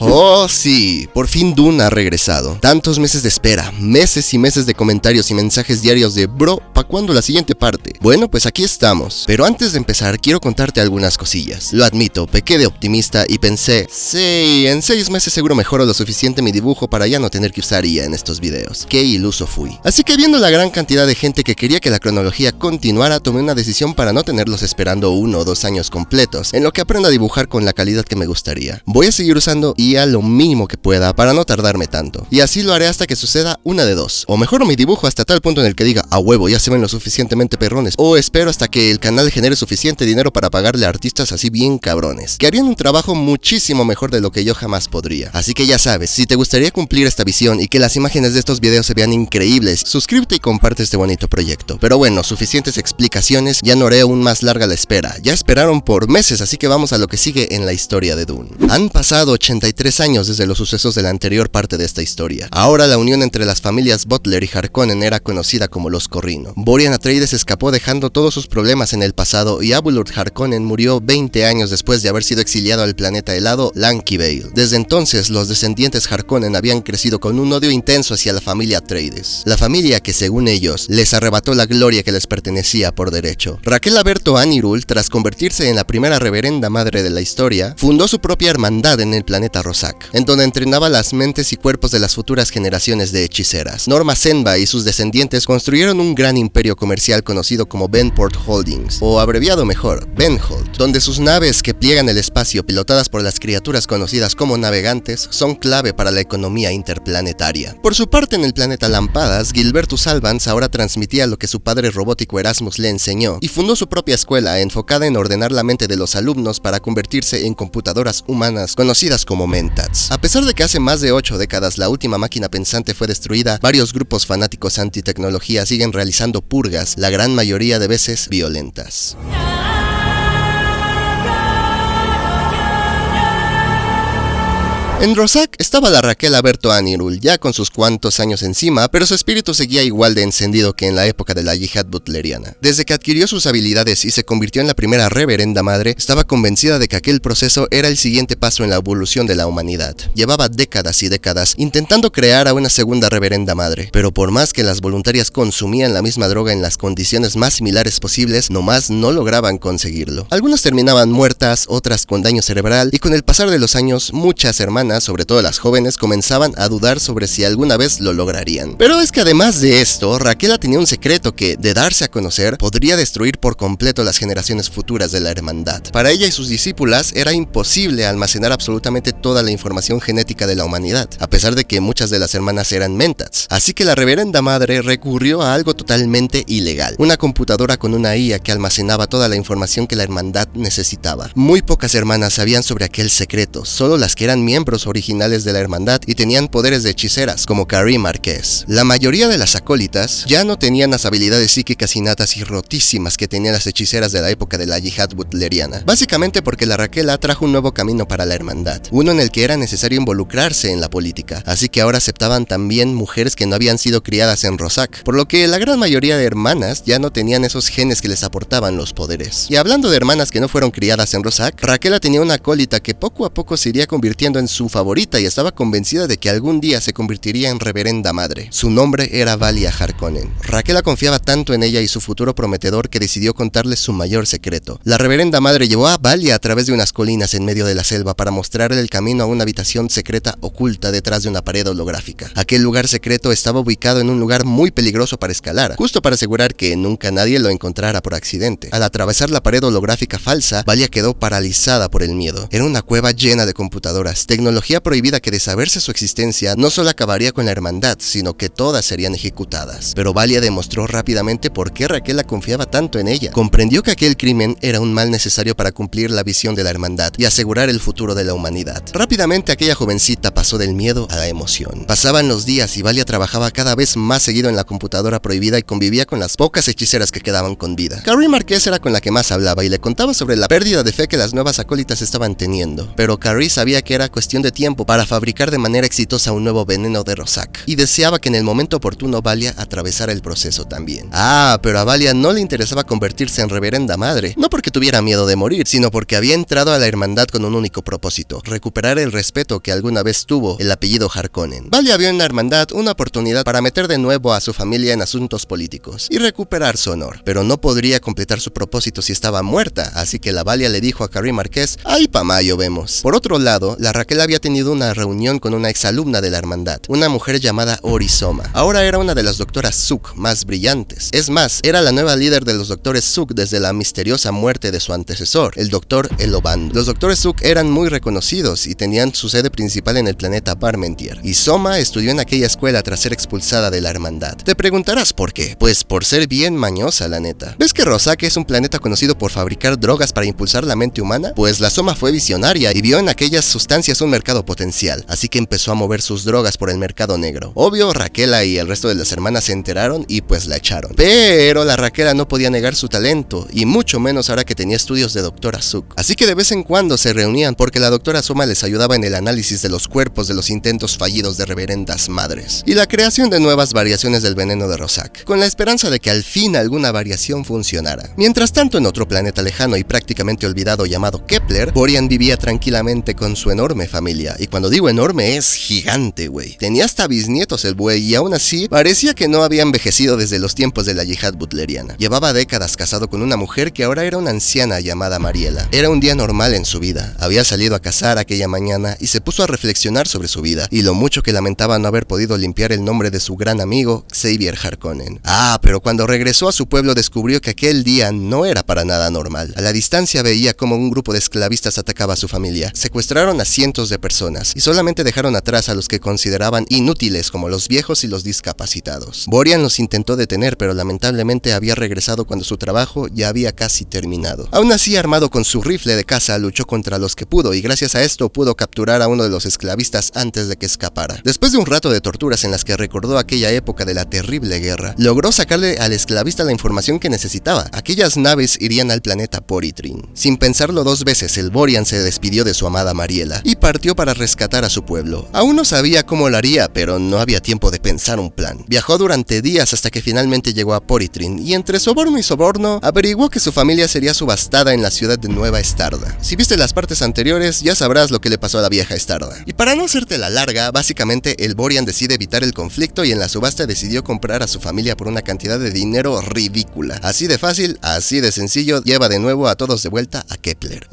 Oh sí, por fin Dune ha regresado. Tantos meses de espera, meses y meses de comentarios y mensajes diarios de bro, ¿pa' cuándo la siguiente parte? Bueno, pues aquí estamos. Pero antes de empezar, quiero contarte algunas cosillas. Lo admito, pequé de optimista y pensé, sí, en 6 meses seguro mejoro lo suficiente mi dibujo para ya no tener que usar IA en estos videos. Qué iluso fui. Así que viendo la gran cantidad de gente que quería que la cronología continuara, tomé una decisión para no tenerlos esperando 1 o 2 años completos, en lo que aprendo a dibujar con la calidad que me gustaría. Voy a seguir usando IA lo mínimo que pueda para no tardarme tanto, y así lo haré hasta que suceda una de dos: o mejoro mi dibujo hasta tal punto en el que diga, a huevo, ya se ven lo suficientemente perrones, o espero hasta que el canal genere suficiente dinero para pagarle a artistas así bien cabrones, que harían un trabajo muchísimo mejor de lo que yo jamás podría. Así que ya sabes, si te gustaría cumplir esta visión y que las imágenes de estos videos se vean increíbles, suscríbete y comparte este bonito proyecto. Pero bueno, suficientes explicaciones, ya no haré aún más larga la espera. Ya esperaron por meses, así que vamos a lo que sigue en la historia de Dune. Han pasado 83 años desde los sucesos de la anterior parte de esta historia. Ahora la unión entre las familias Butler y Harkonnen era conocida como los Corrino. Borian Atreides escapó dejando todos sus problemas en el pasado y Abulurd Harkonnen murió 20 años después de haber sido exiliado al planeta helado Lanky Vale. Desde entonces, los descendientes Harkonnen habían crecido con un odio intenso hacia la familia Atreides. La familia que, según ellos, les arrebató la gloria que les pertenecía por derecho. Raquel Aberto Anirul, tras convertirse en la primera reverenda madre de la historia, fundó su propia hermandad en el planeta Rosak, en donde entrenaba las mentes y cuerpos de las futuras generaciones de hechiceras. Norma Senba y sus descendientes construyeron un gran imperio comercial conocido como Benport Holdings, o abreviado mejor, Benhold, donde sus naves que pliegan el espacio pilotadas por las criaturas conocidas como navegantes son clave para la economía interplanetaria. Por su parte, en el planeta Lampadas, Gilbertus Albans ahora transmitía lo que su padre robótico Erasmus le enseñó y fundó su propia escuela enfocada en ordenar la mente de los alumnos para convertirse en computadoras humanas conocidas como Mentats. A pesar de que hace más de 8 décadas la última máquina pensante fue destruida, varios grupos fanáticos antitecnología siguen realizando purgas, la gran mayoría de veces violentas. En Rosak estaba la Raquel Aberto Anirul, ya con sus cuantos años encima, pero su espíritu seguía igual de encendido que en la época de la yihad butleriana. Desde que adquirió sus habilidades y se convirtió en la primera reverenda madre, estaba convencida de que aquel proceso era el siguiente paso en la evolución de la humanidad. Llevaba décadas y décadas intentando crear a una segunda reverenda madre, pero por más que las voluntarias consumían la misma droga en las condiciones más similares posibles, nomás no lograban conseguirlo. Algunas terminaban muertas, otras con daño cerebral, y con el pasar de los años, muchas hermanas, sobre todo las jóvenes, comenzaban a dudar sobre si alguna vez lo lograrían. Pero es que además de esto, Raquel tenía un secreto que, de darse a conocer, podría destruir por completo las generaciones futuras de la hermandad. Para ella y sus discípulas era imposible almacenar absolutamente toda la información genética de la humanidad, a pesar de que muchas de las hermanas eran Mentats. Así que la reverenda madre recurrió a algo totalmente ilegal: una computadora con una IA que almacenaba toda la información que la hermandad necesitaba. Muy pocas hermanas sabían sobre aquel secreto, solo las que eran miembros originales de la hermandad y tenían poderes de hechiceras, como Carrie Marquez. La mayoría de las acólitas ya no tenían las habilidades psíquicas innatas y rotísimas que tenían las hechiceras de la época de la yihad butleriana, básicamente porque la Raquel trajo un nuevo camino para la hermandad, uno en el que era necesario involucrarse en la política, así que ahora aceptaban también mujeres que no habían sido criadas en Rosak, por lo que la gran mayoría de hermanas ya no tenían esos genes que les aportaban los poderes. Y hablando de hermanas que no fueron criadas en Rosak, Raquel tenía una acólita que poco a poco se iría convirtiendo en su favorita y estaba convencida de que algún día se convertiría en reverenda madre. Su nombre era Valia Harkonnen. Raquel confiaba tanto en ella y su futuro prometedor que decidió contarle su mayor secreto. La reverenda madre llevó a Valia a través de unas colinas en medio de la selva para mostrarle el camino a una habitación secreta oculta detrás de una pared holográfica. Aquel lugar secreto estaba ubicado en un lugar muy peligroso para escalar, justo para asegurar que nunca nadie lo encontrara por accidente. Al atravesar la pared holográfica falsa, Valia quedó paralizada por el miedo. Era una cueva llena de computadoras, tecnología prohibida que, de saberse su existencia, no solo acabaría con la hermandad, sino que todas serían ejecutadas. Pero Valia demostró rápidamente por qué Raquel confiaba tanto en ella. Comprendió que aquel crimen era un mal necesario para cumplir la visión de la hermandad y asegurar el futuro de la humanidad. Rápidamente aquella jovencita pasó del miedo a la emoción. Pasaban los días y Valia trabajaba cada vez más seguido en la computadora prohibida y convivía con las pocas hechiceras que quedaban con vida. Carrie Marquez era con la que más hablaba y le contaba sobre la pérdida de fe que las nuevas acólitas estaban teniendo, pero Carrie sabía que era cuestión de tiempo para fabricar de manera exitosa un nuevo veneno de Rosack, y deseaba que en el momento oportuno Valia atravesara el proceso también. Pero a Valia no le interesaba convertirse en reverenda madre, no porque tuviera miedo de morir, sino porque había entrado a la hermandad con un único propósito: recuperar el respeto que alguna vez tuvo el apellido Harkonnen. Valia vio en la hermandad una oportunidad para meter de nuevo a su familia en asuntos políticos y recuperar su honor, pero no podría completar su propósito si estaba muerta, así que la Valia le dijo a Carrie Marquez: ahí pa' mayo vemos. Por otro lado, la Raquel había tenido una reunión con una exalumna de la hermandad, una mujer llamada Orizoma. Ahora era una de las doctoras Zook más brillantes. Es más, era la nueva líder de los doctores Zook desde la misteriosa muerte de su antecesor, el doctor Eloban. Los doctores Zook eran muy reconocidos y tenían su sede principal en el planeta Parmentier, y Soma estudió en aquella escuela tras ser expulsada de la hermandad. Te preguntarás por qué. Pues por ser bien mañosa, la neta. ¿Ves que Rosack es un planeta conocido por fabricar drogas para impulsar la mente humana? Pues la Soma fue visionaria y vio en aquellas sustancias un mercado potencial, así que empezó a mover sus drogas por el mercado negro. Obvio, Raquela y el resto de las hermanas se enteraron y pues la echaron. Pero la Raquela no podía negar su talento, y mucho menos ahora que tenía estudios de doctora Zook. Así que de vez en cuando se reunían porque la doctora Soma les ayudaba en el análisis de los cuerpos de los intentos fallidos de reverendas madres y la creación de nuevas variaciones del veneno de Rosack, con la esperanza de que al fin alguna variación funcionara. Mientras tanto, en otro planeta lejano y prácticamente olvidado llamado Kepler, Borian vivía tranquilamente con su enorme familia, y cuando digo enorme es gigante, güey. Tenía hasta bisnietos el buey, y aún así parecía que no había envejecido desde los tiempos de la yihad butleriana. Llevaba décadas casado con una mujer que ahora era una anciana llamada Mariela. Era un día normal en su vida. Había salido a cazar aquella mañana y se puso a reflexionar sobre su vida y lo mucho que lamentaba no haber podido limpiar el nombre de su gran amigo Xavier Harkonnen. Pero cuando regresó a su pueblo descubrió que aquel día no era para nada normal. A la distancia veía como un grupo de esclavistas atacaba a su familia. Secuestraron a cientos de personas y solamente dejaron atrás a los que consideraban inútiles, como los viejos y los discapacitados. Borian los intentó detener, pero lamentablemente había regresado cuando su trabajo ya había casi terminado. Aún así, armado con su rifle de caza, luchó contra los que pudo, y gracias a esto pudo capturar a uno de los esclavistas antes de que escapara. Después de un rato de torturas en las que recordó aquella época de la terrible guerra, logró sacarle al esclavista la información que necesitaba. Aquellas naves irían al planeta Poritrin. Sin pensarlo dos veces, el Borian se despidió de su amada Mariela y partió para rescatar a su pueblo. Aún no sabía cómo lo haría, pero no había tiempo de pensar un plan. Viajó durante días hasta que finalmente llegó a Poritrin, y entre soborno y soborno averiguó que su familia sería subastada en la ciudad de Nueva Estarda. Si viste las partes anteriores, ya sabrás lo que le pasó a la vieja Estarda. Y para no hacerte la larga, básicamente el Borian decide evitar el conflicto y en la subasta decidió comprar a su familia por una cantidad de dinero ridícula. Así de fácil, así de sencillo, lleva de nuevo a todos de vuelta a Kepler.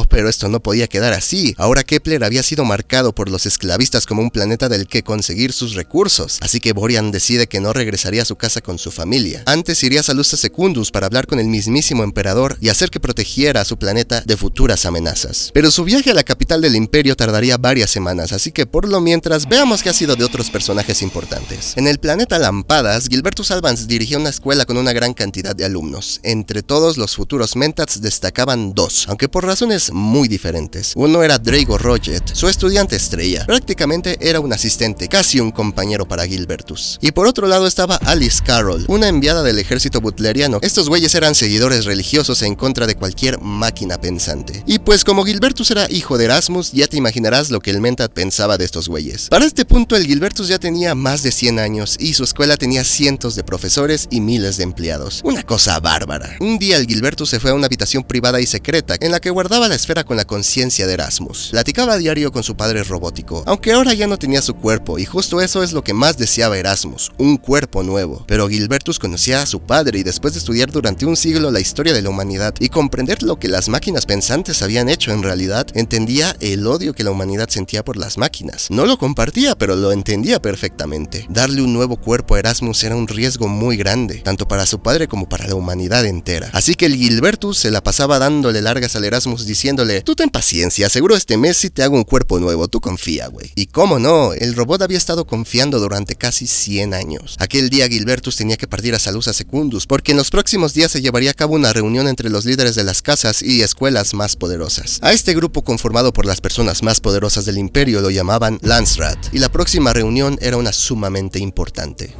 Pero esto no podía quedar así. Ahora Kepler había sido marcado por los esclavistas como un planeta del que conseguir sus recursos, así que Borian decide que no regresaría a su casa con su familia. Antes iría a Salusa Secundus para hablar con el mismísimo emperador y hacer que protegiera a su planeta de futuras amenazas. Pero su viaje a la capital del imperio tardaría varias semanas, así que por lo mientras veamos qué ha sido de otros personajes importantes. En el planeta Lampadas, Gilbertus Albans dirigía una escuela con una gran cantidad de alumnos. Entre todos los futuros Mentats destacaban dos, aunque por razones muy diferentes. Uno era Drago Roget, su estudiante estrella. Prácticamente era un asistente, casi un compañero para Gilbertus. Y por otro lado estaba Alice Carroll, una enviada del ejército butleriano. Estos güeyes eran seguidores religiosos en contra de cualquier máquina pensante. Y pues como Gilbertus era hijo de Erasmus, ya te imaginarás lo que el Mentat pensaba de estos güeyes. Para este punto el Gilbertus ya tenía más de 100 años y su escuela tenía cientos de profesores y miles de empleados. Una cosa bárbara. Un día el Gilbertus se fue a una habitación privada y secreta en la que guardaba la esfera con la conciencia de Erasmus. Platicaba a diario con su padre robótico, aunque ahora ya no tenía su cuerpo, y justo eso es lo que más deseaba Erasmus, un cuerpo nuevo. Pero Gilbertus conocía a su padre y después de estudiar durante un siglo la historia de la humanidad y comprender lo que las máquinas pensantes habían hecho en realidad, entendía el odio que la humanidad sentía por las máquinas. No lo compartía, pero lo entendía perfectamente. Darle un nuevo cuerpo a Erasmus era un riesgo muy grande, tanto para su padre como para la humanidad entera. Así que el Gilbertus se la pasaba dándole largas al Erasmus diciéndole: tú ten paciencia, seguro este mes sí te hago un cuerpo nuevo, tú confía, güey. Y cómo no, el robot había estado confiando durante casi 100 años. Aquel día Gilbertus tenía que partir a Salusa Secundus, porque en los próximos días se llevaría a cabo una reunión entre los líderes de las casas y escuelas más poderosas. A este grupo, conformado por las personas más poderosas del imperio, imperio lo llamaban Landsraad, y la próxima reunión era una sumamente importante.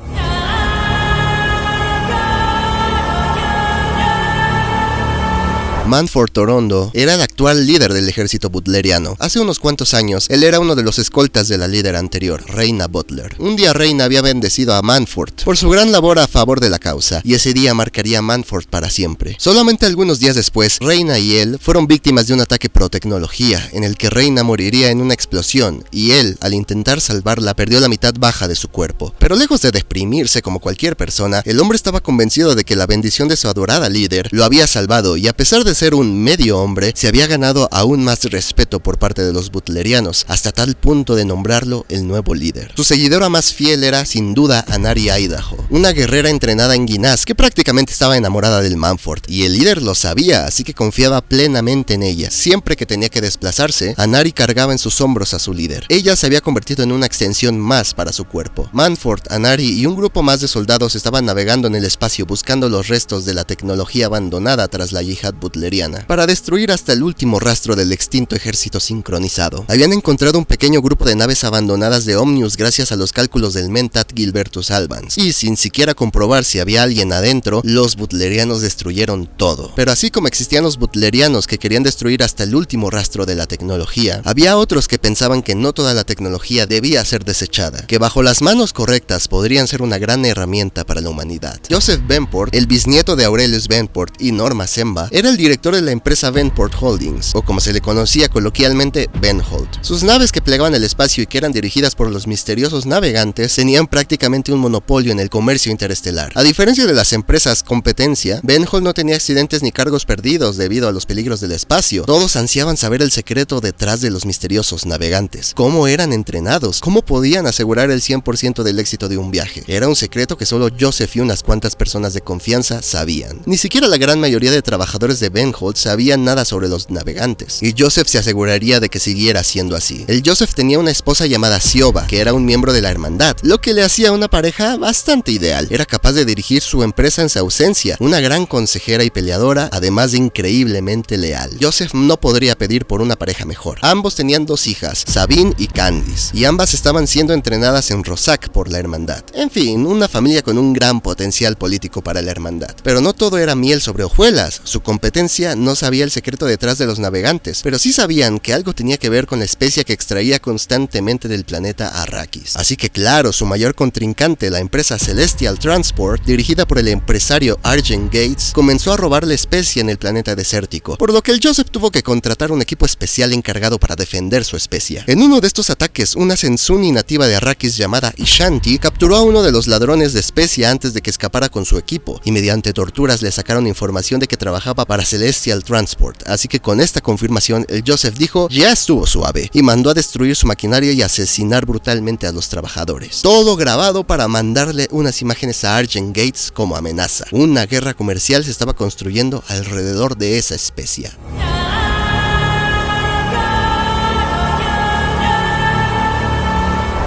Manford Torondo era el actual líder del ejército butleriano. Hace unos cuantos años, él era uno de los escoltas de la líder anterior, Reyna Butler. Un día Reyna había bendecido a Manford por su gran labor a favor de la causa, y ese día marcaría a Manford para siempre. Solamente algunos días después, Reyna y él fueron víctimas de un ataque pro tecnología, en el que Reyna moriría en una explosión, y él, al intentar salvarla, perdió la mitad baja de su cuerpo. Pero lejos de deprimirse como cualquier persona, el hombre estaba convencido de que la bendición de su adorada líder lo había salvado, y a pesar de ser un medio hombre, se había ganado aún más respeto por parte de los butlerianos, hasta tal punto de nombrarlo el nuevo líder. Su seguidora más fiel era, sin duda, Anari Idaho, una guerrera entrenada en Ginaz que prácticamente estaba enamorada del Manford, y el líder lo sabía, así que confiaba plenamente en ella. Siempre que tenía que desplazarse, Anari cargaba en sus hombros a su líder. Ella se había convertido en una extensión más para su cuerpo. Manford, Anari y un grupo más de soldados estaban navegando en el espacio buscando los restos de la tecnología abandonada tras la yihad butleriana, para destruir hasta el último rastro del extinto ejército sincronizado. Habían encontrado un pequeño grupo de naves abandonadas de Omnius gracias a los cálculos del Mentat Gilbertus Albans, y sin siquiera comprobar si había alguien adentro, los butlerianos destruyeron todo. Pero así como existían los butlerianos que querían destruir hasta el último rastro de la tecnología, había otros que pensaban que no toda la tecnología debía ser desechada, que bajo las manos correctas podrían ser una gran herramienta para la humanidad. Joseph Benport, el bisnieto de Aurelius Benport y Norma Semba, era el director de la empresa Benport Holdings, o como se le conocía coloquialmente, Benholt. Sus naves que plegaban el espacio y que eran dirigidas por los misteriosos navegantes tenían prácticamente un monopolio en el comercio interestelar. A diferencia de las empresas competencia, Benholt no tenía accidentes ni cargos perdidos debido a los peligros del espacio. Todos ansiaban saber el secreto detrás de los misteriosos navegantes. ¿Cómo eran entrenados? ¿Cómo podían asegurar el 100% del éxito de un viaje? Era un secreto que solo Joseph y unas cuantas personas de confianza sabían. Ni siquiera la gran mayoría de trabajadores de Benholt sabían nada sobre los navegantes, y Joseph se aseguraría de que siguiera siendo así. El Joseph tenía una esposa llamada Sioba, que era un miembro de la hermandad, lo que le hacía una pareja bastante ideal. Era capaz de dirigir su empresa en su ausencia, una gran consejera y peleadora, además de increíblemente leal. Joseph no podría pedir por una pareja mejor. Ambos tenían dos hijas, Sabine y Candice, y ambas estaban siendo entrenadas en Rosac por la hermandad. En fin, una familia con un gran potencial político para la hermandad. Pero no todo era miel sobre hojuelas. Su competencia no sabía el secreto detrás de los navegantes, pero sí sabían que algo tenía que ver con la especia que extraía constantemente del planeta Arrakis. Así que claro, su mayor contrincante, la empresa Celestial Transport, dirigida por el empresario Argent Gates, comenzó a robar la especia en el planeta desértico, por lo que el Joseph tuvo que contratar un equipo especial encargado para defender su especia. En uno de estos ataques, una Sensuni nativa de Arrakis llamada Ishanti capturó a uno de los ladrones de especia antes de que escapara con su equipo, y mediante torturas le sacaron información de que trabajaba para Celestial Transport. Así que con esta confirmación, el Joseph dijo, ya estuvo suave, y mandó a destruir su maquinaria y asesinar brutalmente a los trabajadores. Todo grabado para mandarle unas imágenes a Argent Gates como amenaza. Una guerra comercial se estaba construyendo alrededor de esa especia.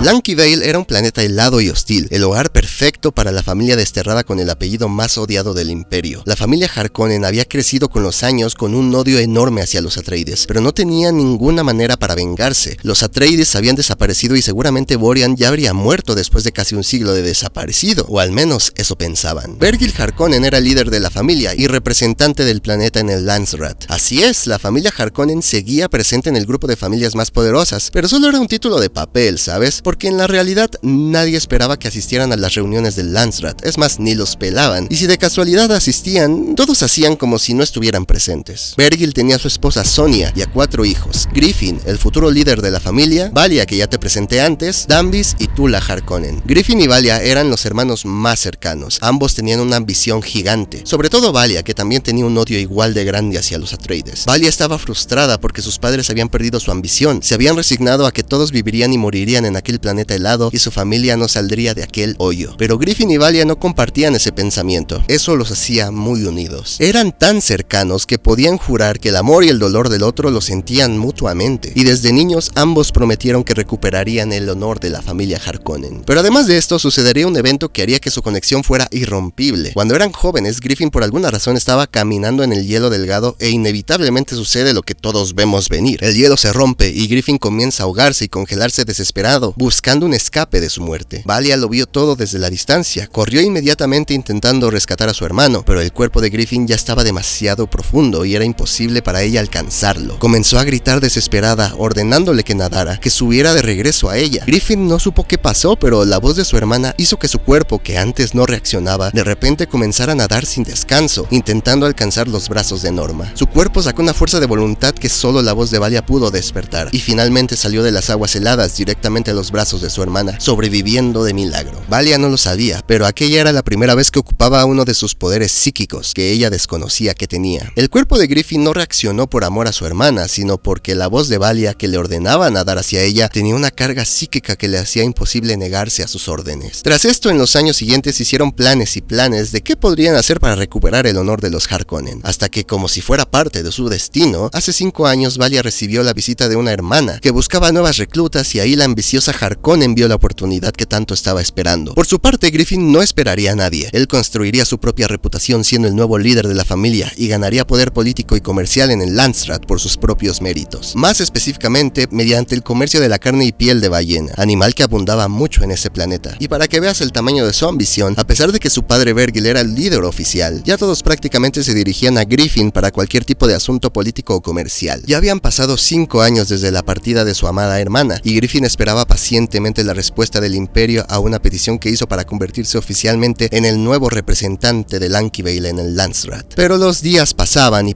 Lanky Vale era un planeta helado y hostil, el hogar perfecto para la familia desterrada con el apellido más odiado del imperio. La familia Harkonnen había crecido con los años con un odio enorme hacia los Atreides, pero no tenía ninguna manera para vengarse. Los Atreides habían desaparecido y seguramente Borian ya habría muerto después de casi un siglo de desaparecido, o al menos eso pensaban. Vergil Harkonnen era el líder de la familia y representante del planeta en el Landsraad. Así es, la familia Harkonnen seguía presente en el grupo de familias más poderosas, pero solo era un título de papel, ¿sabes? Porque en la realidad nadie esperaba que asistieran a las reuniones del Landsraad, es más, ni los pelaban, y si de casualidad asistían, todos hacían como si no estuvieran presentes. Vergil tenía a su esposa Sonia y a 4 hijos, Griffin, el futuro líder de la familia, Valia, que ya te presenté antes, Dambis y Tula Harkonnen. Griffin y Valia eran los hermanos más cercanos, ambos tenían una ambición gigante, sobre todo Valia, que también tenía un odio igual de grande hacia los Atreides. Valia estaba frustrada porque sus padres habían perdido su ambición, se habían resignado a que todos vivirían y morirían en aquel aquel planeta helado y su familia no saldría de aquel hoyo. Pero Griffin y Valia no compartían ese pensamiento. Eso los hacía muy unidos. Eran tan cercanos que podían jurar que el amor y el dolor del otro lo sentían mutuamente. Y desde niños ambos prometieron que recuperarían el honor de la familia Harkonnen. Pero además de esto, sucedería un evento que haría que su conexión fuera irrompible. Cuando eran jóvenes, Griffin por alguna razón estaba caminando en el hielo delgado e inevitablemente sucede lo que todos vemos venir. El hielo se rompe y Griffin comienza a ahogarse y congelarse desesperado, buscando un escape de su muerte. Valia lo vio todo desde la distancia, corrió inmediatamente intentando rescatar a su hermano, pero el cuerpo de Griffin ya estaba demasiado profundo y era imposible para ella alcanzarlo. Comenzó a gritar desesperada, ordenándole que nadara, que subiera de regreso a ella. Griffin no supo qué pasó, pero la voz de su hermana hizo que su cuerpo, que antes no reaccionaba, de repente comenzara a nadar sin descanso, intentando alcanzar los brazos de Norma. Su cuerpo sacó una fuerza de voluntad que solo la voz de Valia pudo despertar, y finalmente salió de las aguas heladas directamente a los brazos de su hermana, sobreviviendo de milagro. Valia no lo sabía, pero aquella era la primera vez que ocupaba uno de sus poderes psíquicos, que ella desconocía que tenía. El cuerpo de Griffin no reaccionó por amor a su hermana, sino porque la voz de Valia, que le ordenaba nadar hacia ella, tenía una carga psíquica que le hacía imposible negarse a sus órdenes. Tras esto, en los años siguientes hicieron planes y planes de qué podrían hacer para recuperar el honor de los Harkonnen, hasta que, como si fuera parte de su destino, hace 5 años Valia recibió la visita de una hermana que buscaba nuevas reclutas y ahí la ambiciosa Harkonnen vio la oportunidad que tanto estaba esperando. Por su parte, Griffin no esperaría a nadie. Él construiría su propia reputación siendo el nuevo líder de la familia y ganaría poder político y comercial en el Landsraad por sus propios méritos. Más específicamente, mediante el comercio de la carne y piel de ballena, animal que abundaba mucho en ese planeta. Y para que veas el tamaño de su ambición, a pesar de que su padre Vergil era el líder oficial, ya todos prácticamente se dirigían a Griffin para cualquier tipo de asunto político o comercial. Ya habían pasado 5 años desde la partida de su amada hermana, y Griffin esperaba pacientemente la respuesta del Imperio a una petición que hizo para convertirse oficialmente en el nuevo representante de Lankiveil en el Landsraad. Pero los días pasaban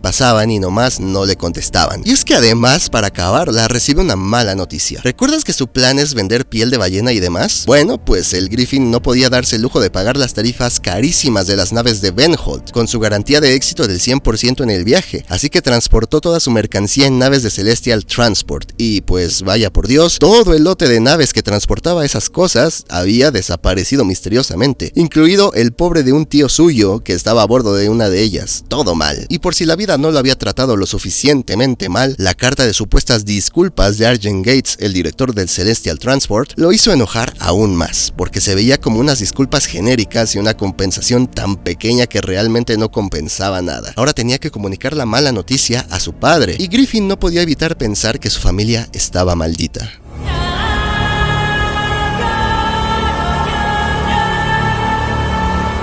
y nomás no le contestaban. Y es que además, para acabarla, recibe una mala noticia. ¿Recuerdas que su plan es vender piel de ballena y demás? Bueno, pues el Griffin no podía darse el lujo de pagar las tarifas carísimas de las naves de Benholt, con su garantía de éxito del 100% en el viaje, así que transportó toda su mercancía en naves de Celestial Transport, y pues vaya por Dios, todo el lote de naves que transportaba esas cosas había desaparecido misteriosamente, incluido el pobre de un tío suyo que estaba a bordo de una de ellas. Todo mal. Y por si la vida no lo había tratado lo suficientemente mal, la carta de supuestas disculpas de Argent Gates, el director del Celestial Transport, lo hizo enojar aún más, porque se veía como unas disculpas genéricas y una compensación tan pequeña que realmente no compensaba nada. Ahora tenía que comunicar la mala noticia a su padre, y Griffin no podía evitar pensar que su familia estaba maldita.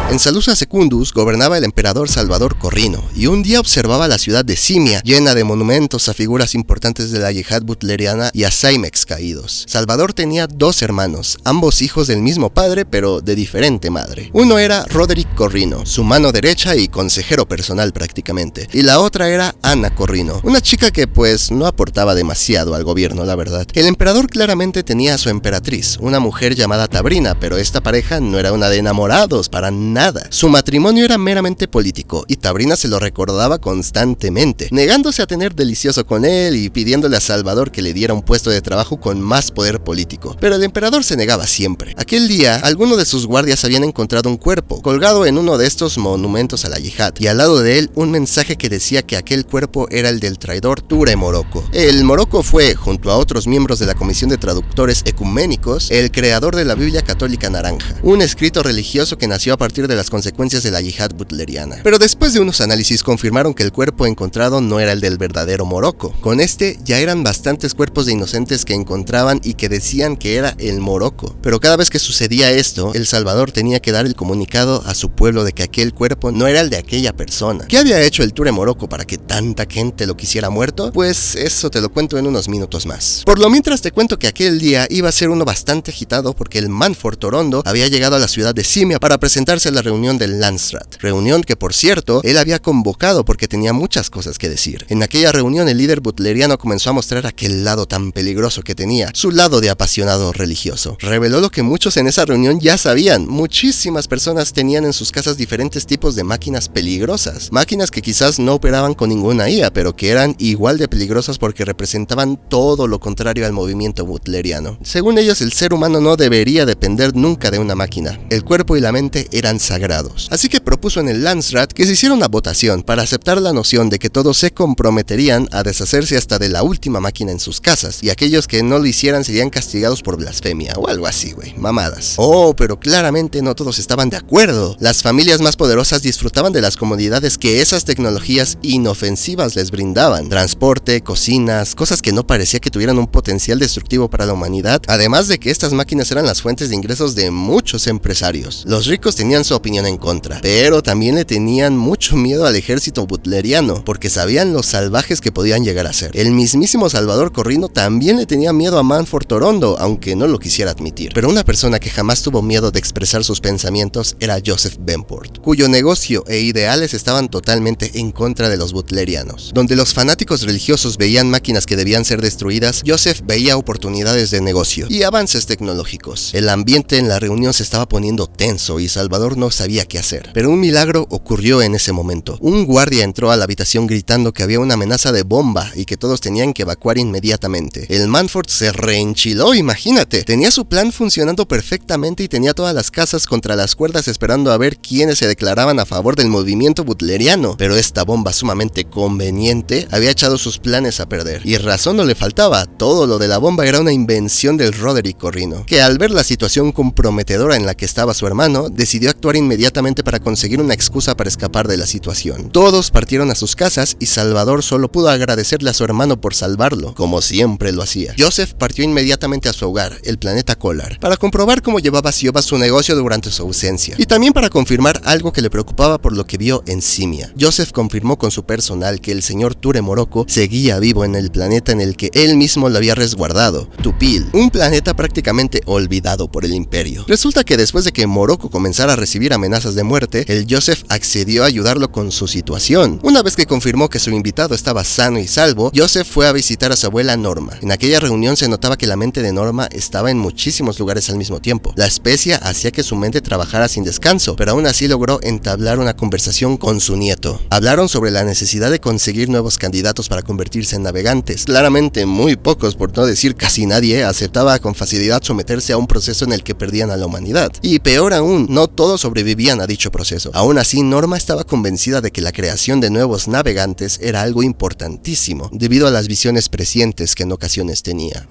En Salusa Secundus gobernaba el emperador Salvador Corrino, y un día observaba la ciudad de Simia, llena de monumentos a figuras importantes de la yihad butleriana y a Saimex caídos. Salvador tenía 2 hermanos, ambos hijos del mismo padre, pero de diferente madre. Uno era Roderick Corrino, su mano derecha y consejero personal prácticamente, y la otra era Ana Corrino, una chica que pues no aportaba demasiado al gobierno, la verdad. El emperador claramente tenía a su emperatriz, una mujer llamada Tabrina, pero esta pareja no era una de enamorados, para nada. Su matrimonio era meramente político, y Tabrina se lo recordaba constantemente, negándose a tener delicioso con él y pidiéndole a Salvador que le diera un puesto de trabajo con más poder político. Pero el emperador se negaba siempre. Aquel día, algunos de sus guardias habían encontrado un cuerpo, colgado en uno de estos monumentos a la yihad, y al lado de él un mensaje que decía que aquel cuerpo era el del traidor Ture Morocco. El Morocco fue, junto a otros miembros de la Comisión de Traductores Ecuménicos, el creador de la Biblia Católica Naranja, un escrito religioso que nació a partir de las consecuencias de la yihad butleriana. Pero después de unos análisis confirmaron que el cuerpo encontrado no era el del verdadero Morocco. Con este ya eran bastantes cuerpos de inocentes que encontraban y que decían que era el Morocco. Pero cada vez que sucedía esto, El Salvador tenía que dar el comunicado a su pueblo de que aquel cuerpo no era el de aquella persona. ¿Qué había hecho el Ture Morocco para que tanta gente lo quisiera muerto? Pues eso te lo cuento en unos minutos más. Por lo mientras te cuento que aquel día iba a ser uno bastante agitado porque el Manford Torondo había llegado a la ciudad de Simia para presentarse la reunión del Landsrat, reunión que por cierto él había convocado porque tenía muchas cosas que decir. En aquella reunión el líder butleriano comenzó a mostrar aquel lado tan peligroso que tenía, su lado de apasionado religioso. Reveló lo que muchos en esa reunión ya sabían: muchísimas personas tenían en sus casas diferentes tipos de máquinas peligrosas, máquinas que quizás no operaban con ninguna IA, pero que eran igual de peligrosas porque representaban todo lo contrario al movimiento butleriano. Según ellos, el ser humano no debería depender nunca de una máquina, el cuerpo y la mente eran sagrados. Así que propuso en el Landsrat que se hiciera una votación para aceptar la noción de que todos se comprometerían a deshacerse hasta de la última máquina en sus casas, y aquellos que no lo hicieran serían castigados por blasfemia o algo así, mamadas. Oh, pero claramente no todos estaban de acuerdo. Las familias más poderosas disfrutaban de las comodidades que esas tecnologías inofensivas les brindaban: transporte, cocinas, cosas que no parecía que tuvieran un potencial destructivo para la humanidad, además de que estas máquinas eran las fuentes de ingresos de muchos empresarios. Los ricos tenían su opinión en contra, pero también le tenían mucho miedo al ejército butleriano, porque sabían los salvajes que podían llegar a ser. El mismísimo Salvador Corrino también le tenía miedo a Manford Orondo, aunque no lo quisiera admitir. Pero una persona que jamás tuvo miedo de expresar sus pensamientos era Joseph Benport, cuyo negocio e ideales estaban totalmente en contra de los butlerianos. Donde los fanáticos religiosos veían máquinas que debían ser destruidas, Joseph veía oportunidades de negocio y avances tecnológicos. El ambiente en la reunión se estaba poniendo tenso y Salvador no sabía qué hacer. Pero un milagro ocurrió en ese momento. Un guardia entró a la habitación gritando que había una amenaza de bomba y que todos tenían que evacuar inmediatamente. El Manford se reenchiló, imagínate. Tenía su plan funcionando perfectamente y tenía todas las casas contra las cuerdas esperando a ver quiénes se declaraban a favor del movimiento butleriano. Pero esta bomba sumamente conveniente había echado sus planes a perder. Y razón no le faltaba: todo lo de la bomba era una invención del Roderick Corrino, que al ver la situación comprometedora en la que estaba su hermano, decidió actuar inmediatamente para conseguir una excusa para escapar de la situación. Todos partieron a sus casas y Salvador solo pudo agradecerle a su hermano por salvarlo, como siempre lo hacía. Joseph partió inmediatamente a su hogar, el planeta Kolar, para comprobar cómo llevaba Siova su negocio durante su ausencia, y también para confirmar algo que le preocupaba por lo que vio en Simia. Joseph confirmó con su personal que el señor Ture Morocco seguía vivo en el planeta en el que él mismo lo había resguardado, Tupil, un planeta prácticamente olvidado por el imperio. Resulta que después de que Morocco comenzara a recibir amenazas de muerte, el Joseph accedió a ayudarlo con su situación. Una vez que confirmó que su invitado estaba sano y salvo, Joseph fue a visitar a su abuela Norma. En aquella reunión se notaba que la mente de Norma estaba en muchísimos lugares al mismo tiempo. La especia hacía que su mente trabajara sin descanso, pero aún así logró entablar una conversación con su nieto. Hablaron sobre la necesidad de conseguir nuevos candidatos para convertirse en navegantes. Claramente muy pocos, por no decir casi nadie, aceptaba con facilidad someterse a un proceso en el que perdían a la humanidad. Y peor aún, no todos sobrevivían a dicho proceso. Aún así, Norma estaba convencida de que la creación de nuevos navegantes era algo importantísimo, debido a las visiones prescientes que en ocasiones tenía.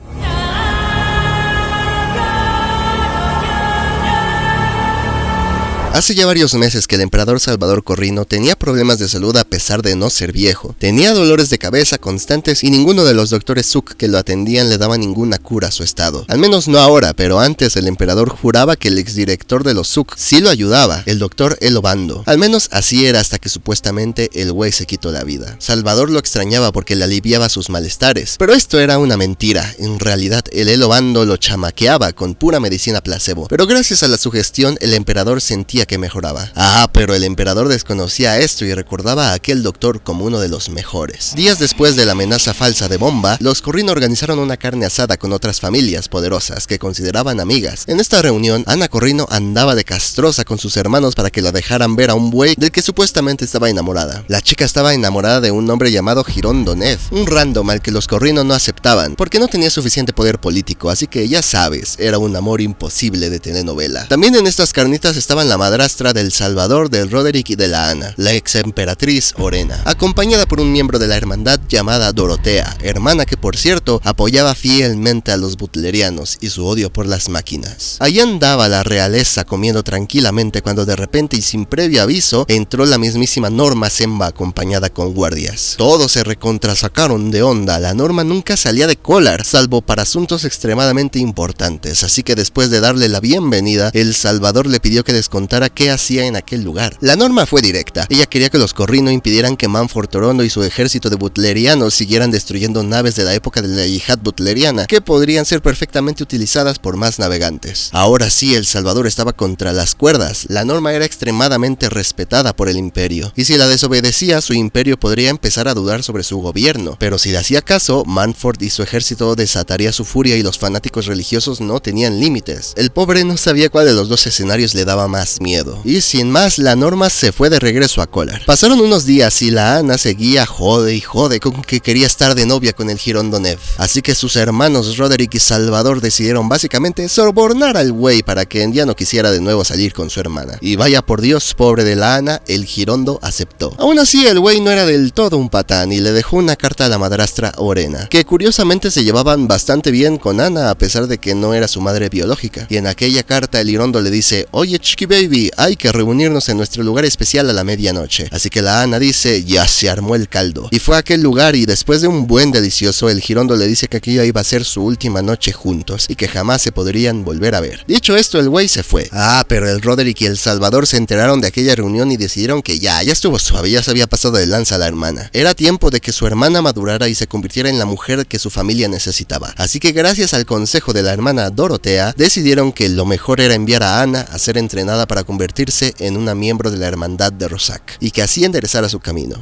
Hace ya varios meses que el emperador Salvador Corrino tenía problemas de salud a pesar de no ser viejo. Tenía dolores de cabeza constantes y ninguno de los doctores Zook que lo atendían le daba ninguna cura a su estado. Al menos no ahora, pero antes el emperador juraba que el exdirector de los Zook sí lo ayudaba, el doctor Elobando. Al menos así era hasta que supuestamente el güey se quitó la vida. Salvador lo extrañaba porque le aliviaba sus malestares, pero esto era una mentira. En realidad el Elobando lo chamaqueaba con pura medicina placebo, pero gracias a la sugestión el emperador sentía que mejoraba. Pero el emperador desconocía esto y recordaba a aquel doctor como uno de los mejores. Días después de la amenaza falsa de bomba, los Corrino organizaron una carne asada con otras familias poderosas que consideraban amigas. En esta reunión, Ana Corrino andaba de castrosa con sus hermanos para que la dejaran ver a un buey del que supuestamente estaba enamorada. La chica estaba enamorada de un hombre llamado Girón Donev, un random al que los Corrino no aceptaban, porque no tenía suficiente poder político, así que ya sabes, era un amor imposible de telenovela. También en estas carnitas estaban la madrastra del Salvador, del Roderick y de la Ana, la ex emperatriz Orena, acompañada por un miembro de la hermandad llamada Dorotea, hermana que por cierto apoyaba fielmente a los butlerianos y su odio por las máquinas. Allí andaba la realeza comiendo tranquilamente cuando de repente y sin previo aviso entró la mismísima Norma Semba acompañada con guardias. Todos se recontrasacaron de onda. La Norma nunca salía de Kolar, salvo para asuntos extremadamente importantes, así que después de darle la bienvenida, el Salvador le pidió que les contara preguntara qué hacía en aquel lugar. La norma fue directa. Ella quería que los Corrin no impidieran que Manford Torondo y su ejército de butlerianos siguieran destruyendo naves de la época de la yihad butleriana, que podrían ser perfectamente utilizadas por más navegantes. Ahora sí, El Salvador estaba contra las cuerdas. La norma era extremadamente respetada por el imperio, y si la desobedecía, su imperio podría empezar a dudar sobre su gobierno. Pero si le hacía caso, Manford y su ejército desataría su furia y los fanáticos religiosos no tenían límites. El pobre no sabía cuál de los dos escenarios le daba más miedo. Y sin más, la norma se fue de regreso a Kolar. Pasaron unos días y la Ana seguía jode y jode con que quería estar de novia con el Girondo Nev. Así que sus hermanos Roderick y Salvador decidieron básicamente sobornar al güey para que ya no quisiera de nuevo salir con su hermana. Y vaya por Dios, pobre de la Ana, el Girondo aceptó. Aún así, el güey no era del todo un patán y le dejó una carta a la madrastra Orena, que curiosamente se llevaban bastante bien con Ana a pesar de que no era su madre biológica. Y en aquella carta el Girondo le dice: oye chiqui baby, hay que reunirnos en nuestro lugar especial a la medianoche. Así que la Ana dice: ya se armó el caldo. Y fue a aquel lugar y después de un buen delicioso, el Girondo le dice que aquella iba a ser su última noche juntos y que jamás se podrían volver a ver. Dicho esto, el güey se fue. Pero el Roderick y el Salvador se enteraron de aquella reunión y decidieron que ya estuvo suave, ya se había pasado de lanza a la hermana. Era tiempo de que su hermana madurara y se convirtiera en la mujer que su familia necesitaba. Así que gracias al consejo de la hermana Dorotea, decidieron que lo mejor era enviar a Ana a ser entrenada para convertirse en una miembro de la hermandad de Rosack, y que así enderezara su camino.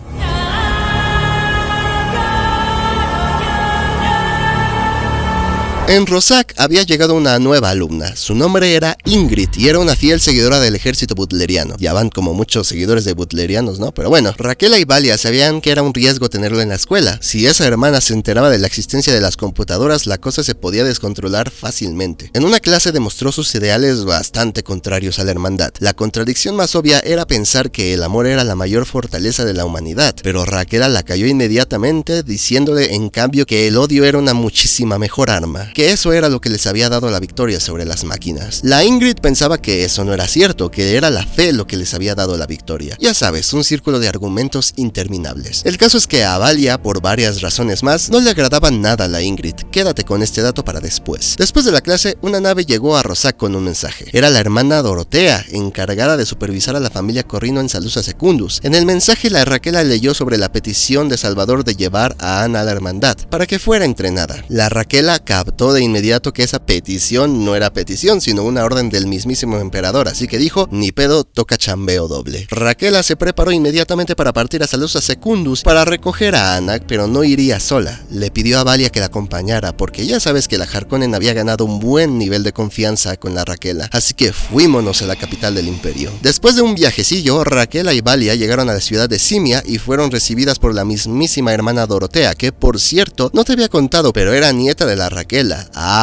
En Rosack había llegado una nueva alumna. Su nombre era Ingrid y era una fiel seguidora del ejército butleriano. Ya van como muchos seguidores de butlerianos, ¿no? Pero bueno, Raquel y Valia sabían que era un riesgo tenerlo en la escuela. Si esa hermana se enteraba de la existencia de las computadoras, la cosa se podía descontrolar fácilmente. En una clase demostró sus ideales bastante contrarios a la hermandad. La contradicción más obvia era pensar que el amor era la mayor fortaleza de la humanidad, pero Raquel la cayó inmediatamente diciéndole en cambio que el odio era una muchísima mejor arma, que eso era lo que les había dado la victoria sobre las máquinas. La Ingrid pensaba que eso no era cierto, que era la fe lo que les había dado la victoria. Ya sabes, un círculo de argumentos interminables. El caso es que a Valia, por varias razones más, no le agradaba nada a la Ingrid. Quédate con este dato para después. Después de la clase, una nave llegó a Rosack con un mensaje. Era la hermana Dorotea, encargada de supervisar a la familia Corrino en Salusa Secundus. En el mensaje, la Raquel leyó sobre la petición de Salvador de llevar a Ana a la hermandad, para que fuera entrenada. La Raquel captó de inmediato que esa petición no era petición, sino una orden del mismísimo emperador, así que dijo: ni pedo, toca chambeo doble. Raquel se preparó inmediatamente para partir a Salusa Secundus para recoger a Ana, pero no iría sola. Le pidió a Valia que la acompañara, porque ya sabes que la Harkonnen había ganado un buen nivel de confianza con la Raquel, así que fuímonos a la capital del imperio. Después de un viajecillo, Raquel y Valia llegaron a la ciudad de Simia y fueron recibidas por la mismísima hermana Dorotea, que por cierto no te había contado, pero era nieta de la Raquel.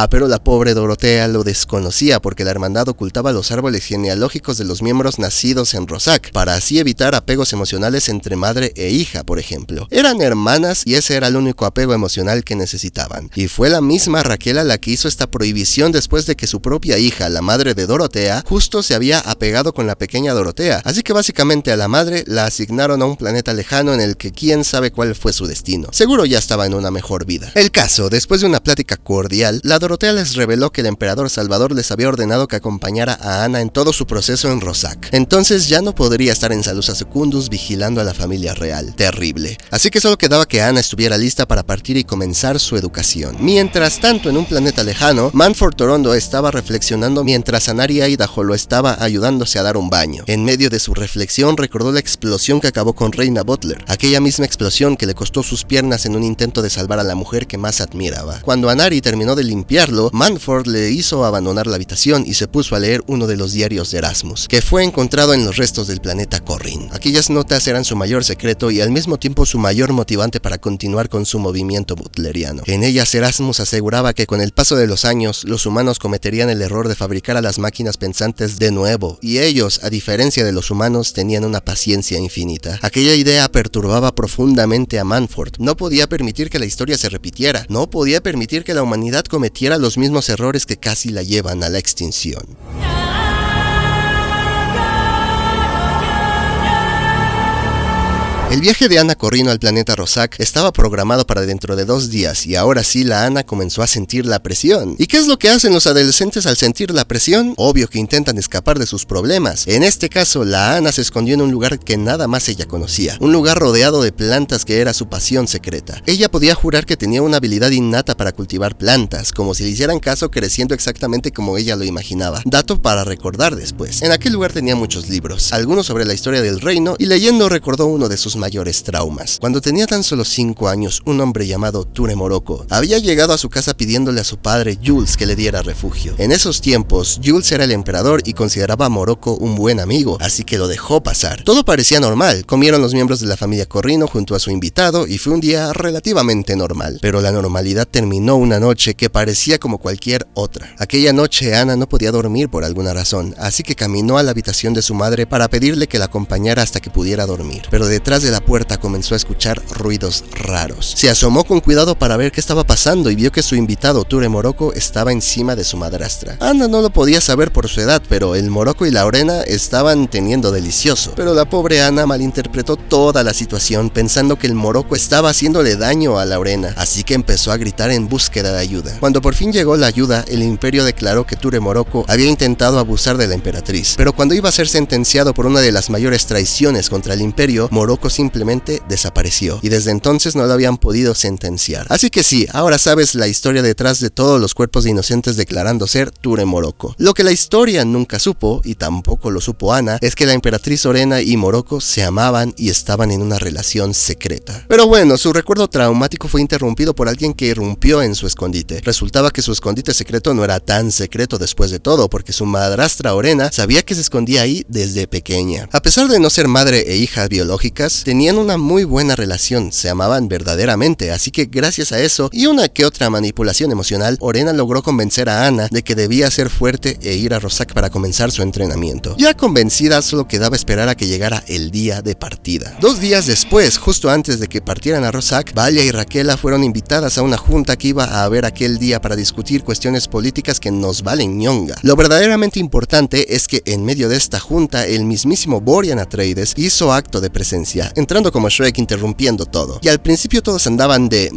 Pero la pobre Dorotea lo desconocía porque la hermandad ocultaba los árboles genealógicos de los miembros nacidos en Rosack, para así evitar apegos emocionales entre madre e hija, por ejemplo. Eran hermanas y ese era el único apego emocional que necesitaban. Y fue la misma Raquel la que hizo esta prohibición después de que su propia hija, la madre de Dorotea, justo se había apegado con la pequeña Dorotea. Así que básicamente a la madre la asignaron a un planeta lejano en el que quién sabe cuál fue su destino. Seguro ya estaba en una mejor vida. El caso, después de una plática cordial, la Dorotea les reveló que el emperador Salvador les había ordenado que acompañara a Ana en todo su proceso en Rosack. Entonces ya no podría estar en Salusa Secundus vigilando a la familia real. Terrible. Así que solo quedaba que Ana estuviera lista para partir y comenzar su educación. Mientras tanto, en un planeta lejano, Manford Torondo estaba reflexionando mientras Anari Idaho lo estaba ayudándose a dar un baño. En medio de su reflexión recordó la explosión que acabó con Reina Butler, aquella misma explosión que le costó sus piernas en un intento de salvar a la mujer que más admiraba. Cuando Anari terminó de limpiarlo, Manford le hizo abandonar la habitación y se puso a leer uno de los diarios de Erasmus, que fue encontrado en los restos del planeta Corrin. Aquellas notas eran su mayor secreto y al mismo tiempo su mayor motivante para continuar con su movimiento butleriano. En ellas Erasmus aseguraba que con el paso de los años, los humanos cometerían el error de fabricar a las máquinas pensantes de nuevo, y ellos, a diferencia de los humanos, tenían una paciencia infinita. Aquella idea perturbaba profundamente a Manford. No podía permitir que la historia se repitiera, no podía permitir que la humanidad cometiera los mismos errores que casi la llevan a la extinción. El viaje de Anna Corrino al planeta Roszak estaba programado para dentro de 2 días y ahora sí la Anna comenzó a sentir la presión. ¿Y qué es lo que hacen los adolescentes al sentir la presión? Obvio que intentan escapar de sus problemas. En este caso, la Anna se escondió en un lugar que nada más ella conocía, un lugar rodeado de plantas que era su pasión secreta. Ella podía jurar que tenía una habilidad innata para cultivar plantas, como si le hicieran caso, creciendo exactamente como ella lo imaginaba. Dato para recordar después. En aquel lugar tenía muchos libros, algunos sobre la historia del reino, y leyendo recordó uno de sus mayores traumas. Cuando tenía tan solo 5 años, un hombre llamado Ture Morocco había llegado a su casa pidiéndole a su padre Jules que le diera refugio. En esos tiempos, Jules era el emperador y consideraba a Morocco un buen amigo, así que lo dejó pasar. Todo parecía normal, comieron los miembros de la familia Corrino junto a su invitado y fue un día relativamente normal. Pero la normalidad terminó una noche que parecía como cualquier otra. Aquella noche Anna no podía dormir por alguna razón, así que caminó a la habitación de su madre para pedirle que la acompañara hasta que pudiera dormir. Pero detrás de la puerta comenzó a escuchar ruidos raros. Se asomó con cuidado para ver qué estaba pasando y vio que su invitado Ture Morocco estaba encima de su madrastra. Anna no lo podía saber por su edad, pero el Morocco y la Lorena estaban teniendo delicioso. Pero la pobre Anna malinterpretó toda la situación pensando que el Morocco estaba haciéndole daño a Lorena, así que empezó a gritar en búsqueda de ayuda. Cuando por fin llegó la ayuda, el imperio declaró que Ture Morocco había intentado abusar de la emperatriz, pero cuando iba a ser sentenciado por una de las mayores traiciones contra el imperio, Morocco simplemente desapareció y desde entonces no lo habían podido sentenciar. Así que sí, ahora sabes la historia detrás de todos los cuerpos de inocentes declarando ser Ture Morocco. Lo que la historia nunca supo, y tampoco lo supo Anna, es que la emperatriz Lorena y Morocco se amaban y estaban en una relación secreta. Pero bueno, su recuerdo traumático fue interrumpido por alguien que irrumpió en su escondite. Resultaba que su escondite secreto no era tan secreto después de todo, porque su madrastra Lorena sabía que se escondía ahí desde pequeña. A pesar de no ser madre e hija biológicas, tenían una muy buena relación, se amaban verdaderamente, así que gracias a eso y una que otra manipulación emocional, Lorena logró convencer a Anna de que debía ser fuerte e ir a Roszak para comenzar su entrenamiento. Ya convencida, solo quedaba esperar a que llegara el día de partida. 2 días después, justo antes de que partieran a Roszak, Valia y Raquela fueron invitadas a una junta que iba a haber aquel día para discutir cuestiones políticas que nos valen ñonga. Lo verdaderamente importante es que en medio de esta junta, el mismísimo Borian Atreides hizo acto de presencia, entrando como Shrek interrumpiendo todo. Y al principio todos andaban de,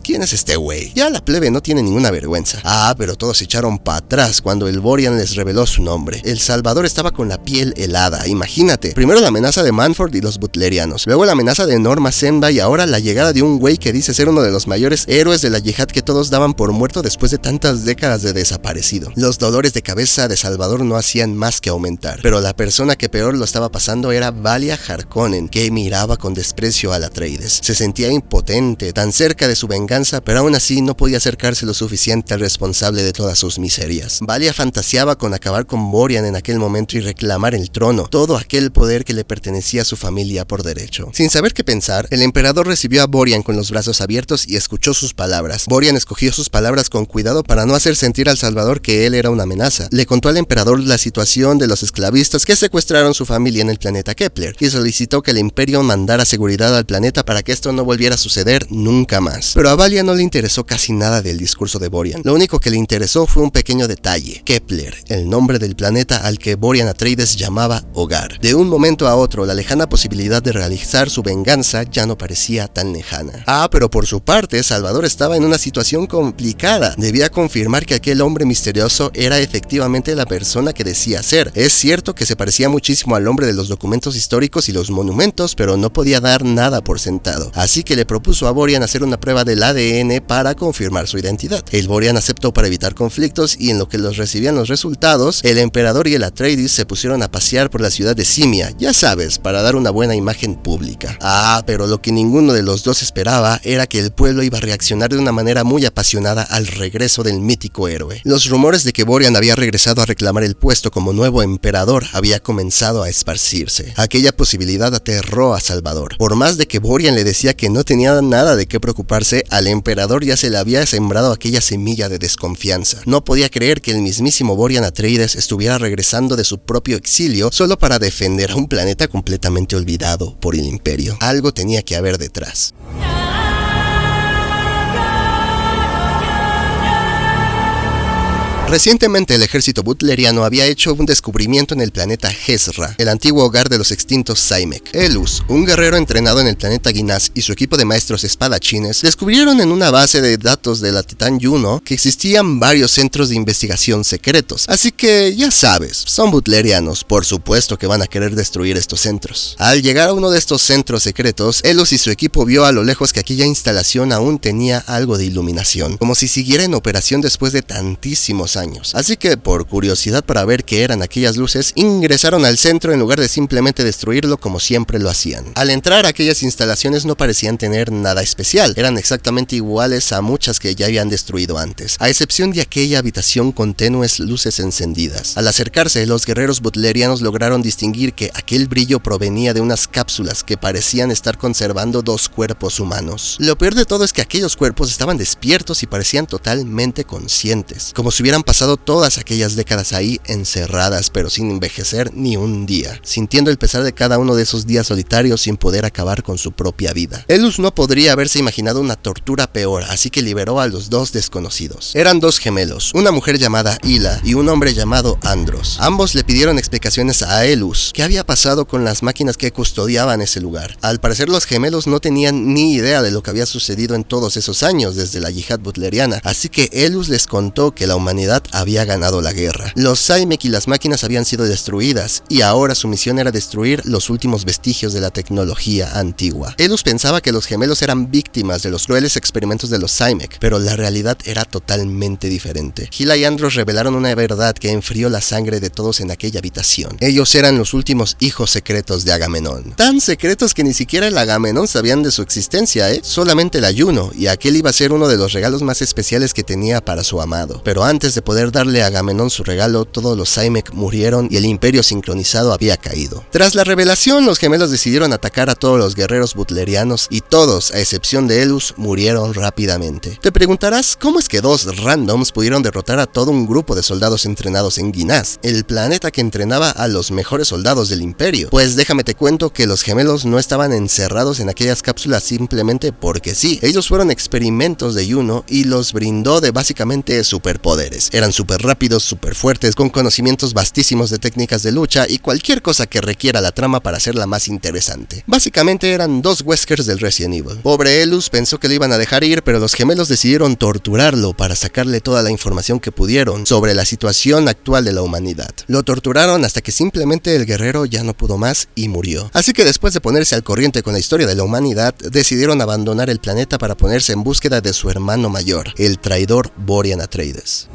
¿quién es este güey? Ya la plebe no tiene ninguna vergüenza. Pero todos se echaron para atrás cuando el Borian les reveló su nombre. El Salvador estaba con la piel helada, imagínate. Primero la amenaza de Manford y los butlerianos, luego la amenaza de Norma Semba y ahora la llegada de un güey que dice ser uno de los mayores héroes de la yihad que todos daban por muerto después de tantas décadas de desaparecido. Los dolores de cabeza de Salvador no hacían más que aumentar, pero la persona que peor lo estaba pasando era Valia Harkonnen, que miraba con desprecio a Atreides. Se sentía impotente, tan cerca de su venganza, pero aún así no podía acercarse lo suficiente al responsable de todas sus miserias. Valia fantaseaba con acabar con Borian en aquel momento y reclamar el trono, todo aquel poder que le pertenecía a su familia por derecho. Sin saber qué pensar, el emperador recibió a Borian con los brazos abiertos y escuchó sus palabras. Borian escogió sus palabras con cuidado para no hacer sentir al Salvador que él era una amenaza. Le contó al emperador la situación de los esclavistas que secuestraron su familia en el planeta Kepler y solicitó que el imperio mandara seguridad al planeta para que esto no volviera a suceder nunca más. Pero a Valia no le interesó casi nada del discurso de Borian. Lo único que le interesó fue un pequeño detalle: Kepler, el nombre del planeta al que Borian Atreides llamaba hogar. De un momento a otro, la lejana posibilidad de realizar su venganza ya no parecía tan lejana. Pero por su parte, Salvador estaba en una situación complicada. Debía confirmar que aquel hombre misterioso era efectivamente la persona que decía ser. Es cierto que se parecía muchísimo al hombre de los documentos históricos y los monumentos, pero no podía dar nada por sentado. Así que le propuso a Borian hacer una prueba del ADN para confirmar su identidad. El Borian aceptó para evitar conflictos y en lo que los recibían los resultados, el emperador y el Atreides se pusieron a pasear por la ciudad de Simia, ya sabes, para dar una buena imagen pública. Pero lo que ninguno de los dos esperaba era que el pueblo iba a reaccionar de una manera muy apasionada al regreso del mítico héroe. Los rumores de que Borian había regresado a reclamar el puesto como nuevo emperador había comenzado a esparcirse. Aquella posibilidad aterró a Salvador. Por más de que Borian le decía que no tenía nada de qué preocuparse, al emperador ya se le había sembrado aquella semilla de desconfianza. No podía creer que el mismísimo Borian Atreides estuviera regresando de su propio exilio solo para defender a un planeta completamente olvidado por el imperio. Algo tenía que haber detrás. Recientemente el ejército butleriano había hecho un descubrimiento en el planeta Hezra, el antiguo hogar de los extintos Saimek. Elus, un guerrero entrenado en el planeta Ginaz, y su equipo de maestros espadachines descubrieron en una base de datos de la Titán Juno que existían varios centros de investigación secretos. Así que ya sabes, son butlerianos, por supuesto que van a querer destruir estos centros. Al llegar a uno de estos centros secretos, Elus y su equipo vio a lo lejos que aquella instalación aún tenía algo de iluminación, como si siguiera en operación después de tantísimos años. Así que, por curiosidad para ver qué eran aquellas luces, ingresaron al centro en lugar de simplemente destruirlo como siempre lo hacían. Al entrar, aquellas instalaciones no parecían tener nada especial, eran exactamente iguales a muchas que ya habían destruido antes, a excepción de aquella habitación con tenues luces encendidas. Al acercarse, los guerreros butlerianos lograron distinguir que aquel brillo provenía de unas cápsulas que parecían estar conservando dos cuerpos humanos. Lo peor de todo es que aquellos cuerpos estaban despiertos y parecían totalmente conscientes, como si hubieran pasado todas aquellas décadas ahí encerradas, pero sin envejecer ni un día, sintiendo el pesar de cada uno de esos días solitarios sin poder acabar con su propia vida. Elus no podría haberse imaginado una tortura peor, así que liberó a los dos desconocidos. Eran dos gemelos, una mujer llamada Hila y un hombre llamado Andros. Ambos le pidieron explicaciones a Elus qué había pasado con las máquinas que custodiaban ese lugar. Al parecer los gemelos no tenían ni idea de lo que había sucedido en todos esos años desde la yihad butleriana, así que Elus les contó que la humanidad había ganado la guerra. Los Saimek y las máquinas habían sido destruidas y ahora su misión era destruir los últimos vestigios de la tecnología antigua. Elus pensaba que los gemelos eran víctimas de los crueles experimentos de los Saimek, pero la realidad era totalmente diferente. Hila y Andros revelaron una verdad que enfrió la sangre de todos en aquella habitación. Ellos eran los últimos hijos secretos de Agamenón. Tan secretos que ni siquiera el Agamenón sabían de su existencia, solamente el Juno, y aquel iba a ser uno de los regalos más especiales que tenía para su amado. Pero antes de poder darle a Agamenón su regalo, todos los Saimek murieron y el imperio sincronizado había caído. Tras la revelación, los gemelos decidieron atacar a todos los guerreros butlerianos y todos, a excepción de Elus, murieron rápidamente. Te preguntarás, ¿cómo es que dos randoms pudieron derrotar a todo un grupo de soldados entrenados en Ginaz, el planeta que entrenaba a los mejores soldados del imperio? Pues déjame te cuento que los gemelos no estaban encerrados en aquellas cápsulas simplemente porque sí. Ellos fueron experimentos de Juno y los brindó de básicamente superpoderes. Eran súper rápidos, súper fuertes, con conocimientos vastísimos de técnicas de lucha y cualquier cosa que requiera la trama para hacerla más interesante. Básicamente eran dos Weskers del Resident Evil. Pobre Elus pensó que lo iban a dejar ir, pero los gemelos decidieron torturarlo para sacarle toda la información que pudieron sobre la situación actual de la humanidad. Lo torturaron hasta que simplemente el guerrero ya no pudo más y murió. Así que después de ponerse al corriente con la historia de la humanidad, decidieron abandonar el planeta para ponerse en búsqueda de su hermano mayor, el traidor Borian Atreides.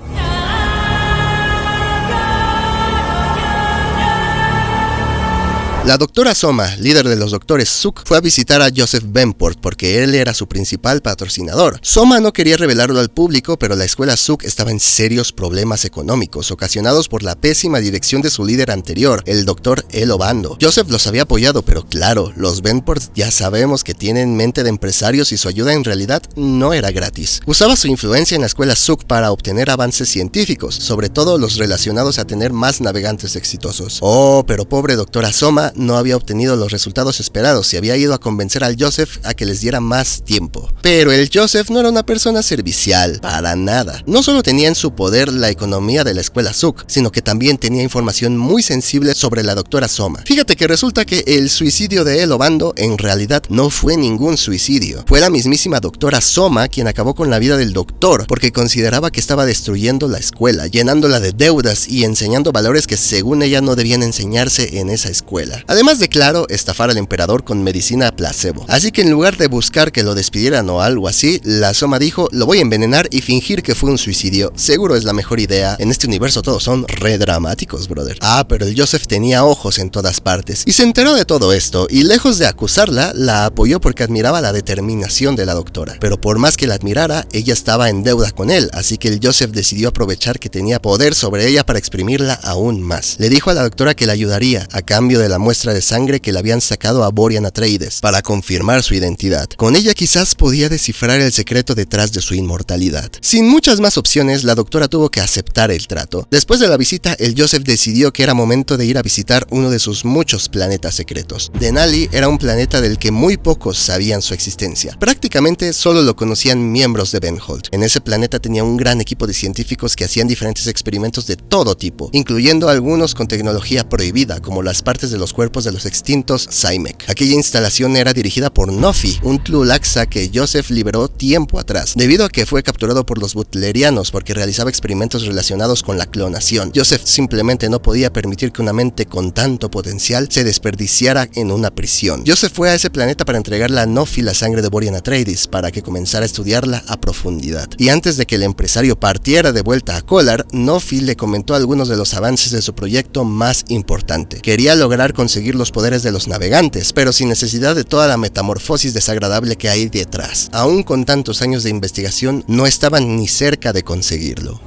La doctora Soma, líder de los doctores Suk, fue a visitar a Joseph Benport porque él era su principal patrocinador. Soma no quería revelarlo al público, pero la escuela Suk estaba en serios problemas económicos ocasionados por la pésima dirección de su líder anterior, el doctor Elo Bando. Joseph los había apoyado, pero claro, los Benport ya sabemos que tienen mente de empresarios y su ayuda en realidad no era gratis. Usaba su influencia en la escuela Suk para obtener avances científicos, sobre todo los relacionados a tener más navegantes exitosos. Oh, pero pobre doctora Soma no había obtenido los resultados esperados y había ido a convencer al Joseph a que les diera más tiempo. Pero el Joseph no era una persona servicial, para nada. No solo tenía en su poder la economía de la escuela Suk, sino que también tenía información muy sensible sobre la doctora Soma. Fíjate que resulta que el suicidio de Elo Bando en realidad no fue ningún suicidio. Fue la mismísima doctora Soma quien acabó con la vida del doctor porque consideraba que estaba destruyendo la escuela, llenándola de deudas y enseñando valores que según ella no debían enseñarse en esa escuela. Además de, claro, estafar al emperador con medicina placebo. Así que en lugar de buscar que lo despidieran o algo así, la Soma dijo, lo voy a envenenar y fingir que fue un suicidio. Seguro es la mejor idea. En este universo todos son re dramáticos, brother. Ah, pero el Joseph tenía ojos en todas partes y se enteró de todo esto y lejos de acusarla, la apoyó porque admiraba la determinación de la doctora. Pero por más que la admirara, ella estaba en deuda con él, así que el Joseph decidió aprovechar que tenía poder sobre ella para exprimirla aún más. Le dijo a la doctora que la ayudaría a cambio de la muerte muestra de sangre que le habían sacado a Borian Atreides para confirmar su identidad. Con ella quizás podía descifrar el secreto detrás de su inmortalidad. Sin muchas más opciones, la doctora tuvo que aceptar el trato. Después de la visita, el Joseph decidió que era momento de ir a visitar uno de sus muchos planetas secretos. Denali era un planeta del que muy pocos sabían su existencia. Prácticamente solo lo conocían miembros de Benholt. En ese planeta tenía un gran equipo de científicos que hacían diferentes experimentos de todo tipo, incluyendo algunos con tecnología prohibida, como las partes de los cuerpos de los extintos Psymech. Aquella instalación era dirigida por Nofi, un Tlu-Laxa que Joseph liberó tiempo atrás, debido a que fue capturado por los butlerianos porque realizaba experimentos relacionados con la clonación. Joseph simplemente no podía permitir que una mente con tanto potencial se desperdiciara en una prisión. Joseph fue a ese planeta para entregarle a Nofi la sangre de Borian Atreides para que comenzara a estudiarla a profundidad. Y antes de que el empresario partiera de vuelta a Kolar, Nofi le comentó algunos de los avances de su proyecto más importante. Quería lograr conseguir los poderes de los navegantes, pero sin necesidad de toda la metamorfosis desagradable que hay detrás. Aún con tantos años de investigación, no estaban ni cerca de conseguirlo.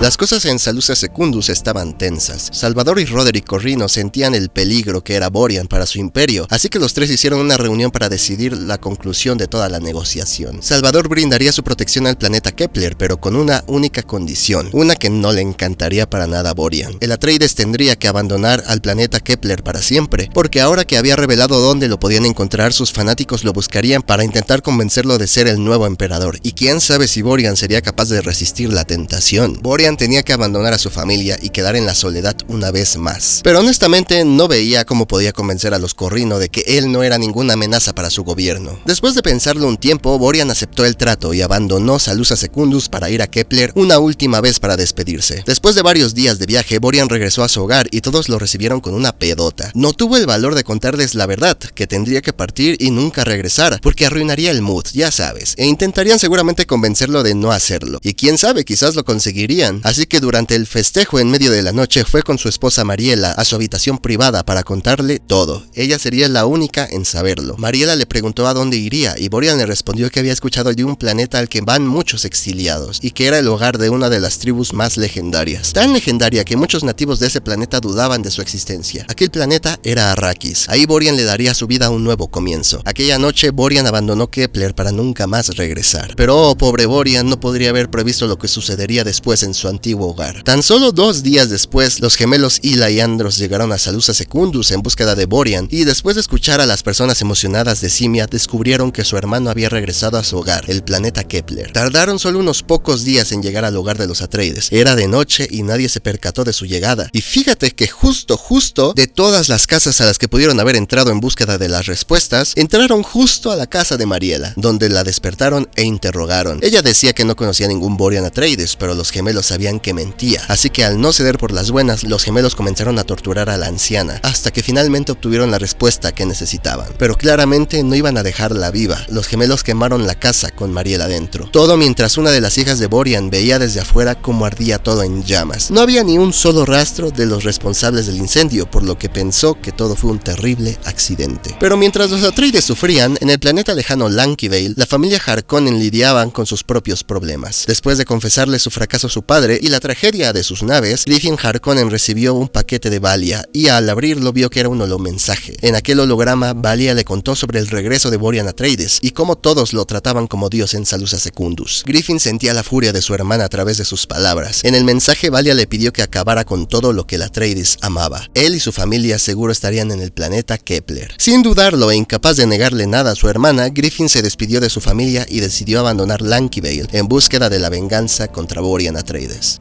Las cosas en Salusa Secundus estaban tensas. Salvador y Roderick Corrino sentían el peligro que era Borian para su imperio, así que los tres hicieron una reunión para decidir la conclusión de toda la negociación. Salvador brindaría su protección al planeta Kepler, pero con una única condición, una que no le encantaría para nada a Borian. El Atreides tendría que abandonar al planeta Kepler para siempre, porque ahora que había revelado dónde lo podían encontrar, sus fanáticos lo buscarían para intentar convencerlo de ser el nuevo emperador, y quién sabe si Borian sería capaz de resistir la tentación. Borian tenía que abandonar a su familia y quedar en la soledad una vez más. Pero honestamente no veía cómo podía convencer a los Corrino de que él no era ninguna amenaza para su gobierno. Después de pensarlo un tiempo, Borian aceptó el trato y abandonó Salusa Secundus para ir a Kepler una última vez para despedirse. Después de varios días de viaje, Borian regresó a su hogar y todos lo recibieron con una pedota. No tuvo el valor de contarles la verdad, que tendría que partir y nunca regresar, porque arruinaría el mood, ya sabes, e intentarían seguramente convencerlo de no hacerlo. Y quién sabe, quizás lo conseguirían. Así que durante el festejo en medio de la noche fue con su esposa Mariela a su habitación privada para contarle todo. Ella sería la única en saberlo. Mariela le preguntó a dónde iría y Borian le respondió que había escuchado de un planeta al que van muchos exiliados y que era el hogar de una de las tribus más legendarias. Tan legendaria que muchos nativos de ese planeta dudaban de su existencia. Aquel planeta era Arrakis. Ahí Borian le daría a su vida un nuevo comienzo. Aquella noche Borian abandonó Kepler para nunca más regresar. Pero oh, pobre Borian no podría haber previsto lo que sucedería después en su antiguo hogar. Tan solo 2 días después, los gemelos Ila y Andros llegaron a Salusa Secundus en búsqueda de Borian, y después de escuchar a las personas emocionadas de Simia, descubrieron que su hermano había regresado a su hogar, el planeta Kepler. Tardaron solo unos pocos días en llegar al hogar de los Atreides. Era de noche y nadie se percató de su llegada. Y fíjate que justo de todas las casas a las que pudieron haber entrado en búsqueda de las respuestas, entraron justo a la casa de Mariela, donde la despertaron e interrogaron. Ella decía que no conocía ningún Borian Atreides, pero los gemelos sabían que mentía, así que al no ceder por las buenas, los gemelos comenzaron a torturar a la anciana, hasta que finalmente obtuvieron la respuesta que necesitaban. Pero claramente no iban a dejarla viva. Los gemelos quemaron la casa con Mariela dentro. Todo mientras una de las hijas de Borian veía desde afuera cómo ardía todo en llamas. No había ni un solo rastro de los responsables del incendio, por lo que pensó que todo fue un terrible accidente. Pero mientras los Atreides sufrían, en el planeta lejano Lanky-Vale, la familia Harkonnen lidiaban con sus propios problemas. Después de confesarle su fracaso a su padre y la tragedia de sus naves, Griffin Harkonnen recibió un paquete de Valia y al abrirlo vio que era un holomensaje. En aquel holograma, Valia le contó sobre el regreso de Borian Atreides y cómo todos lo trataban como dios en Salusa Secundus. Griffin sentía la furia de su hermana a través de sus palabras. En el mensaje, Valia le pidió que acabara con todo lo que el Atreides amaba. Él y su familia seguro estarían en el planeta Kepler. Sin dudarlo e incapaz de negarle nada a su hermana, Griffin se despidió de su familia y decidió abandonar Lanky-Vale en búsqueda de la venganza contra Borian Atreides.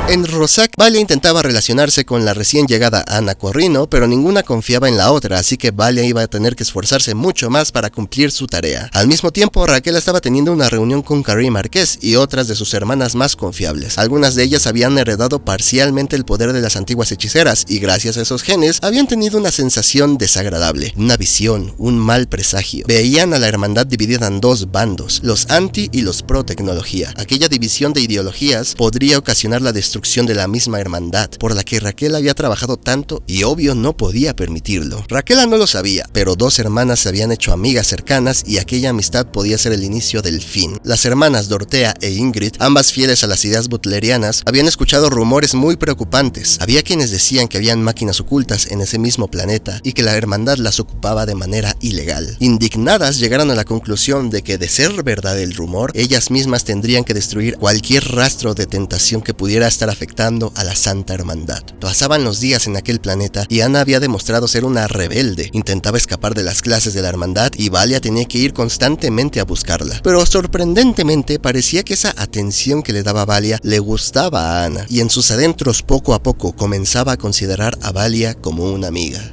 En Rosac, Valia intentaba relacionarse con la recién llegada Ana Corrino, pero ninguna confiaba en la otra, así que Valia iba a tener que esforzarse mucho más para cumplir su tarea. Al mismo tiempo, Raquel estaba teniendo una reunión con Carrie Marqués y otras de sus hermanas más confiables. Algunas de ellas habían heredado parcialmente el poder de las antiguas hechiceras y gracias a esos genes habían tenido una sensación desagradable, una visión, un mal presagio. Veían a la hermandad dividida en 2 bandos, los anti y los pro tecnología. Aquella división de ideologías podría ocasionar la destrucción destrucción de la misma hermandad, por la que Raquel había trabajado tanto y obvio no podía permitirlo. Raquel no lo sabía, pero dos hermanas se habían hecho amigas cercanas y aquella amistad podía ser el inicio del fin. Las hermanas Dorothea e Ingrid, ambas fieles a las ideas butlerianas, habían escuchado rumores muy preocupantes. Había quienes decían que habían máquinas ocultas en ese mismo planeta y que la hermandad las ocupaba de manera ilegal. Indignadas, llegaron a la conclusión de que, de ser verdad el rumor, ellas mismas tendrían que destruir cualquier rastro de tentación que pudiera estar afectando a la Santa Hermandad. Pasaban los días en aquel planeta y Anna había demostrado ser una rebelde. Intentaba escapar de las clases de la hermandad y Valia tenía que ir constantemente a buscarla. Pero sorprendentemente parecía que esa atención que le daba Valia le gustaba a Anna, y en sus adentros poco a poco comenzaba a considerar a Valia como una amiga.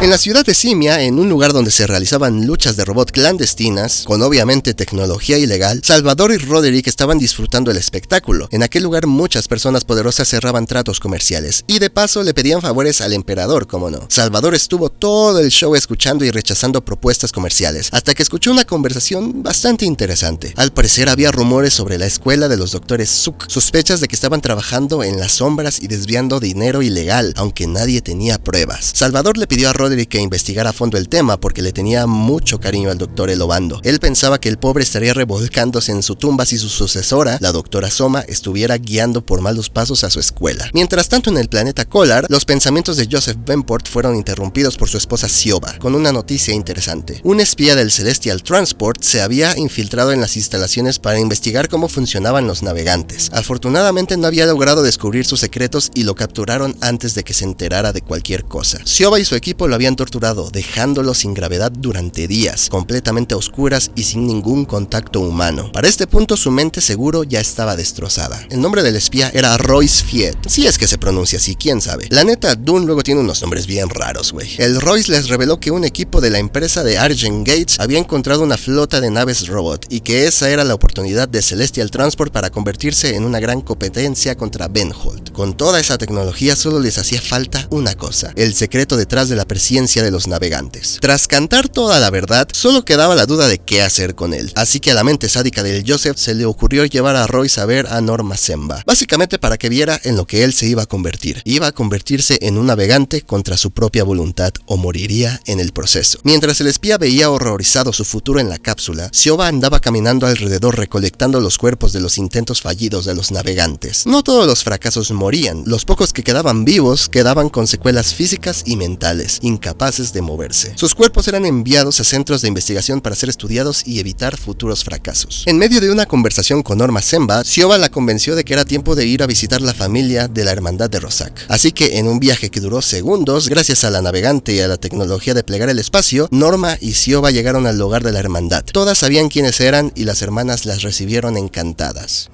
En la ciudad de Simia, en un lugar donde se realizaban luchas de robot clandestinas, con obviamente tecnología ilegal, Salvador y Roderick estaban disfrutando el espectáculo. En aquel lugar muchas personas poderosas cerraban tratos comerciales, y de paso le pedían favores al emperador, como no. Salvador estuvo todo el show escuchando y rechazando propuestas comerciales, hasta que escuchó una conversación bastante interesante. Al parecer había rumores sobre la escuela de los doctores Zook, sospechas de que estaban trabajando en las sombras y desviando dinero ilegal, aunque nadie tenía pruebas. Salvador le pidió a Roderick que investigara a fondo el tema porque le tenía mucho cariño al doctor Elobando. Él pensaba que el pobre estaría revolcándose en su tumba si su sucesora, la doctora Soma, estuviera guiando por malos pasos a su escuela. Mientras tanto, en el planeta Kolar, los pensamientos de Joseph Venport fueron interrumpidos por su esposa Sioba, con una noticia interesante. Un espía del Celestial Transport se había infiltrado en las instalaciones para investigar cómo funcionaban los navegantes. Afortunadamente no había logrado descubrir sus secretos y lo capturaron antes de que se enterara de cualquier cosa. Sioba y su equipo lo habían torturado, dejándolo sin gravedad durante días, completamente a oscuras y sin ningún contacto humano. Para este punto su mente seguro ya estaba destrozada. El nombre del espía era Royce Fiet, si es que se pronuncia así, quién sabe. La neta, Dune luego tiene unos nombres bien raros, güey. El Royce les reveló que un equipo de la empresa de Argent Gates había encontrado una flota de naves robot y que esa era la oportunidad de Celestial Transport para convertirse en una gran competencia contra Benholt. Con toda esa tecnología solo les hacía falta una cosa: el secreto detrás de la presciencia de los navegantes. Tras cantar toda la verdad, solo quedaba la duda de qué hacer con él, así que a la mente sádica del Joseph se le ocurrió llevar a Royce a ver a Norma Semba, básicamente para que viera en lo que él se iba a convertir. Iba a convertirse en un navegante contra su propia voluntad o moriría en el proceso. Mientras el espía veía horrorizado su futuro en la cápsula, Sioba andaba caminando alrededor recolectando los cuerpos de los intentos fallidos de los navegantes. No todos los fracasos morían, los pocos que quedaban vivos quedaban con secuelas físicas y mentales, incapaces de moverse. Sus cuerpos eran enviados a centros de investigación para ser estudiados y evitar futuros fracasos. En medio de una conversación con Norma Semba, Sioba la convenció de que era tiempo de ir a visitar la familia de la hermandad de Rosak. Así que en un viaje que duró segundos, gracias a la navegante y a la tecnología de plegar el espacio, Norma y Sioba llegaron al hogar de la hermandad. Todas sabían quiénes eran y las hermanas las recibieron encantadas.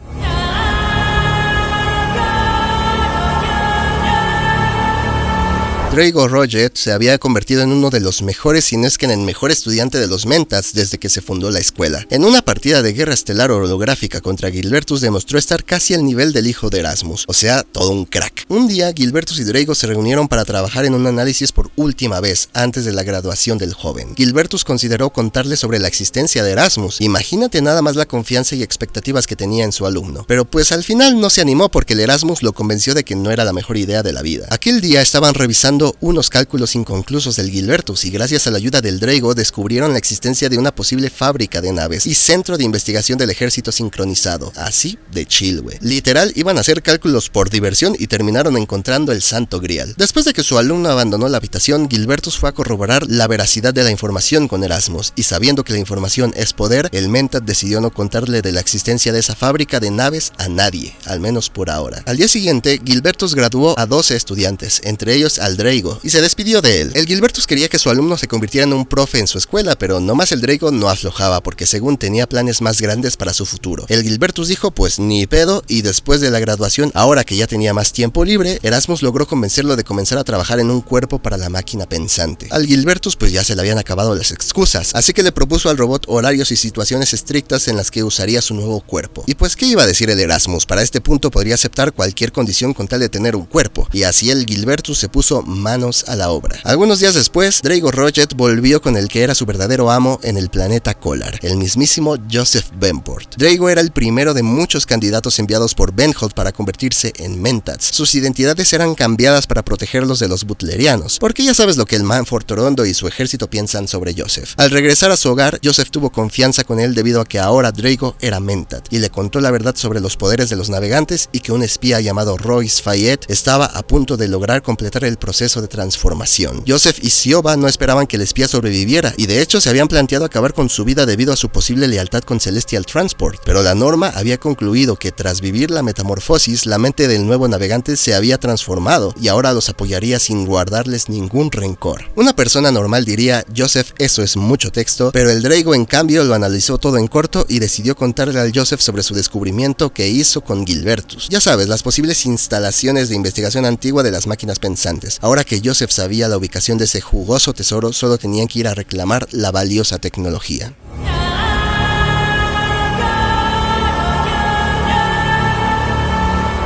Drago Roget se había convertido en uno de los mejores, si no es que en el mejor estudiante de los Mentats desde que se fundó la escuela. En una partida de guerra estelar holográfica contra Gilbertus demostró estar casi al nivel del hijo de Erasmus, o sea, todo un crack. Un día, Gilbertus y Drago se reunieron para trabajar en un análisis por última vez antes de la graduación del joven. Gilbertus consideró contarle sobre la existencia de Erasmus. Imagínate nada más la confianza y expectativas que tenía en su alumno. Pero pues al final no se animó porque el Erasmus lo convenció de que no era la mejor idea de la vida. Aquel día estaban revisando unos cálculos inconclusos del Gilbertus y gracias a la ayuda del Drago descubrieron la existencia de una posible fábrica de naves y centro de investigación del ejército sincronizado. Así de chill, güey. Literal, iban a hacer cálculos por diversión y terminaron encontrando el Santo Grial. Después de que su alumno abandonó la habitación, Gilbertus fue a corroborar la veracidad de la información con Erasmus y sabiendo que la información es poder, el Mentat decidió no contarle de la existencia de esa fábrica de naves a nadie, al menos por ahora. Al día siguiente, Gilbertus graduó a 12 estudiantes, entre ellos al Drago, y se despidió de él. El Gilbertus quería que su alumno se convirtiera en un profe en su escuela, pero nomás el Drago no aflojaba porque según tenía planes más grandes para su futuro. El Gilbertus dijo pues ni pedo, y después de la graduación, ahora que ya tenía más tiempo libre, Erasmus logró convencerlo de comenzar a trabajar en un cuerpo para la máquina pensante. Al Gilbertus pues ya se le habían acabado las excusas, así que le propuso al robot horarios y situaciones estrictas en las que usaría su nuevo cuerpo. Y pues qué iba a decir el Erasmus, para este punto podría aceptar cualquier condición con tal de tener un cuerpo, y así el Gilbertus se puso manos a la obra. Algunos días después, Drago Roget volvió con el que era su verdadero amo en el planeta Kolar, el mismísimo Joseph Benport. Drago era el primero de muchos candidatos enviados por Benhold para convertirse en Mentats. Sus identidades eran cambiadas para protegerlos de los butlerianos, porque ya sabes lo que el Manford Torondo y su ejército piensan sobre Joseph. Al regresar a su hogar, Joseph tuvo confianza con él debido a que ahora Drago era Mentat, y le contó la verdad sobre los poderes de los navegantes y que un espía llamado Royce Fayette estaba a punto de lograr completar el proceso de transformación. Joseph y Sioba no esperaban que el espía sobreviviera, y de hecho se habían planteado acabar con su vida debido a su posible lealtad con Celestial Transport, pero la norma había concluido que tras vivir la metamorfosis, la mente del nuevo navegante se había transformado y ahora los apoyaría sin guardarles ningún rencor. Una persona normal diría: Joseph, eso es mucho texto, pero el Drago en cambio lo analizó todo en corto y decidió contarle al Joseph sobre su descubrimiento que hizo con Gilbertus. Ya sabes, las posibles instalaciones de investigación antigua de las máquinas pensantes. Ahora que Joseph sabía la ubicación de ese jugoso tesoro, solo tenían que ir a reclamar la valiosa tecnología.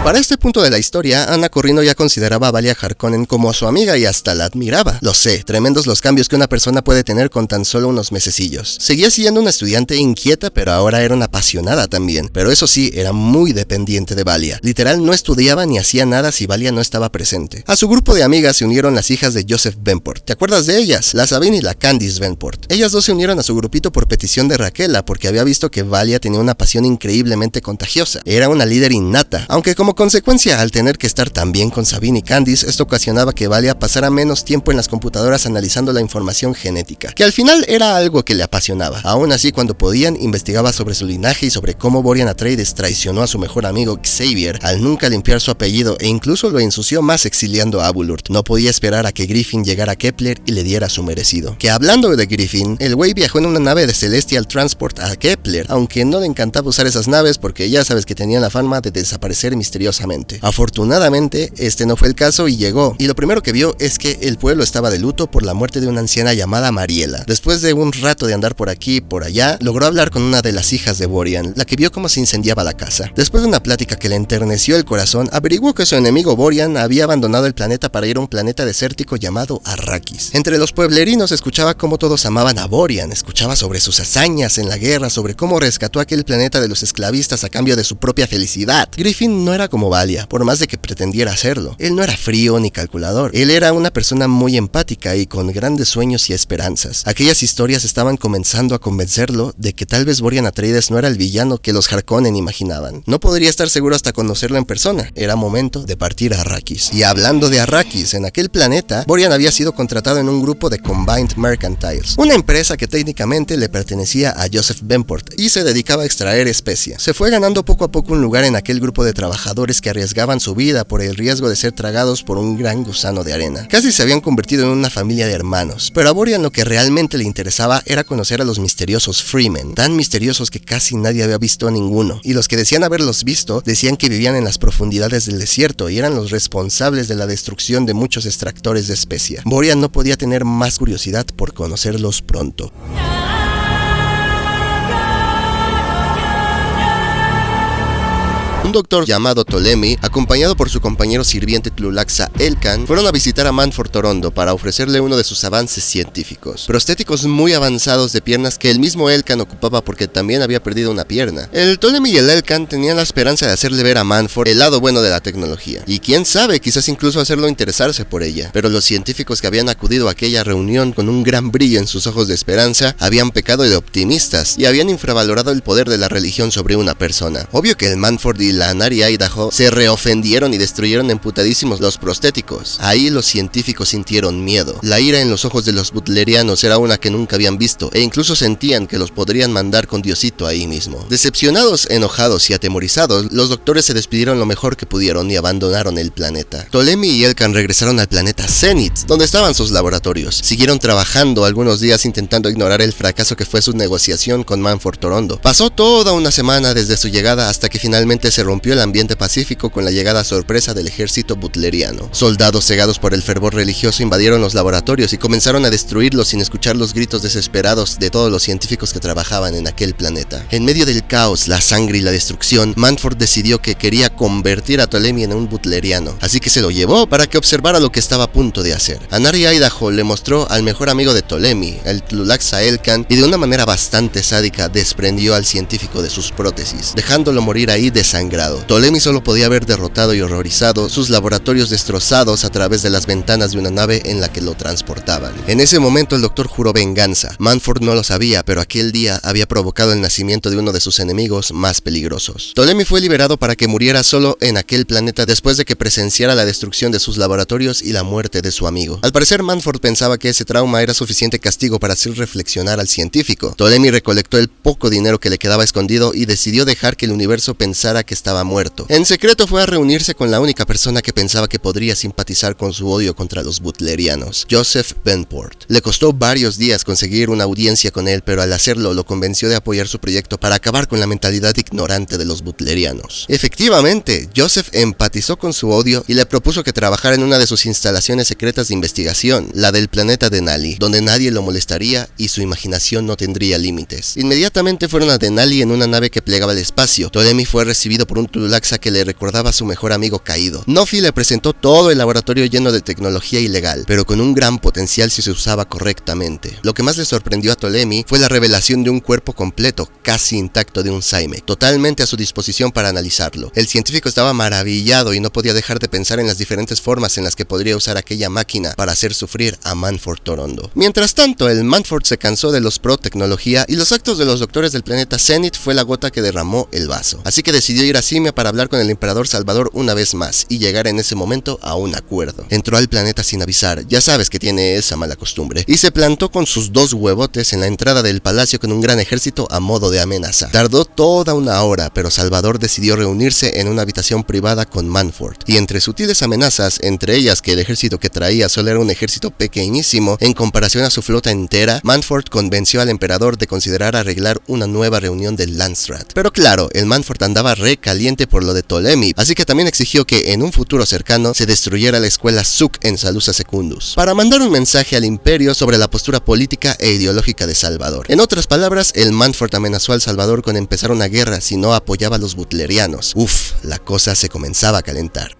Para este punto de la historia, Anna Corrino ya consideraba a Valia Harkonnen como su amiga y hasta la admiraba. Lo sé, tremendos los cambios que una persona puede tener con tan solo unos mesecillos. Seguía siendo una estudiante inquieta, pero ahora era una apasionada también. Pero eso sí, era muy dependiente de Valia. Literal, no estudiaba ni hacía nada si Valia no estaba presente. A su grupo de amigas se unieron las hijas de Joseph Benport. ¿Te acuerdas de ellas? La Sabine y la Candice Benport. Ellas dos se unieron a su grupito por petición de Raquela, porque había visto que Valia tenía una pasión increíblemente contagiosa. Era una líder innata, aunque como consecuencia, al tener que estar tan bien con Sabine y Candice, esto ocasionaba que Valia pasara menos tiempo en las computadoras analizando la información genética, que al final era algo que le apasionaba. Aún así, cuando podían, investigaba sobre su linaje y sobre cómo Borian Atreides traicionó a su mejor amigo Xavier al nunca limpiar su apellido e incluso lo ensució más exiliando a Abulurt. No podía esperar a que Griffin llegara a Kepler y le diera su merecido. Que hablando de Griffin, el güey viajó en una nave de Celestial Transport a Kepler, aunque no le encantaba usar esas naves porque ya sabes que tenían la fama de desaparecer misteriosamente. Afortunadamente, este no fue el caso y llegó, y lo primero que vio es que el pueblo estaba de luto por la muerte de una anciana llamada Mariela. Después de un rato de andar por aquí y por allá, logró hablar con una de las hijas de Borian, la que vio cómo se incendiaba la casa. Después de una plática que le enterneció el corazón, averiguó que su enemigo Borian había abandonado el planeta para ir a un planeta desértico llamado Arrakis. Entre los pueblerinos escuchaba cómo todos amaban a Borian, escuchaba sobre sus hazañas en la guerra, sobre cómo rescató aquel planeta de los esclavistas a cambio de su propia felicidad. Griffin no era como Valia, por más de que pretendiera hacerlo. Él no era frío ni calculador. Él era una persona muy empática y con grandes sueños y esperanzas. Aquellas historias estaban comenzando a convencerlo de que tal vez Borian Atreides no era el villano que los Harkonnen imaginaban. No podría estar seguro hasta conocerlo en persona. Era momento de partir a Arrakis. Y hablando de Arrakis, en aquel planeta, Borian había sido contratado en un grupo de Combined Mercantiles, una empresa que técnicamente le pertenecía a Joseph Benport y se dedicaba a extraer especia. Se fue ganando poco a poco un lugar en aquel grupo de trabajadores que arriesgaban su vida por el riesgo de ser tragados por un gran gusano de arena. Casi se habían convertido en una familia de hermanos, pero a Borian lo que realmente le interesaba era conocer a los misteriosos Freemen, tan misteriosos que casi nadie había visto a ninguno, y los que decían haberlos visto decían que vivían en las profundidades del desierto y eran los responsables de la destrucción de muchos extractores de especia. Borian no podía tener más curiosidad por conocerlos pronto. Un doctor llamado Ptolemy, acompañado por su compañero sirviente Tlulaxa Elkan, fueron a visitar a Manford Torondo para ofrecerle uno de sus avances científicos. Prostéticos muy avanzados de piernas que el mismo Elkan ocupaba porque también había perdido una pierna. El Ptolemy y el Elkan tenían la esperanza de hacerle ver a Manford el lado bueno de la tecnología. Y quién sabe, quizás incluso hacerlo interesarse por ella. Pero los científicos que habían acudido a aquella reunión con un gran brillo en sus ojos de esperanza, habían pecado de optimistas y habían infravalorado el poder de la religión sobre una persona. Obvio que el Manford y la Nari Idaho se reofendieron y destruyeron emputadísimos los prostéticos. Ahí los científicos sintieron miedo. La ira en los ojos de los butlerianos era una que nunca habían visto, e incluso sentían que los podrían mandar con Diosito ahí mismo. Decepcionados, enojados y atemorizados, los doctores se despidieron lo mejor que pudieron y abandonaron el planeta. Ptolemy y Elkan regresaron al planeta Zenith, donde estaban sus laboratorios. Siguieron trabajando algunos días intentando ignorar el fracaso que fue su negociación con Manford Torondo. Pasó toda una semana desde su llegada hasta que finalmente se rompió el ambiente pacífico con la llegada sorpresa del ejército butleriano. Soldados cegados por el fervor religioso invadieron los laboratorios y comenzaron a destruirlos sin escuchar los gritos desesperados de todos los científicos que trabajaban en aquel planeta. En medio del caos, la sangre y la destrucción, Mumford decidió que quería convertir a Ptolemy en un butleriano, así que se lo llevó para que observara lo que estaba a punto de hacer. Anari Idaho le mostró al mejor amigo de Ptolemy, el Tlulaxa Elkan, y de una manera bastante sádica desprendió al científico de sus prótesis, dejándolo morir ahí desangrado. Ptolemy solo podía ver derrotado y horrorizado sus laboratorios destrozados a través de las ventanas de una nave en la que lo transportaban. En ese momento el doctor juró venganza. Mumford no lo sabía, pero aquel día había provocado el nacimiento de uno de sus enemigos más peligrosos. Ptolemy fue liberado para que muriera solo en aquel planeta después de que presenciara la destrucción de sus laboratorios y la muerte de su amigo. Al parecer Mumford pensaba que ese trauma era suficiente castigo para hacer reflexionar al científico. Ptolemy recolectó el poco dinero que le quedaba escondido y decidió dejar que el universo pensara que estaba muerto. En secreto fue a reunirse con la única persona que pensaba que podría simpatizar con su odio contra los butlerianos, Joseph Benport. Le costó varios días conseguir una audiencia con él, pero al hacerlo lo convenció de apoyar su proyecto para acabar con la mentalidad ignorante de los butlerianos. Efectivamente, Joseph empatizó con su odio y le propuso que trabajara en una de sus instalaciones secretas de investigación, la del planeta Denali, donde nadie lo molestaría y su imaginación no tendría límites. Inmediatamente fueron a Denali en una nave que plegaba al espacio. Ptolemy fue recibido por un Tlulaxa que le recordaba a su mejor amigo caído. Nofi le presentó todo el laboratorio lleno de tecnología ilegal, pero con un gran potencial si se usaba correctamente. Lo que más le sorprendió a Ptolemy fue la revelación de un cuerpo completo, casi intacto de un Psymech, totalmente a su disposición para analizarlo. El científico estaba maravillado y no podía dejar de pensar en las diferentes formas en las que podría usar aquella máquina para hacer sufrir a Mumford Torondo. Mientras tanto, el Mumford se cansó de los pro tecnología y los actos de los doctores del planeta Zenith fue la gota que derramó el vaso. Así que decidió ir a Simia para hablar con el emperador Salvador una vez más y llegar en ese momento a un acuerdo. Entró al planeta sin avisar, ya sabes que tiene esa mala costumbre, y se plantó con sus dos huevotes en la entrada del palacio con un gran ejército a modo de amenaza. Tardó toda una hora, pero Salvador decidió reunirse en una habitación privada con Mumford, y entre sutiles amenazas, entre ellas que el ejército que traía solo era un ejército pequeñísimo en comparación a su flota entera, Mumford convenció al emperador de considerar arreglar una nueva reunión del Landstrat. Pero claro, el Mumford andaba re caliente por lo de Ptolemy, así que también exigió que en un futuro cercano se destruyera la escuela Zuk en Salusa Secundus, para mandar un mensaje al imperio sobre la postura política e ideológica de Salvador. En otras palabras, el Mumford amenazó al Salvador con empezar una guerra si no apoyaba a los butlerianos. Uf, la cosa se comenzaba a calentar.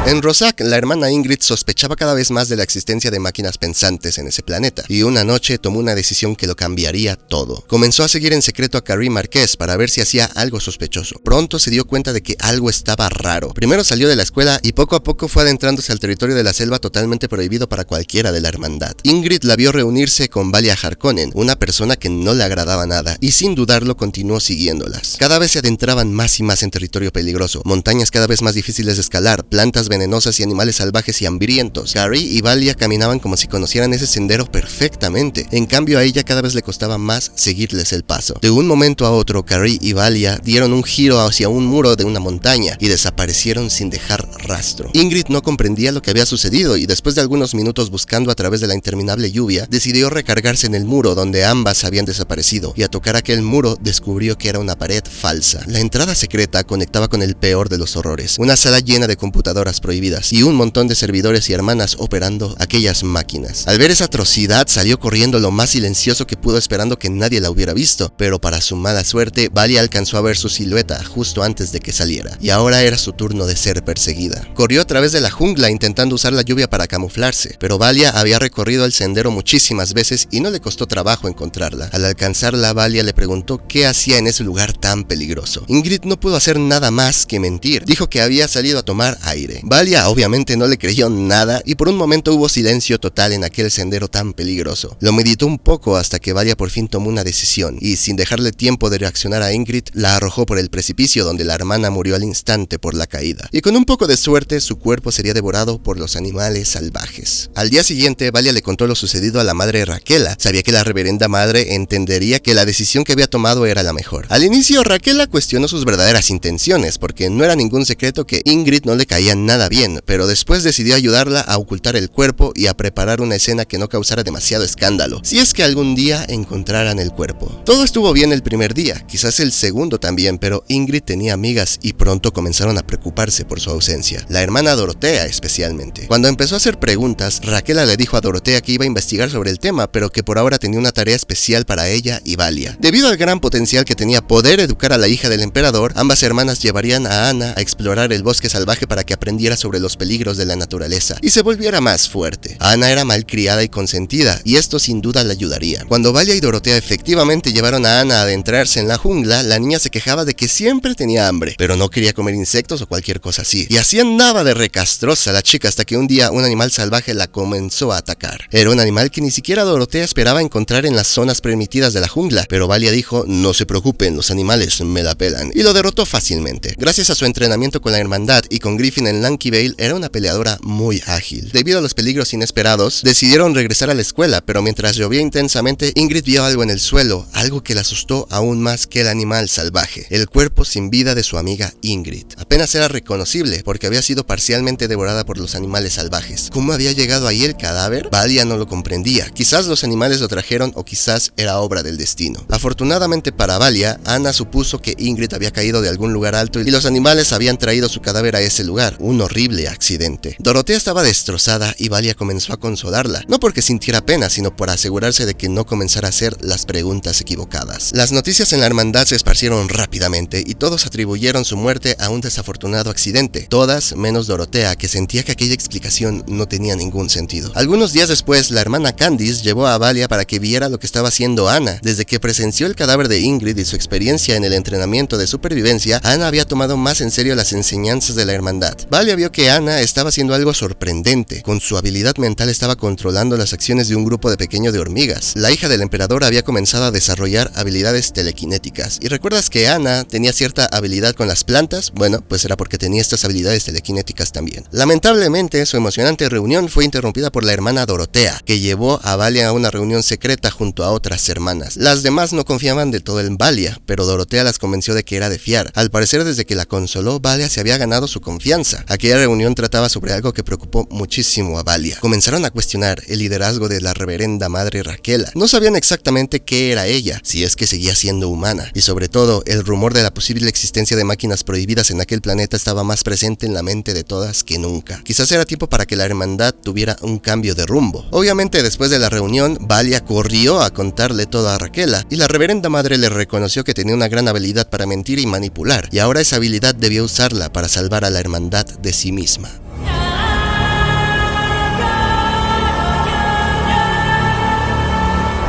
En Rosac, la hermana Ingrid sospechaba cada vez más de la existencia de máquinas pensantes en ese planeta, y una noche tomó una decisión que lo cambiaría todo. Comenzó a seguir en secreto a Carrie Marquez para ver si hacía algo sospechoso. Pronto se dio cuenta de que algo estaba raro. Primero salió de la escuela y poco a poco fue adentrándose al territorio de la selva totalmente prohibido para cualquiera de la hermandad. Ingrid la vio reunirse con Valia Harkonnen, una persona que no le agradaba nada, y sin dudarlo continuó siguiéndolas. Cada vez se adentraban más y más en territorio peligroso, montañas cada vez más difíciles de escalar, plantas venenosas y animales salvajes y hambrientos. Carrie y Valia caminaban como si conocieran ese sendero perfectamente. En cambio a ella cada vez le costaba más seguirles el paso. De un momento a otro, Carrie y Valia dieron un giro hacia un muro de una montaña y desaparecieron sin dejar rastro. Ingrid no comprendía lo que había sucedido y después de algunos minutos buscando a través de la interminable lluvia, decidió recargarse en el muro donde ambas habían desaparecido, y a tocar aquel muro descubrió que era una pared falsa. La entrada secreta conectaba con el peor de los horrores, una sala llena de computadoras prohibidas y un montón de servidores y hermanas operando aquellas máquinas. Al ver esa atrocidad salió corriendo lo más silencioso que pudo, esperando que nadie la hubiera visto, pero para su mala suerte Valia alcanzó a ver su silueta justo antes de que saliera, y ahora era su turno de ser perseguida. Corrió a través de la jungla intentando usar la lluvia para camuflarse, pero Valia había recorrido el sendero muchísimas veces y no le costó trabajo encontrarla. Al alcanzarla, Valia le preguntó qué hacía en ese lugar tan peligroso. Ingrid no pudo hacer nada más que mentir. Dijo que había salido a tomar aire. Valia obviamente no le creyó nada y por un momento hubo silencio total en aquel sendero tan peligroso. Lo meditó un poco hasta que Valia por fin tomó una decisión y, sin dejarle tiempo de reaccionar a Ingrid, la arrojó por el precipicio, donde la hermana murió al instante por la caída. Y con un poco de suerte, su cuerpo sería devorado por los animales salvajes. Al día siguiente, Valia le contó lo sucedido a la madre Raquela. Sabía que la reverenda madre entendería que la decisión que había tomado era la mejor. Al inicio, Raquela cuestionó sus verdaderas intenciones, porque no era ningún secreto que Ingrid no le caía nada nada bien, pero después decidió ayudarla a ocultar el cuerpo y a preparar una escena que no causara demasiado escándalo, si es que algún día encontraran el cuerpo. Todo estuvo bien el primer día, quizás el segundo también, pero Ingrid tenía amigas y pronto comenzaron a preocuparse por su ausencia, la hermana Dorotea especialmente. Cuando empezó a hacer preguntas, Raquela le dijo a Dorotea que iba a investigar sobre el tema, pero que por ahora tenía una tarea especial para ella y Valia. Debido al gran potencial que tenía poder educar a la hija del emperador, ambas hermanas llevarían a Ana a explorar el bosque salvaje para que aprendiera sobre los peligros de la naturaleza y se volviera más fuerte. Ana era malcriada y consentida, y esto sin duda le ayudaría. Cuando Valia y Dorotea efectivamente llevaron a Ana a adentrarse en la jungla, la niña se quejaba de que siempre tenía hambre, pero no quería comer insectos o cualquier cosa así. Y así andaba de recastrosa la chica hasta que un día un animal salvaje la comenzó a atacar. Era un animal que ni siquiera Dorotea esperaba encontrar en las zonas permitidas de la jungla, pero Valia dijo: no se preocupen, los animales me la pelan, y lo derrotó fácilmente. Gracias a su entrenamiento con la hermandad y con Griffin en Lanky Vale, era una peleadora muy ágil. Debido a los peligros inesperados, decidieron regresar a la escuela, pero mientras llovía intensamente, Ingrid vio algo en el suelo, algo que la asustó aún más que el animal salvaje: el cuerpo sin vida de su amiga Ingrid. Apenas era reconocible, porque había sido parcialmente devorada por los animales salvajes. ¿Cómo había llegado ahí el cadáver? Valia no lo comprendía. Quizás los animales lo trajeron o quizás era obra del destino. Afortunadamente para Valia, Ana supuso que Ingrid había caído de algún lugar alto y los animales habían traído su cadáver a ese lugar. Un horrible accidente. Dorotea estaba destrozada y Valia comenzó a consolarla, no porque sintiera pena, sino por asegurarse de que no comenzara a hacer las preguntas equivocadas. Las noticias en la hermandad se esparcieron rápidamente y todos atribuyeron su muerte a un desafortunado accidente. Todas menos Dorotea, que sentía que aquella explicación no tenía ningún sentido. Algunos días después, la hermana Candice llevó a Valia para que viera lo que estaba haciendo Ana. Desde que presenció el cadáver de Ingrid y su experiencia en el entrenamiento de supervivencia, Ana había tomado más en serio las enseñanzas de la hermandad. Valia vio que Ana estaba haciendo algo sorprendente. Con su habilidad mental estaba controlando las acciones de un grupo de pequeño de hormigas. La hija del emperador había comenzado a desarrollar habilidades telequinéticas. ¿Y recuerdas que Ana tenía cierta habilidad con las plantas? Bueno, pues era porque tenía estas habilidades telequinéticas también. Lamentablemente, su emocionante reunión fue interrumpida por la hermana Dorotea, que llevó a Valia a una reunión secreta junto a otras hermanas. Las demás no confiaban del todo en Valia, pero Dorotea las convenció de que era de fiar. Al parecer, desde que la consoló, Valia se había ganado su confianza. Aquella reunión trataba sobre algo que preocupó muchísimo a Valia. Comenzaron a cuestionar el liderazgo de la reverenda madre Raquela. No sabían exactamente qué era ella, si es que seguía siendo humana, y sobre todo, el rumor de la posible existencia de máquinas prohibidas en aquel planeta estaba más presente en la mente de todas que nunca. Quizás era tiempo para que la hermandad tuviera un cambio de rumbo. Obviamente, después de la reunión, Valia corrió a contarle todo a Raquela, y la reverenda madre le reconoció que tenía una gran habilidad para mentir y manipular, y ahora esa habilidad debía usarla para salvar a la hermandad de sí misma.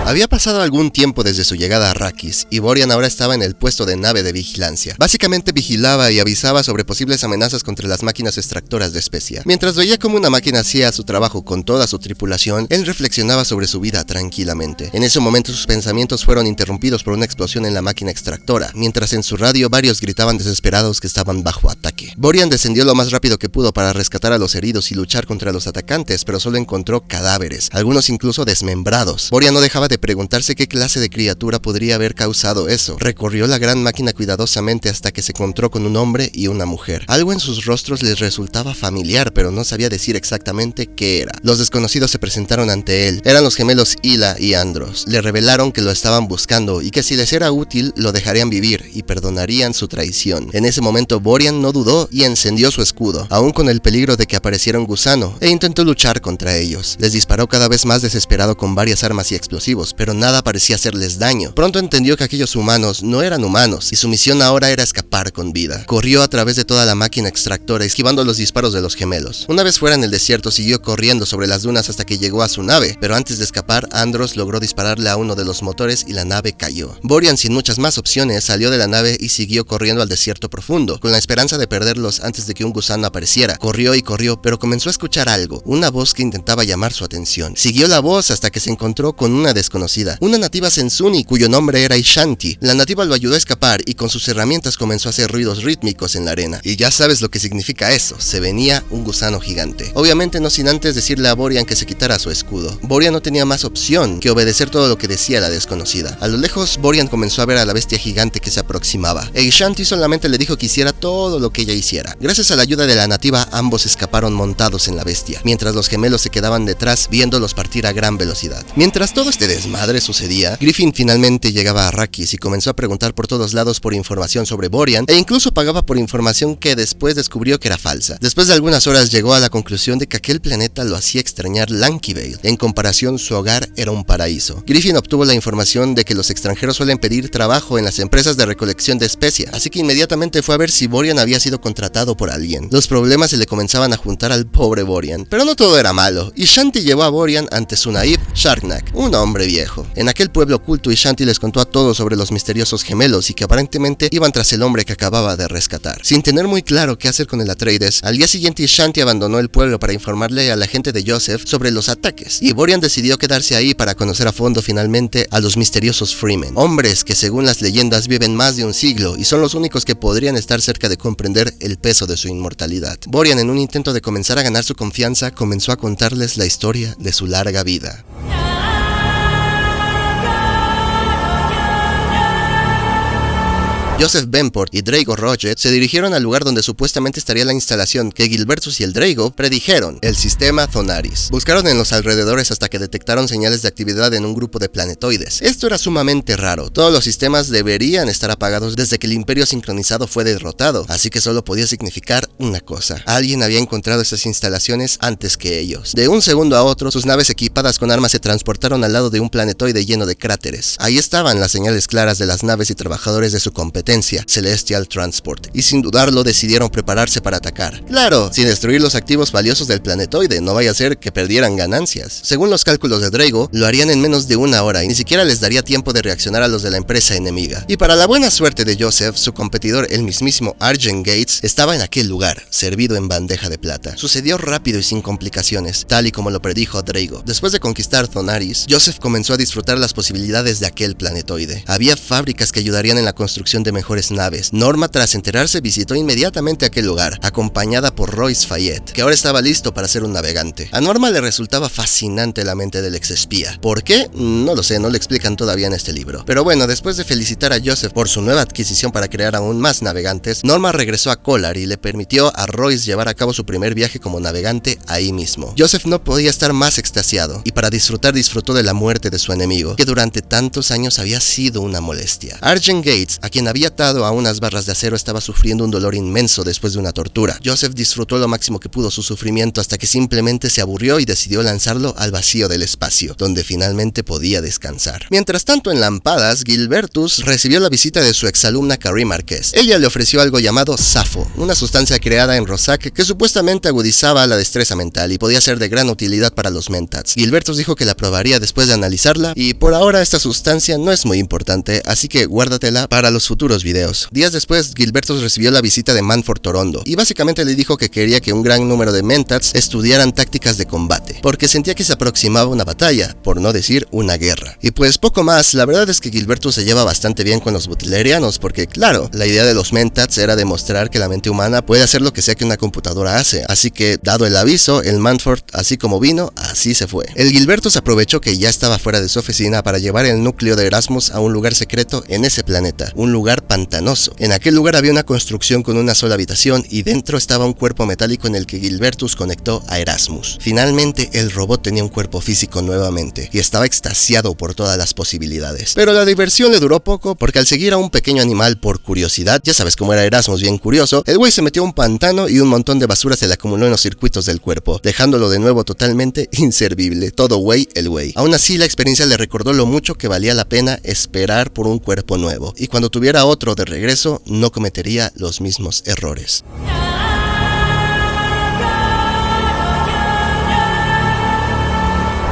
Había pasado algún tiempo desde su llegada a Arrakis, y Borian ahora estaba en el puesto de nave de vigilancia. Básicamente vigilaba y avisaba sobre posibles amenazas contra las máquinas extractoras de especia. Mientras veía cómo una máquina hacía su trabajo con toda su tripulación, él reflexionaba sobre su vida tranquilamente. En ese momento sus pensamientos fueron interrumpidos por una explosión en la máquina extractora, mientras en su radio varios gritaban desesperados que estaban bajo ataque. Borian descendió lo más rápido que pudo para rescatar a los heridos y luchar contra los atacantes, pero solo encontró cadáveres, algunos incluso desmembrados. Borian no dejaba de preguntarse qué clase de criatura podría haber causado eso. Recorrió la gran máquina cuidadosamente hasta que se encontró con un hombre y una mujer. Algo en sus rostros les resultaba familiar, pero no sabía decir exactamente qué era. Los desconocidos se presentaron ante él. Eran los gemelos Hila y Andros. Le revelaron que lo estaban buscando y que si les era útil, lo dejarían vivir y perdonarían su traición. En ese momento, Borian no dudó y encendió su escudo, aún con el peligro de que apareciera un gusano, e intentó luchar contra ellos. Les disparó cada vez más desesperado con varias armas y explosivos, pero nada parecía hacerles daño. Pronto entendió que aquellos humanos no eran humanos, y su misión ahora era escapar con vida. Corrió a través de toda la máquina extractora, esquivando los disparos de los gemelos. Una vez fuera en el desierto, siguió corriendo sobre las dunas hasta que llegó a su nave, pero antes de escapar, Andros logró dispararle a uno de los motores y la nave cayó. Borian, sin muchas más opciones, salió de la nave y siguió corriendo al desierto profundo, con la esperanza de perderlos antes de que un gusano apareciera. Corrió y corrió, pero comenzó a escuchar algo, una voz que intentaba llamar su atención. atención. Siguió la voz hasta que se encontró con una desconocida, una nativa Sensuni cuyo nombre era Ishanti. La nativa lo ayudó a escapar y con sus herramientas comenzó a hacer ruidos rítmicos en la arena. Y ya sabes lo que significa eso, se venía un gusano gigante. Obviamente no sin antes decirle a Borian que se quitara su escudo. Borian no tenía más opción que obedecer todo lo que decía la desconocida. A lo lejos, Borian comenzó a ver a la bestia gigante que se aproximaba, e Ishanti solamente le dijo que hiciera todo lo que ella hiciera. Gracias a la ayuda de la nativa, ambos escaparon montados en la bestia, mientras los gemelos se quedaban detrás viéndolos partir a gran velocidad. Mientras todo este desmadre sucedía, Griffin finalmente llegaba a Arrakis y comenzó a preguntar por todos lados por información sobre Borian, e incluso pagaba por información que después descubrió que era falsa. Después de algunas horas llegó a la conclusión de que aquel planeta lo hacía extrañar Lanky Vale. En comparación, su hogar era un paraíso. Griffin obtuvo la información de que los extranjeros suelen pedir trabajo en las empresas de recolección de especia, así que inmediatamente fue a ver si Borian había sido contratado por alguien. Los problemas se le comenzaban a juntar al pobre Borian, pero no todo era malo. Ishanti llevó a Borian ante su naib Sharknak, un hombre viejo. En aquel pueblo oculto, Ishanti les contó a todos sobre los misteriosos gemelos y que aparentemente iban tras el hombre que acababa de rescatar. Sin tener muy claro qué hacer con el Atreides, al día siguiente Ishanti abandonó el pueblo para informarle a la gente de Joseph sobre los ataques, y Borian decidió quedarse ahí para conocer a fondo finalmente a los misteriosos Fremen, hombres que según las leyendas viven más de un siglo y son los únicos que podrían estar cerca de comprender el peso de su inmortalidad. Borian, en un intento de comenzar a ganar su confianza, comenzó a contarles la historia de su larga vida. Joseph Benport y Drago Roget se dirigieron al lugar donde supuestamente estaría la instalación que Gilbertus y el Drago predijeron, el sistema Zonaris. Buscaron en los alrededores hasta que detectaron señales de actividad en un grupo de planetoides. Esto era sumamente raro. Todos los sistemas deberían estar apagados desde que el Imperio Sincronizado fue derrotado, así que solo podía significar una cosa: alguien había encontrado esas instalaciones antes que ellos. De un segundo a otro, sus naves equipadas con armas se transportaron al lado de un planetoide lleno de cráteres. Ahí estaban las señales claras de las naves y trabajadores de su competencia, Celestial Transport, y sin dudarlo decidieron prepararse para atacar. Claro, sin destruir los activos valiosos del planetoide, no vaya a ser que perdieran ganancias. Según los cálculos de Drago, lo harían en menos de una hora y ni siquiera les daría tiempo de reaccionar a los de la empresa enemiga. Y para la buena suerte de Joseph, su competidor, el mismísimo Argent Gates, estaba en aquel lugar, servido en bandeja de plata. Sucedió rápido y sin complicaciones, tal y como lo predijo Drago. Después de conquistar Zonaris, Joseph comenzó a disfrutar las posibilidades de aquel planetoide. Había fábricas que ayudarían en la construcción de mejores naves. Norma, tras enterarse, visitó inmediatamente aquel lugar, acompañada por Royce Fayette, que ahora estaba listo para ser un navegante. A Norma le resultaba fascinante la mente del exespía. ¿Por qué? No lo sé, no le explican todavía en este libro. Pero bueno, después de felicitar a Joseph por su nueva adquisición para crear aún más navegantes, Norma regresó a Kolar y le permitió a Royce llevar a cabo su primer viaje como navegante ahí mismo. Joseph no podía estar más extasiado, y para disfrutar disfrutó de la muerte de su enemigo, que durante tantos años había sido una molestia. Argent Gates, a quien había atado a unas barras de acero, estaba sufriendo un dolor inmenso después de una tortura. Joseph disfrutó lo máximo que pudo su sufrimiento hasta que simplemente se aburrió y decidió lanzarlo al vacío del espacio, donde finalmente podía descansar. Mientras tanto, en Lampadas, Gilbertus recibió la visita de su exalumna Carrie Marquez. Ella le ofreció algo llamado Safo, una sustancia creada en Rosac que supuestamente agudizaba la destreza mental y podía ser de gran utilidad para los mentats. Gilbertus dijo que la probaría después de analizarla, y por ahora esta sustancia no es muy importante, así que guárdatela para los futuros videos. Días después, Gilbertus recibió la visita de Manford Torondo, y básicamente le dijo que quería que un gran número de mentats estudiaran tácticas de combate, porque sentía que se aproximaba una batalla, por no decir una guerra. Y pues poco más. La verdad es que Gilbertus se lleva bastante bien con los butlerianos, porque claro, la idea de los mentats era demostrar que la mente humana puede hacer lo que sea que una computadora hace, así que dado el aviso, el Manford, así como vino, así se fue. El Gilbertus aprovechó que ya estaba fuera de su oficina para llevar el núcleo de Erasmus a un lugar secreto en ese planeta, un lugar pantanoso. En aquel lugar había una construcción con una sola habitación y dentro estaba un cuerpo metálico en el que Gilbertus conectó a Erasmus. Finalmente, el robot tenía un cuerpo físico nuevamente y estaba extasiado por todas las posibilidades. Pero la diversión le duró poco, porque al seguir a un pequeño animal por curiosidad, ya sabes cómo era Erasmus, bien curioso, el güey se metió a un pantano y un montón de basura se le acumuló en los circuitos del cuerpo, dejándolo de nuevo totalmente inservible. Todo güey el güey. Aún así, la experiencia le recordó lo mucho que valía la pena esperar por un cuerpo nuevo, y cuando tuviera otro de regreso, no cometería los mismos errores.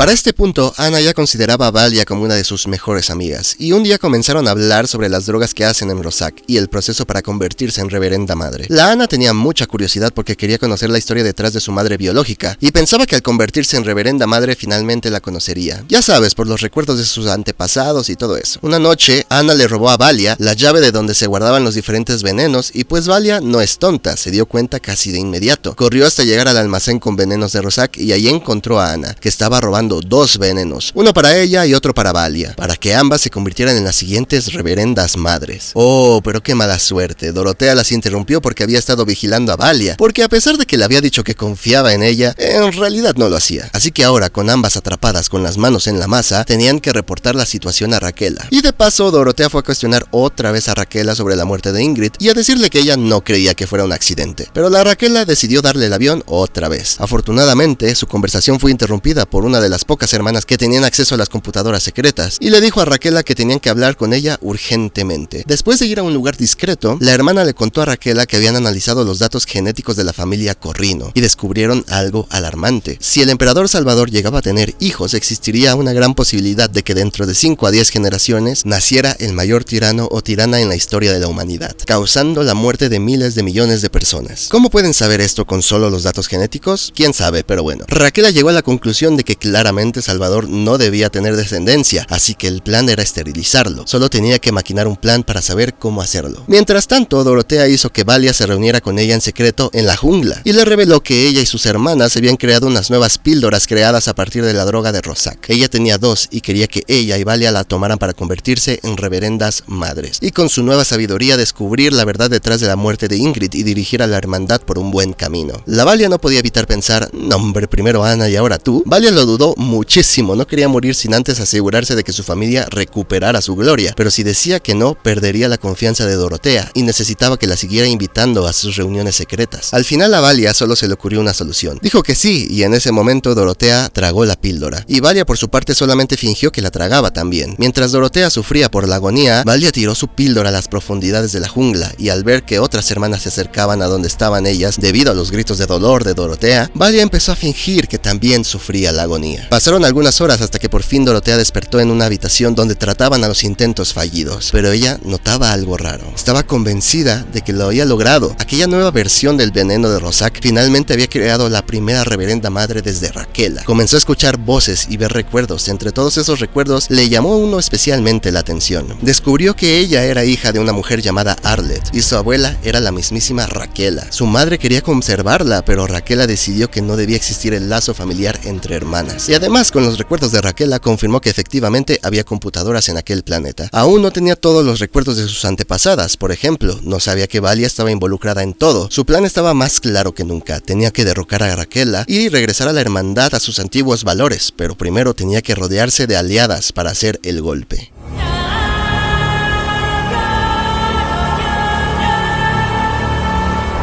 Para este punto, Anna ya consideraba a Valia como una de sus mejores amigas, y un día comenzaron a hablar sobre las drogas que hacen en Rozhak y el proceso para convertirse en reverenda madre. La Anna tenía mucha curiosidad porque quería conocer la historia detrás de su madre biológica, y pensaba que al convertirse en reverenda madre finalmente la conocería. Ya sabes, por los recuerdos de sus antepasados y todo eso. Una noche, Anna le robó a Valia la llave de donde se guardaban los diferentes venenos, y pues Valia no es tonta, se dio cuenta casi de inmediato. Corrió hasta llegar al almacén con venenos de Rozhak y ahí encontró a Anna, que estaba robando 2 venenos, uno para ella y otro para Valia, para que ambas se convirtieran en las siguientes reverendas madres. Oh, pero qué mala suerte. Dorotea las interrumpió porque había estado vigilando a Valia, porque a pesar de que le había dicho que confiaba en ella, en realidad no lo hacía. Así que ahora, con ambas atrapadas con las manos en la masa, tenían que reportar la situación a Raquela. Y de paso, Dorotea fue a cuestionar otra vez a Raquela sobre la muerte de Ingrid y a decirle que ella no creía que fuera un accidente. Pero la Raquela decidió darle el avión otra vez. Afortunadamente, su conversación fue interrumpida por una de las pocas hermanas que tenían acceso a las computadoras secretas, y le dijo a Raquela que tenían que hablar con ella urgentemente. Después de ir a un lugar discreto, la hermana le contó a Raquela que habían analizado los datos genéticos de la familia Corrino, y descubrieron algo alarmante. Si el emperador Salvador llegaba a tener hijos, existiría una gran posibilidad de que dentro de 5 a 10 generaciones naciera el mayor tirano o tirana en la historia de la humanidad, causando la muerte de miles de millones de personas. ¿Cómo pueden saber esto con solo los datos genéticos? Quién sabe, pero bueno. Raquela llegó a la conclusión de que claramente Salvador no debía tener descendencia, así que el plan era esterilizarlo. Solo tenía que maquinar un plan para saber cómo hacerlo. Mientras tanto, Dorotea hizo que Valia se reuniera con ella en secreto en la jungla, y le reveló que ella y sus hermanas habían creado unas nuevas píldoras creadas a partir de la droga de Rozhak. Ella tenía 2 y quería que ella y Valia la tomaran para convertirse en reverendas madres, y con su nueva sabiduría descubrir la verdad detrás de la muerte de Ingrid y dirigir a la hermandad por un buen camino. La Valia no podía evitar pensar, no hombre, primero Anna y ahora tú. Valia lo dudó muchísimo, no quería morir sin antes asegurarse de que su familia recuperara su gloria, pero si decía que no, perdería la confianza de Dorotea y necesitaba que la siguiera invitando a sus reuniones secretas. Al final a Valia solo se le ocurrió una solución. Dijo que sí, y en ese momento Dorotea tragó la píldora, y Valia por su parte solamente fingió que la tragaba también. Mientras Dorotea sufría por la agonía, Valia tiró su píldora a las profundidades de la jungla, y al ver que otras hermanas se acercaban a donde estaban ellas debido a los gritos de dolor de Dorotea, Valia empezó a fingir que también sufría la agonía. Pasaron algunas horas hasta que por fin Dorotea despertó en una habitación donde trataban a los intentos fallidos, pero ella notaba algo raro. Estaba convencida de que lo había logrado. Aquella nueva versión del veneno de Rozhak finalmente había creado la primera reverenda madre desde Raquela. Comenzó a escuchar voces y ver recuerdos. Entre todos esos recuerdos le llamó uno especialmente la atención. Descubrió que ella era hija de una mujer llamada Arlet y su abuela era la mismísima Raquela. Su madre quería conservarla, pero Raquela decidió que no debía existir el lazo familiar entre hermanas. Y además, con los recuerdos de Raquela, confirmó que efectivamente había computadoras en aquel planeta. Aún no tenía todos los recuerdos de sus antepasadas. Por ejemplo, no sabía que Valia estaba involucrada en todo. Su plan estaba más claro que nunca. Tenía que derrocar a Raquela y regresar a la hermandad a sus antiguos valores, pero primero tenía que rodearse de aliadas para hacer el golpe.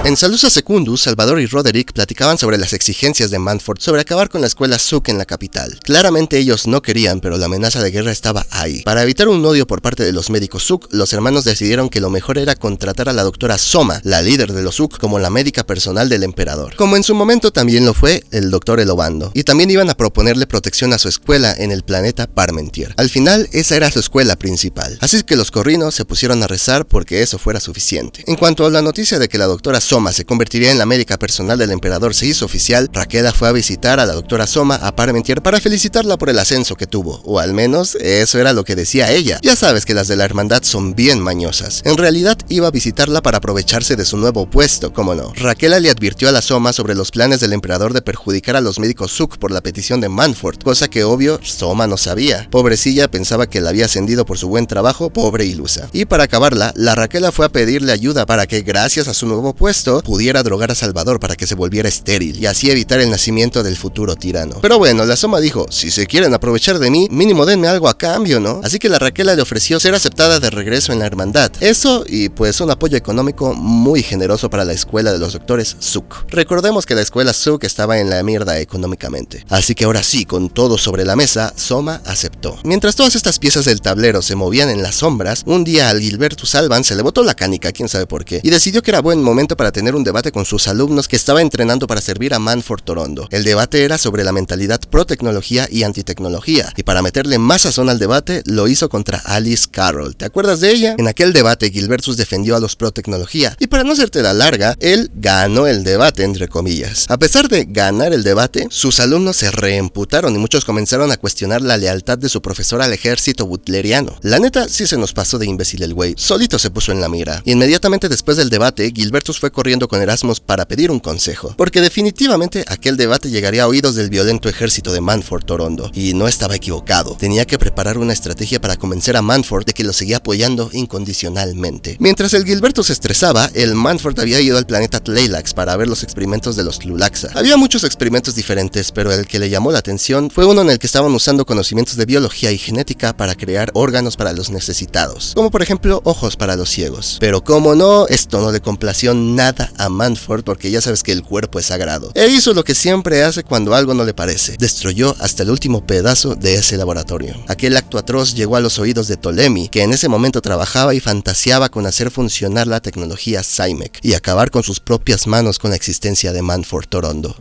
En Salusa Secundus, Salvador y Roderick platicaban sobre las exigencias de Mannford sobre acabar con la escuela Zook en la capital. Claramente ellos no querían, pero la amenaza de guerra estaba ahí. Para evitar un odio por parte de los médicos Zook, los hermanos decidieron que lo mejor era contratar a la doctora Soma, la líder de los Zook, como la médica personal del emperador. Como en su momento también lo fue el doctor Elobando. Y también iban a proponerle protección a su escuela en el planeta Parmentier. Al final, esa era su escuela principal. Así que los corrinos se pusieron a rezar porque eso fuera suficiente. En cuanto a la noticia de que la doctora Soma se convertiría en la médica personal del emperador se hizo oficial, Raquela fue a visitar a la doctora Soma a Parmentier para felicitarla por el ascenso que tuvo, o al menos eso era lo que decía ella. Ya sabes que las de la hermandad son bien mañosas. En realidad iba a visitarla para aprovecharse de su nuevo puesto, cómo no. Raquela le advirtió a la Soma sobre los planes del emperador de perjudicar a los médicos Zook por la petición de Mannford, cosa que obvio Soma no sabía. Pobrecilla, pensaba que la había ascendido por su buen trabajo, pobre ilusa. Y para acabarla, la Raquela fue a pedirle ayuda para que, gracias a su nuevo puesto, pudiera drogar a Salvador para que se volviera estéril y así evitar el nacimiento del futuro tirano. Pero bueno, la Soma dijo, si se quieren aprovechar de mí, mínimo denme algo a cambio, ¿no? Así que la Raquela le ofreció ser aceptada de regreso en la hermandad. Eso y pues un apoyo económico muy generoso para la escuela de los doctores Zook. Recordemos que la escuela Zook estaba en la mierda económicamente. Así que ahora sí, con todo sobre la mesa, Soma aceptó. Mientras todas estas piezas del tablero se movían en las sombras, un día al Gilbertus Alban se le botó la canica, quién sabe por qué, y decidió que era buen momento para para tener un debate con sus alumnos que estaba entrenando para servir a Manford Torondo. El debate era sobre la mentalidad pro-tecnología y antitecnología, y para meterle más sazón al debate, lo hizo contra Alice Carroll. ¿Te acuerdas de ella? En aquel debate, Gilbertus defendió a los pro-tecnología, y para no hacerte la larga, él ganó el debate, entre comillas. A pesar de ganar el debate, sus alumnos se reemputaron y muchos comenzaron a cuestionar la lealtad de su profesor al ejército butleriano. La neta, sí se nos pasó de imbécil el güey, solito se puso en la mira. Inmediatamente después del debate, Gilbertus fue corriendo con Erasmus para pedir un consejo, porque definitivamente aquel debate llegaría a oídos del violento ejército de Manford Torondo, y no estaba equivocado. Tenía que preparar una estrategia para convencer a Manford de que lo seguía apoyando incondicionalmente. Mientras el Gilbertus se estresaba, el Manford había ido al planeta Tleilax para ver los experimentos de los Tlulaxa. Había muchos experimentos diferentes, pero el que le llamó la atención fue uno en el que estaban usando conocimientos de biología y genética para crear órganos para los necesitados, como por ejemplo ojos para los ciegos. Pero como no, esto no le complació nada a Manford, porque ya sabes que el cuerpo es sagrado. Él hizo lo que siempre hace cuando algo no le parece: destruyó hasta el último pedazo de ese laboratorio. Aquel acto atroz llegó a los oídos de Ptolemy, que en ese momento trabajaba y fantaseaba con hacer funcionar la tecnología Psymec y acabar con sus propias manos con la existencia de Manford Torondo.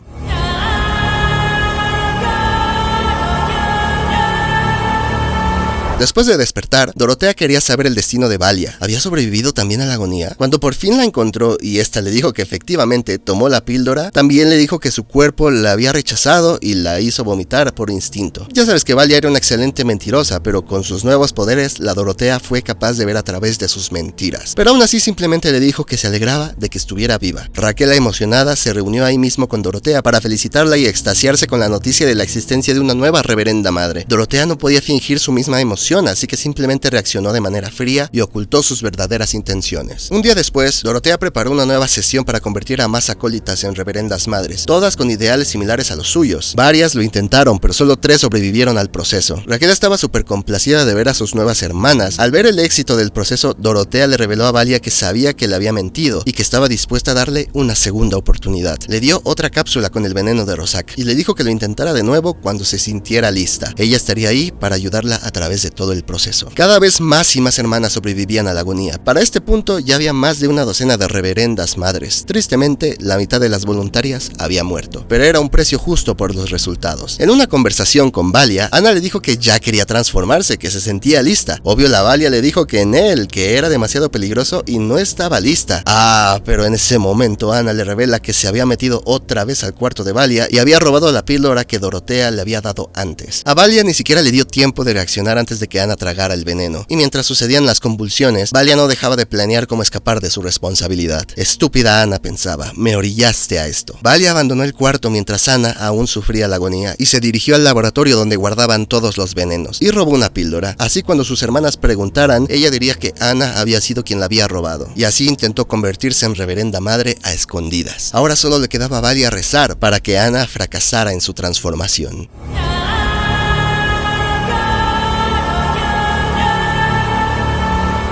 Después de despertar, Dorotea quería saber el destino de Valia. ¿Había sobrevivido también a la agonía? Cuando por fin la encontró y esta le dijo que efectivamente tomó la píldora, también le dijo que su cuerpo la había rechazado y la hizo vomitar por instinto. Ya sabes que Valia era una excelente mentirosa, pero con sus nuevos poderes, la Dorotea fue capaz de ver a través de sus mentiras. Pero aún así simplemente le dijo que se alegraba de que estuviera viva. Raquel, emocionada, se reunió ahí mismo con Dorotea para felicitarla y extasiarse con la noticia de la existencia de una nueva reverenda madre. Dorotea no podía fingir su misma emoción, así que simplemente reaccionó de manera fría y ocultó sus verdaderas intenciones. Un día después, Dorotea preparó una nueva sesión para convertir a más acólitas en reverendas madres, todas con ideales similares a los suyos. Varias lo intentaron, pero solo 3 sobrevivieron al proceso. Raquel estaba súper complacida de ver a sus nuevas hermanas. Al ver el éxito del proceso, Dorotea le reveló a Valia que sabía que le había mentido y que estaba dispuesta a darle una segunda oportunidad. Le dio otra cápsula con el veneno de Rosac y le dijo que lo intentara de nuevo cuando se sintiera lista. Ella estaría ahí para ayudarla a través de todo el proceso. Cada vez más y más hermanas sobrevivían a la agonía. Para este punto ya había más de una docena de reverendas madres. Tristemente, la mitad de las voluntarias había muerto, pero era un precio justo por los resultados. En una conversación con Valia, Ana le dijo que ya quería transformarse, que se sentía lista. Obvio, la Valia le dijo que en él, que era demasiado peligroso y no estaba lista. Pero en ese momento Ana le revela que se había metido otra vez al cuarto de Valia y había robado la píldora que Dorotea le había dado antes. A Valia ni siquiera le dio tiempo de reaccionar antes de que Ana tragara el veneno, y mientras sucedían las convulsiones, Valia no dejaba de planear cómo escapar de su responsabilidad. Estúpida Ana, pensaba, me orillaste a esto. Valia abandonó el cuarto mientras Ana aún sufría la agonía y se dirigió al laboratorio donde guardaban todos los venenos y robó una píldora. Así, cuando sus hermanas preguntaran, ella diría que Ana había sido quien la había robado, y así intentó convertirse en reverenda madre a escondidas. Ahora solo le quedaba a Valia rezar para que Ana fracasara en su transformación.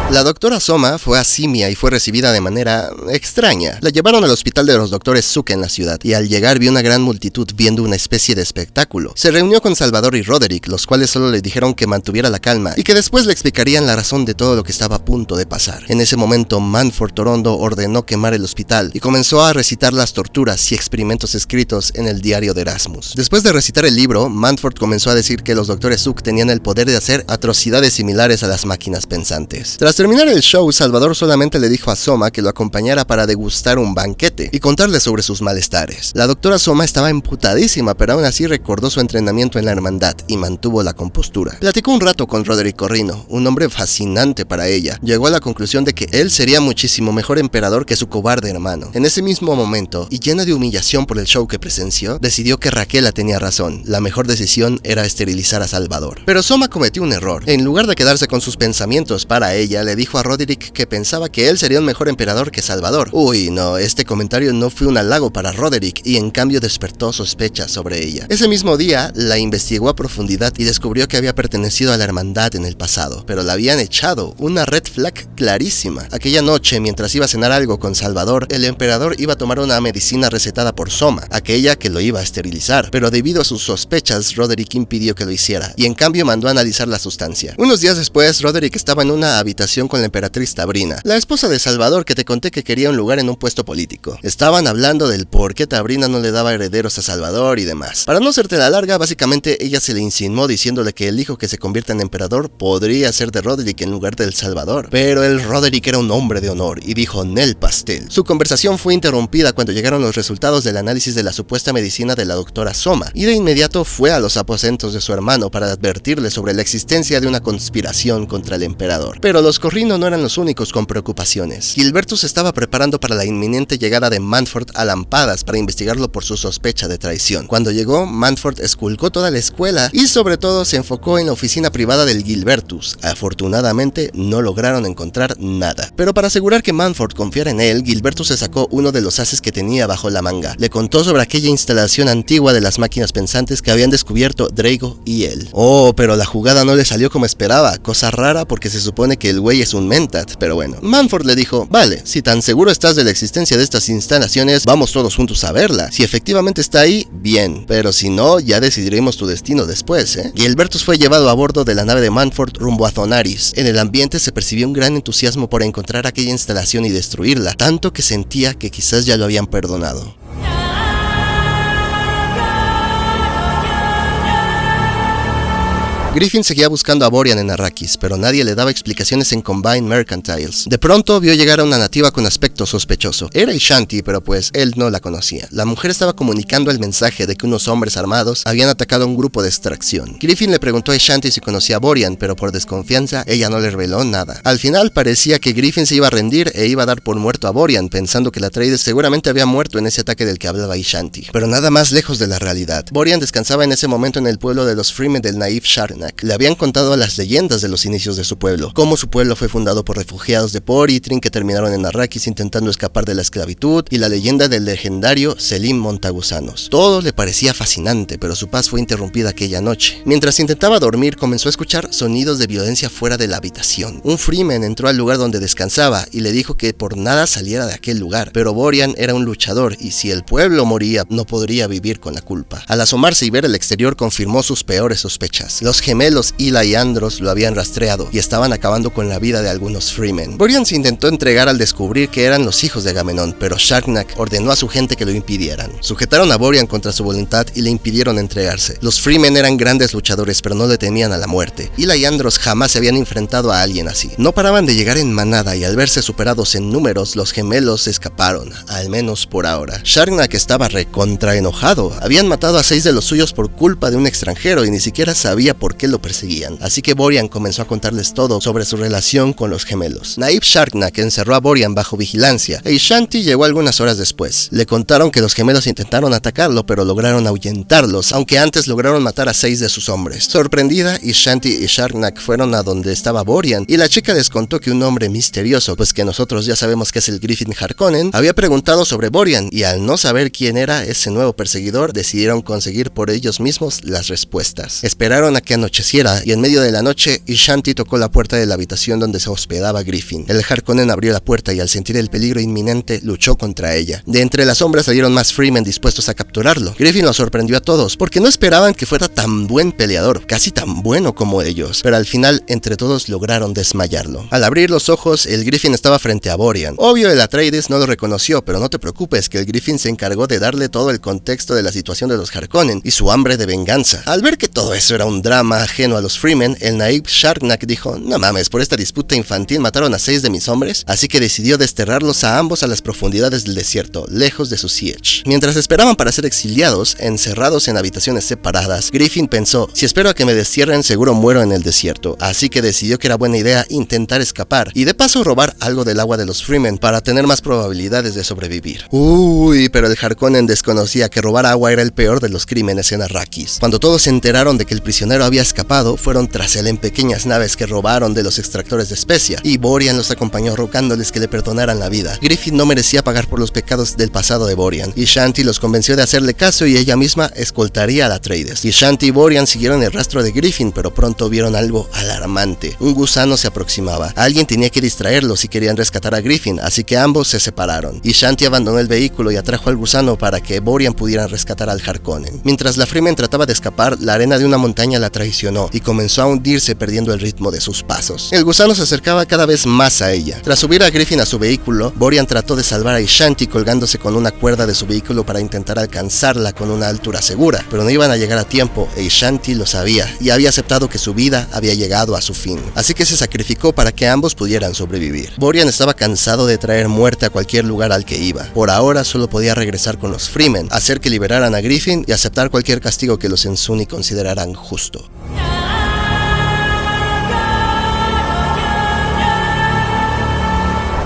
La doctora Soma fue a Simia y fue recibida de manera extraña. La llevaron al hospital de los doctores Zuck en la ciudad, y al llegar vio una gran multitud viendo una especie de espectáculo. Se reunió con Salvador y Roderick, los cuales solo le dijeron que mantuviera la calma y que después le explicarían la razón de todo lo que estaba a punto de pasar. En ese momento, Manford Torondo ordenó quemar el hospital y comenzó a recitar las torturas y experimentos escritos en el diario de Erasmus. Después de recitar el libro, Manford comenzó a decir que los doctores Zuck tenían el poder de hacer atrocidades similares a las máquinas pensantes. Tras terminar el show, Salvador solamente le dijo a Soma que lo acompañara para degustar un banquete y contarle sobre sus malestares. La doctora Soma estaba emputadísima, pero aún así recordó su entrenamiento en la hermandad y mantuvo la compostura. Platicó un rato con Roderick Corrino, un hombre fascinante para ella. Llegó a la conclusión de que él sería muchísimo mejor emperador que su cobarde hermano. En ese mismo momento, y llena de humillación por el show que presenció, decidió que Raquel tenía razón. La mejor decisión era esterilizar a Salvador. Pero Soma cometió un error. En lugar de quedarse con sus pensamientos para ella, le dijo a Roderick que pensaba que él sería un mejor emperador que Salvador. Uy, no, este comentario no fue un halago para Roderick y en cambio despertó sospechas sobre ella. Ese mismo día, la investigó a profundidad y descubrió que había pertenecido a la hermandad en el pasado, pero la habían echado, una red flag clarísima. Aquella noche, mientras iba a cenar algo con Salvador, el emperador iba a tomar una medicina recetada por Soma, aquella que lo iba a esterilizar, pero debido a sus sospechas, Roderick impidió que lo hiciera y en cambio mandó a analizar la sustancia. Unos días después, Roderick estaba en una habitación conversación con la emperatriz Tabrina, la esposa de Salvador que te conté que quería un lugar en un puesto político. Estaban hablando del por qué Tabrina no le daba herederos a Salvador y demás. Para no hacerte la larga, básicamente ella se le insinuó diciéndole que el hijo que se convierta en emperador podría ser de Roderick en lugar del Salvador. Pero el Roderick era un hombre de honor y dijo Nel pastel. Su conversación fue interrumpida cuando llegaron los resultados del análisis de la supuesta medicina de la doctora Soma, y de inmediato fue a los aposentos de su hermano para advertirle sobre la existencia de una conspiración contra el emperador. Pero los Corrino no eran los únicos con preocupaciones. Gilberto se estaba preparando para la inminente llegada de Mantford a Lampadas para investigarlo por su sospecha de traición. Cuando llegó, Mantford esculcó toda la escuela y sobre todo se enfocó en la oficina privada del Gilbertus. Afortunadamente no lograron encontrar nada. Pero para asegurar que Mantford confiara en él, Gilbertus se sacó uno de los ases que tenía bajo la manga. Le contó sobre aquella instalación antigua de las máquinas pensantes que habían descubierto Drago y él. Oh, pero la jugada no le salió como esperaba, cosa rara porque se supone que el güey es un mentat, pero bueno. Mantford le dijo, vale, si tan seguro estás de la existencia de estas instalaciones, vamos todos juntos a verla. Si efectivamente está ahí, bien, pero si no, ya decidiremos tu destino después, Gilbertus fue llevado a bordo de la nave de Mantford rumbo a Zonaris. En el ambiente se percibió un gran entusiasmo por encontrar aquella instalación y destruirla, tanto que sentía que quizás ya lo habían perdonado. Griffin seguía buscando a Borian en Arrakis, pero nadie le daba explicaciones en Combined Mercantiles. De pronto vio llegar a una nativa con aspecto sospechoso. Era Ishanti, pero pues él no la conocía. La mujer estaba comunicando el mensaje de que unos hombres armados habían atacado a un grupo de extracción. Griffin le preguntó a Ishanti si conocía a Borian, pero por desconfianza ella no le reveló nada. Al final parecía que Griffin se iba a rendir e iba a dar por muerto a Borian, pensando que la Atreides seguramente había muerto en ese ataque del que hablaba Ishanti. Pero nada más lejos de la realidad. Borian descansaba en ese momento en el pueblo de los Fremen del Naif Sharnak. Le habían contado las leyendas de los inicios de su pueblo, cómo su pueblo fue fundado por refugiados de Poritrin que terminaron en Arrakis intentando escapar de la esclavitud, y la leyenda del legendario Selim Montagusanos. Todo le parecía fascinante, pero su paz fue interrumpida aquella noche. Mientras intentaba dormir, comenzó a escuchar sonidos de violencia fuera de la habitación. Un Freeman entró al lugar donde descansaba y le dijo que por nada saliera de aquel lugar, pero Borian era un luchador y si el pueblo moría, no podría vivir con la culpa. Al asomarse y ver el exterior, confirmó sus peores sospechas. Los gemelos Ila y Andros lo habían rastreado y estaban acabando con la vida de algunos Freemen. Borian se intentó entregar al descubrir que eran los hijos de Agamenón, pero Sharnak ordenó a su gente que lo impidieran. Sujetaron a Borian contra su voluntad y le impidieron entregarse. Los Freemen eran grandes luchadores, pero no le temían a la muerte. Ila y Andros jamás se habían enfrentado a alguien así. No paraban de llegar en manada y al verse superados en números, los gemelos se escaparon, al menos por ahora. Sharnak estaba recontra enojado. Habían matado a 6 de los suyos por culpa de un extranjero y ni siquiera sabía por qué lo perseguían. Así que Borian comenzó a contarles todo sobre su relación con los gemelos. Naif Sharnak encerró a Borian bajo vigilancia e Ishanti llegó algunas horas después. Le contaron que los gemelos intentaron atacarlo, pero lograron ahuyentarlos, aunque antes lograron matar a 6 de sus hombres. Sorprendida, Ishanti y Sharnak fueron a donde estaba Borian y la chica les contó que un hombre misterioso, pues que nosotros ya sabemos que es el Griffin Harkonnen, había preguntado sobre Borian y al no saber quién era ese nuevo perseguidor, decidieron conseguir por ellos mismos las respuestas. Esperaron a que anocheciera y en medio de la noche, Ishanti tocó la puerta de la habitación donde se hospedaba Griffin. El Harkonnen abrió la puerta y al sentir el peligro inminente, luchó contra ella. De entre las sombras salieron más Freemen dispuestos a capturarlo. Griffin los sorprendió a todos, porque no esperaban que fuera tan buen peleador, casi tan bueno como ellos, pero al final, entre todos lograron desmayarlo. Al abrir los ojos, el Griffin estaba frente a Borian. Obvio, el Atreides no lo reconoció, pero no te preocupes, que el Griffin se encargó de darle todo el contexto de la situación de los Harkonnen y su hambre de venganza. Al ver que todo eso era un drama ajeno a los Freemen, el Naif Sharnak dijo, no mames, por esta disputa infantil mataron a 6 de mis hombres, así que decidió desterrarlos a ambos a las profundidades del desierto, lejos de su siege. Mientras esperaban para ser exiliados, encerrados en habitaciones separadas, Griffin pensó, si espero a que me destierren seguro muero en el desierto, así que decidió que era buena idea intentar escapar y de paso robar algo del agua de los Freemen para tener más probabilidades de sobrevivir. Uy, pero el Harkonnen desconocía que robar agua era el peor de los crímenes en Arrakis. Cuando todos se enteraron de que el prisionero había escapado, fueron tras él en pequeñas naves que robaron de los extractores de especia, y Borian los acompañó rogándoles que le perdonaran la vida. Griffin no merecía pagar por los pecados del pasado de Borian, y Shanti los convenció de hacerle caso y ella misma escoltaría a la Atreides. Y Shanti y Borian siguieron el rastro de Griffin, pero pronto vieron algo alarmante. Un gusano se aproximaba. Alguien tenía que distraerlos si querían rescatar a Griffin, así que ambos se separaron. Y Shanti abandonó el vehículo y atrajo al gusano para que Borian pudiera rescatar al Harkonnen. Mientras la Freeman trataba de escapar, la arena de una montaña la traicionó traicionó y comenzó a hundirse perdiendo el ritmo de sus pasos. El gusano se acercaba cada vez más a ella. Tras subir a Griffin a su vehículo, Borian trató de salvar a Ishanti colgándose con una cuerda de su vehículo para intentar alcanzarla con una altura segura, pero no iban a llegar a tiempo e Ishanti lo sabía y había aceptado que su vida había llegado a su fin, así que se sacrificó para que ambos pudieran sobrevivir. Borian estaba cansado de traer muerte a cualquier lugar al que iba. Por ahora solo podía regresar con los Freemen, hacer que liberaran a Griffin y aceptar cualquier castigo que los Ensuni consideraran justo.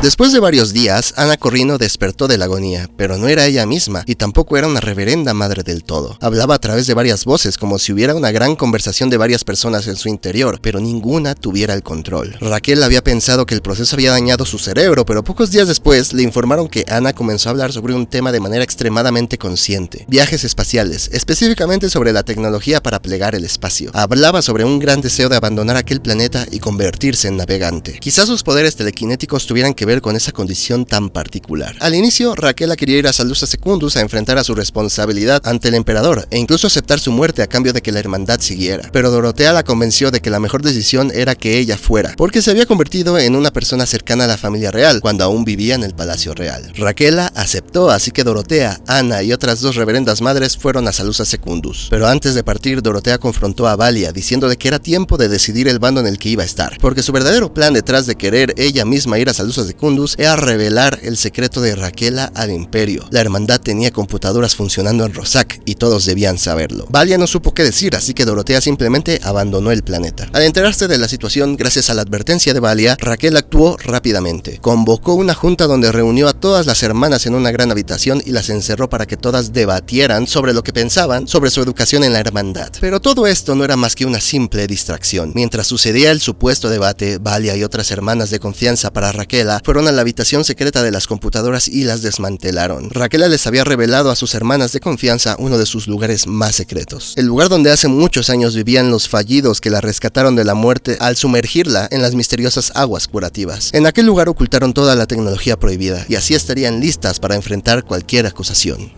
Después de varios días, Anna Corrino despertó de la agonía, pero no era ella misma, y tampoco era una reverenda madre del todo. Hablaba a través de varias voces, como si hubiera una gran conversación de varias personas en su interior, pero ninguna tuviera el control. Raquel había pensado que el proceso había dañado su cerebro, pero pocos días después le informaron que Anna comenzó a hablar sobre un tema de manera extremadamente consciente: viajes espaciales, específicamente sobre la tecnología para plegar el espacio. Hablaba sobre un gran deseo de abandonar aquel planeta y convertirse en navegante. Quizás sus poderes telequinéticos tuvieran que ver con esa condición tan particular. Al inicio, Raquel quería ir a Salusa Secundus a enfrentar a su responsabilidad ante el emperador e incluso aceptar su muerte a cambio de que la hermandad siguiera, pero Dorotea la convenció de que la mejor decisión era que ella fuera, porque se había convertido en una persona cercana a la familia real cuando aún vivía en el Palacio Real. Raquel aceptó, así que Dorotea, Anna y otras dos reverendas madres fueron a Salusa Secundus. Pero antes de partir, Dorotea confrontó a Valia, diciéndole que era tiempo de decidir el bando en el que iba a estar, porque su verdadero plan detrás de querer ella misma ir a Salusa Secundus era revelar el secreto de Raquel al Imperio. La hermandad tenía computadoras funcionando en Rosac y todos debían saberlo. Valia no supo qué decir, así que Dorotea simplemente abandonó el planeta. Al enterarse de la situación, gracias a la advertencia de Valia, Raquel actuó rápidamente. Convocó una junta donde reunió a todas las hermanas en una gran habitación y las encerró para que todas debatieran sobre lo que pensaban sobre su educación en la hermandad. Pero todo esto no era más que una simple distracción. Mientras sucedía el supuesto debate, Valia y otras hermanas de confianza para Raquel fueron a la habitación secreta de las computadoras y las desmantelaron. Raquel les había revelado a sus hermanas de confianza uno de sus lugares más secretos, el lugar donde hace muchos años vivían los fallidos que la rescataron de la muerte al sumergirla en las misteriosas aguas curativas. En aquel lugar ocultaron toda la tecnología prohibida y así estarían listas para enfrentar cualquier acusación.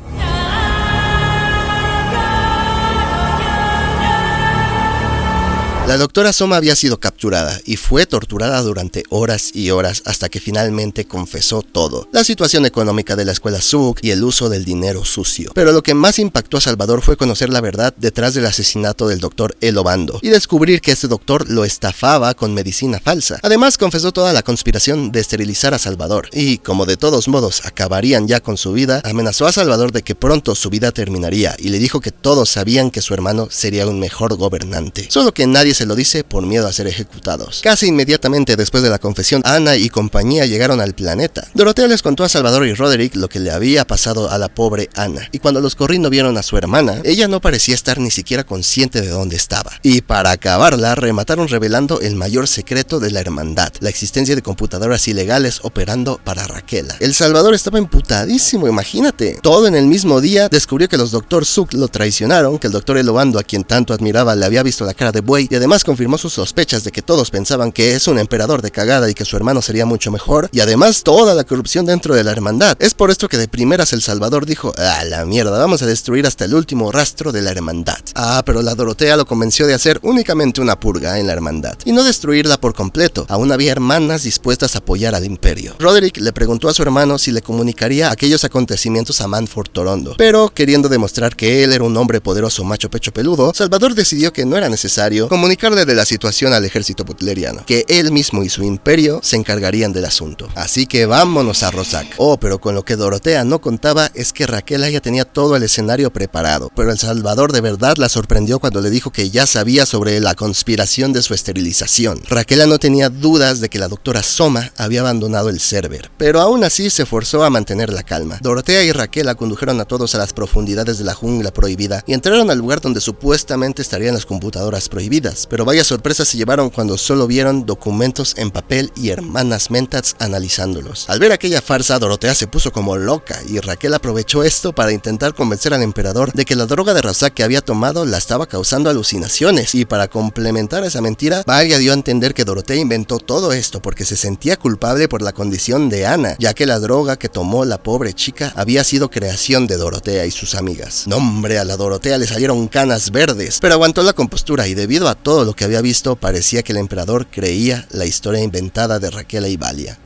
La doctora Soma había sido capturada y fue torturada durante horas y horas hasta que finalmente confesó todo: la situación económica de la escuela Zug y el uso del dinero sucio. Pero lo que más impactó a Salvador fue conocer la verdad detrás del asesinato del doctor Elobando y descubrir que este doctor lo estafaba con medicina falsa. Además, confesó toda la conspiración de esterilizar a Salvador y, como de todos modos acabarían ya con su vida, amenazó a Salvador de que pronto su vida terminaría y le dijo que todos sabían que su hermano sería un mejor gobernante, solo que nadie se lo dice por miedo a ser ejecutados. Casi inmediatamente después de la confesión, Anna y compañía llegaron al planeta. Dorotea les contó a Salvador y Roderick lo que le había pasado a la pobre Anna, y cuando los Corrino vieron a su hermana, ella no parecía estar ni siquiera consciente de dónde estaba. Y para acabarla, remataron revelando el mayor secreto de la hermandad: la existencia de computadoras ilegales operando para Raquel. El Salvador estaba emputadísimo, imagínate. Todo en el mismo día descubrió que los Dr. Zug lo traicionaron, que el Dr. Elobando, a quien tanto admiraba, le había visto la cara de buey, y además confirmó sus sospechas de que todos pensaban que es un emperador de cagada y que su hermano sería mucho mejor, y además toda la corrupción dentro de la hermandad. Es por esto que de primeras el Salvador dijo: ¡ah, la mierda! Vamos a destruir hasta el último rastro de la hermandad. Pero la Dorotea lo convenció de hacer únicamente una purga en la hermandad y no destruirla por completo. Aún había hermanas dispuestas a apoyar al imperio. Roderick le preguntó a su hermano si le comunicaría aquellos acontecimientos a Manford Torondo, pero queriendo demostrar que él era un hombre poderoso macho pecho peludo, Salvador decidió que no era necesario comunicarle de la situación al ejército butleriano, que él mismo y su imperio se encargarían del asunto. Así que vámonos a Rosac. Pero con lo que Dorotea no contaba es que Raquel ya tenía todo el escenario preparado, pero el Salvador de verdad la sorprendió cuando le dijo que ya sabía sobre la conspiración de su esterilización. Raquel no tenía dudas de que la doctora Soma había abandonado el server, pero aún así se forzó a mantener la calma. Dorotea y Raquel condujeron a todos a las profundidades de la jungla prohibida y entraron al lugar donde supuestamente estarían las computadoras prohibidas. mentats. Pero vaya sorpresa se llevaron cuando solo vieron documentos en papel y hermanas mentats analizándolos. Al ver aquella farsa, Dorotea se puso como loca y Raquel aprovechó esto para intentar convencer al emperador de que la droga de Razak que había tomado la estaba causando alucinaciones, y para complementar esa mentira, Valia dio a entender que Dorotea inventó todo esto porque se sentía culpable por la condición de Ana, ya que la droga que tomó la pobre chica había sido creación de Dorotea y sus amigas. No hombre, a la Dorotea le salieron canas verdes, pero aguantó la compostura y debido a todo lo que había visto, parecía que el emperador creía la historia inventada de Raquel y Valia.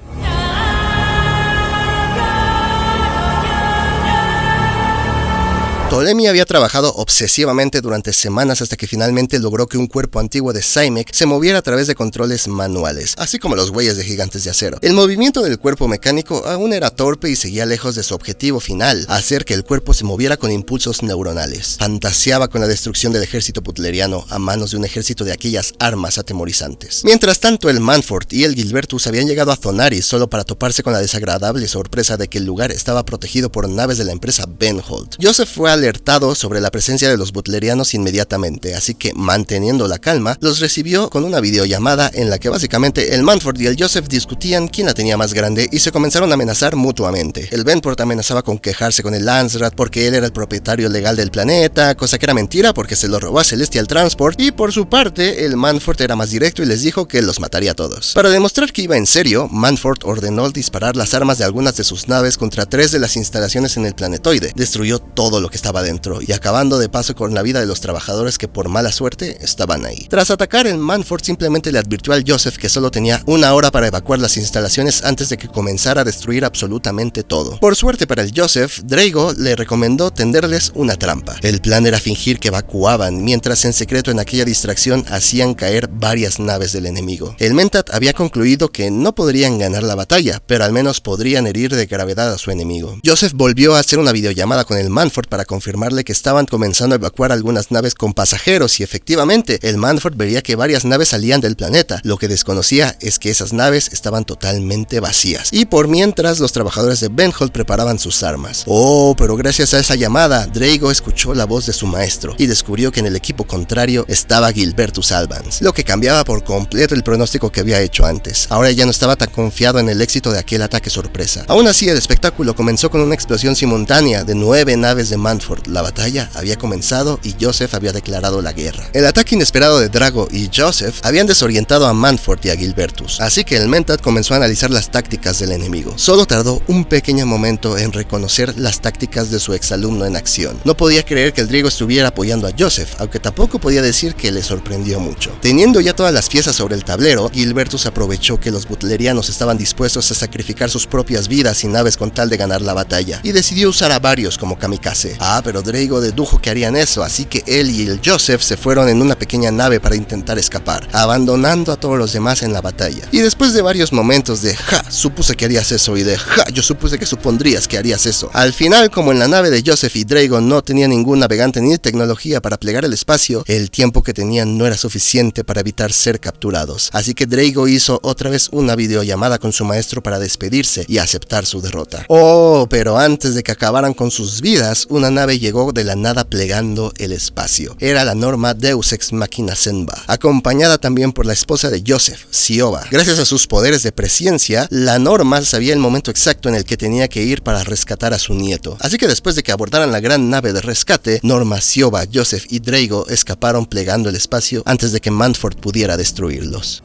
Ptolemy había trabajado obsesivamente durante semanas hasta que finalmente logró que un cuerpo antiguo de Saimek se moviera a través de controles manuales, así como los bueyes de gigantes de acero. El movimiento del cuerpo mecánico aún era torpe y seguía lejos de su objetivo final, hacer que el cuerpo se moviera con impulsos neuronales. Fantaseaba con la destrucción del ejército butleriano a manos de un ejército de aquellas armas atemorizantes. Mientras tanto, el Mannford y el Gilbertus habían llegado a Zonaris solo para toparse con la desagradable sorpresa de que el lugar estaba protegido por naves de la empresa Benhold. Joseph fue alertado sobre la presencia de los butlerianos inmediatamente, así que, manteniendo la calma, los recibió con una videollamada en la que básicamente el Mannford y el Joseph discutían quién la tenía más grande y se comenzaron a amenazar mutuamente. El Benford amenazaba con quejarse con el Landsrat porque él era el propietario legal del planeta, cosa que era mentira porque se lo robó a Celestial Transport, y por su parte, el Mannford era más directo y les dijo que los mataría a todos. Para demostrar que iba en serio, Mannford ordenó disparar las armas de algunas de sus naves contra 3 de las instalaciones en el planetoide. Destruyó todo lo que estaba dentro y acabando de paso con la vida de los trabajadores que por mala suerte estaban ahí. Tras atacar, el Mannford simplemente le advirtió al Joseph que solo tenía una hora para evacuar las instalaciones antes de que comenzara a destruir absolutamente todo. Por suerte para el Joseph, Drago le recomendó tenderles una trampa. El plan era fingir que evacuaban, mientras en secreto en aquella distracción hacían caer varias naves del enemigo. El Mentat había concluido que no podrían ganar la batalla, pero al menos podrían herir de gravedad a su enemigo. Joseph volvió a hacer una videollamada con el Mannford para confirmarle que estaban comenzando a evacuar algunas naves con pasajeros y efectivamente, el Mannford vería que varias naves salían del planeta. Lo que desconocía es que esas naves estaban totalmente vacías. Y por mientras, los trabajadores de Benhold preparaban sus armas. Oh, pero gracias a esa llamada, Drago escuchó la voz de su maestro y descubrió que en el equipo contrario estaba Gilbertus Albans, lo que cambiaba por completo el pronóstico que había hecho antes. Ahora ya no estaba tan confiado en el éxito de aquel ataque sorpresa. Aún así, el espectáculo comenzó con una explosión simultánea de 9 naves de Mannford. La batalla había comenzado y Joseph había declarado la guerra. El ataque inesperado de Drago y Joseph habían desorientado a Mannford y a Gilbertus, así que el Mentat comenzó a analizar las tácticas del enemigo. Solo tardó un pequeño momento en reconocer las tácticas de su exalumno en acción. No podía creer que el Drago estuviera apoyando a Joseph, aunque tampoco podía decir que le sorprendió mucho. Teniendo ya todas las piezas sobre el tablero, Gilbertus aprovechó que los butlerianos estaban dispuestos a sacrificar sus propias vidas y naves con tal de ganar la batalla, y decidió usar a varios como kamikaze. Pero Drago dedujo que harían eso, así que él y el Joseph se fueron en una pequeña nave para intentar escapar, abandonando a todos los demás en la batalla. Y después de varios momentos de ja, supuse que harías eso, y de ja, yo supuse que supondrías que harías eso, al final, como en la nave de Joseph y Drago no tenía ningún navegante ni tecnología para plegar el espacio, el tiempo que tenían no era suficiente para evitar ser capturados, así que Drago hizo otra vez una videollamada con su maestro para despedirse y aceptar su derrota. Oh, pero antes de que acabaran con sus vidas, una nave llegó de la nada plegando el espacio. Era la Norma Deus Ex Machina Senba, acompañada también por la esposa de Joseph, Sioba. Gracias a sus poderes de presciencia, la Norma sabía el momento exacto en el que tenía que ir para rescatar a su nieto. Así que después de que abordaran la gran nave de rescate, Norma, Sioba, Joseph y Drago escaparon plegando el espacio antes de que Mannford pudiera destruirlos.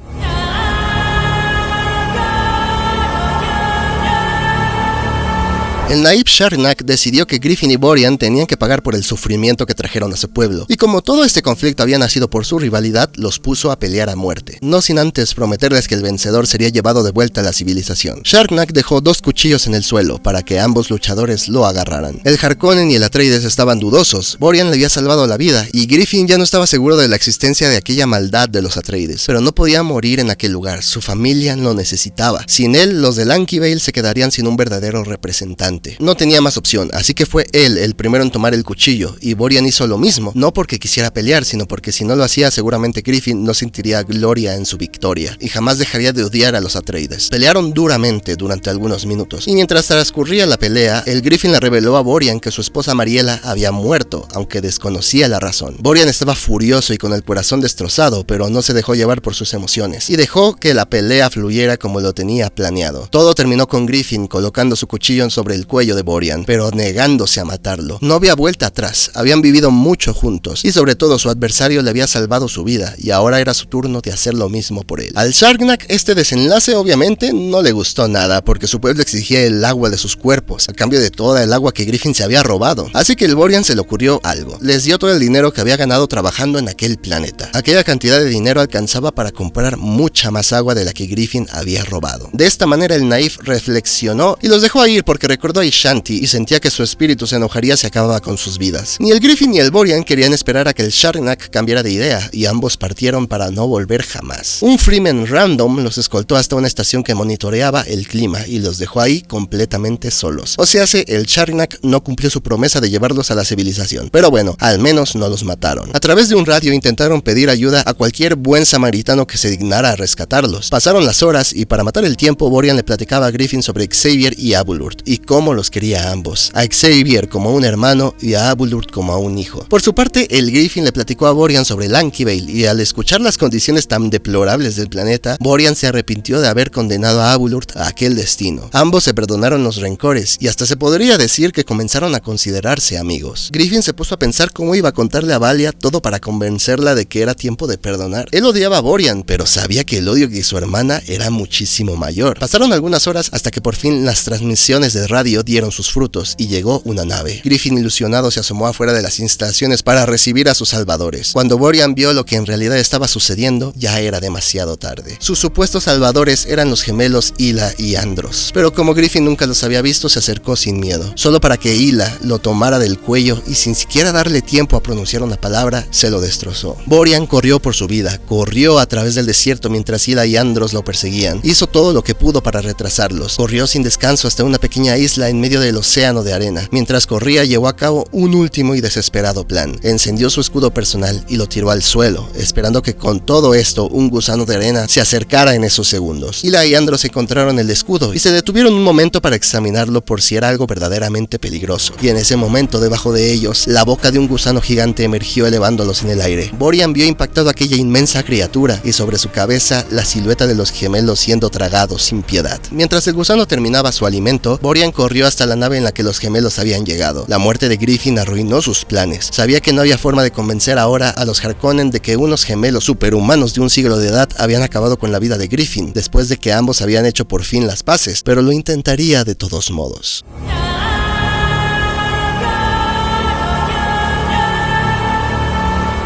El Naib Sharnak decidió que Griffin y Borian tenían que pagar por el sufrimiento que trajeron a su pueblo, y como todo este conflicto había nacido por su rivalidad, los puso a pelear a muerte, no sin antes prometerles que el vencedor sería llevado de vuelta a la civilización. Sharnak dejó 2 cuchillos en el suelo para que ambos luchadores lo agarraran. El Harkonnen y el Atreides estaban dudosos, Borian le había salvado la vida, y Griffin ya no estaba seguro de la existencia de aquella maldad de los Atreides, pero no podía morir en aquel lugar, su familia lo necesitaba. Sin él, los de Lanky Vale se quedarían sin un verdadero representante. frente. No tenía más opción, así que fue él el primero en tomar el cuchillo, y Borian hizo lo mismo, no porque quisiera pelear, sino porque si no lo hacía seguramente Griffin no sentiría gloria en su victoria, y jamás dejaría de odiar a los Atreides. Pelearon duramente durante algunos minutos, y mientras transcurría la pelea, el Griffin le reveló a Borian que su esposa Mariela había muerto, aunque desconocía la razón. Borian estaba furioso y con el corazón destrozado, pero no se dejó llevar por sus emociones, y dejó que la pelea fluyera como lo tenía planeado. Todo terminó con Griffin colocando su cuchillo sobre el cuello de Borian, pero negándose a matarlo. No había vuelta atrás, habían vivido mucho juntos, y sobre todo su adversario le había salvado su vida, y ahora era su turno de hacer lo mismo por él. Al Sarnak este desenlace obviamente no le gustó nada, porque su pueblo exigía el agua de sus cuerpos, a cambio de toda el agua que Griffin se había robado. Así que el Borian se le ocurrió algo. Les dio todo el dinero que había ganado trabajando en aquel planeta. Aquella cantidad de dinero alcanzaba para comprar mucha más agua de la que Griffin había robado. De esta manera el Naif reflexionó y los dejó ir porque recordó a Ishanti y sentía que su espíritu se enojaría si acababa con sus vidas. Ni el Griffin ni el Borian querían esperar a que el Sarnak cambiara de idea, y ambos partieron para no volver jamás. Un Freeman random los escoltó hasta una estación que monitoreaba el clima y los dejó ahí completamente solos. O sea, el Sarnak no cumplió su promesa de llevarlos a la civilización, pero bueno, al menos no los mataron. A través de un radio intentaron pedir ayuda a cualquier buen samaritano que se dignara a rescatarlos. Pasaron las horas y para matar el tiempo Borian le platicaba a Griffin sobre Xavier y Abulurd y cómo los quería a ambos, a Xavier como a un hermano y a Abulurd como a un hijo. Por su parte, el Griffin le platicó a Borian sobre Lanky Vale, y al escuchar las condiciones tan deplorables del planeta, Borian se arrepintió de haber condenado a Abulurd a aquel destino. Ambos se perdonaron los rencores y hasta se podría decir que comenzaron a considerarse amigos. Griffin se puso a pensar cómo iba a contarle a Valia todo para convencerla de que era tiempo de perdonar. Él odiaba a Borian, pero sabía que el odio de su hermana era muchísimo mayor. Pasaron algunas horas hasta que por fin las transmisiones de radio dieron sus frutos y llegó una nave. Griffin, ilusionado, se asomó afuera de las instalaciones para recibir a sus salvadores. Cuando Borian vio lo que en realidad estaba sucediendo, ya era demasiado tarde. Sus supuestos salvadores eran los gemelos Hila y Andros, pero como Griffin nunca los había visto, se acercó sin miedo, solo para que Hila lo tomara del cuello y sin siquiera darle tiempo a pronunciar una palabra, se lo destrozó. Borian corrió por su vida, corrió a través del desierto mientras Hila y Andros lo perseguían. Hizo todo lo que pudo para retrasarlos. Corrió sin descanso hasta una pequeña isla en medio del océano de arena. Mientras corría, llevó a cabo un último y desesperado plan. Encendió su escudo personal y lo tiró al suelo, esperando que con todo esto un gusano de arena se acercara en esos segundos. Hila y Andros encontraron el escudo y se detuvieron un momento para examinarlo por si era algo verdaderamente peligroso. Y en ese momento, debajo de ellos, la boca de un gusano gigante emergió elevándolos en el aire. Borian vio impactado aquella inmensa criatura y sobre su cabeza la silueta de los gemelos siendo tragados sin piedad. Mientras el gusano terminaba su alimento, Borian corrió hasta la nave en la que los gemelos habían llegado. La muerte de Griffin arruinó sus planes. Sabía que no había forma de convencer ahora a los Harkonnen de que unos gemelos superhumanos de un siglo de edad habían acabado con la vida de Griffin, después de que ambos habían hecho por fin las paces, pero lo intentaría de todos modos.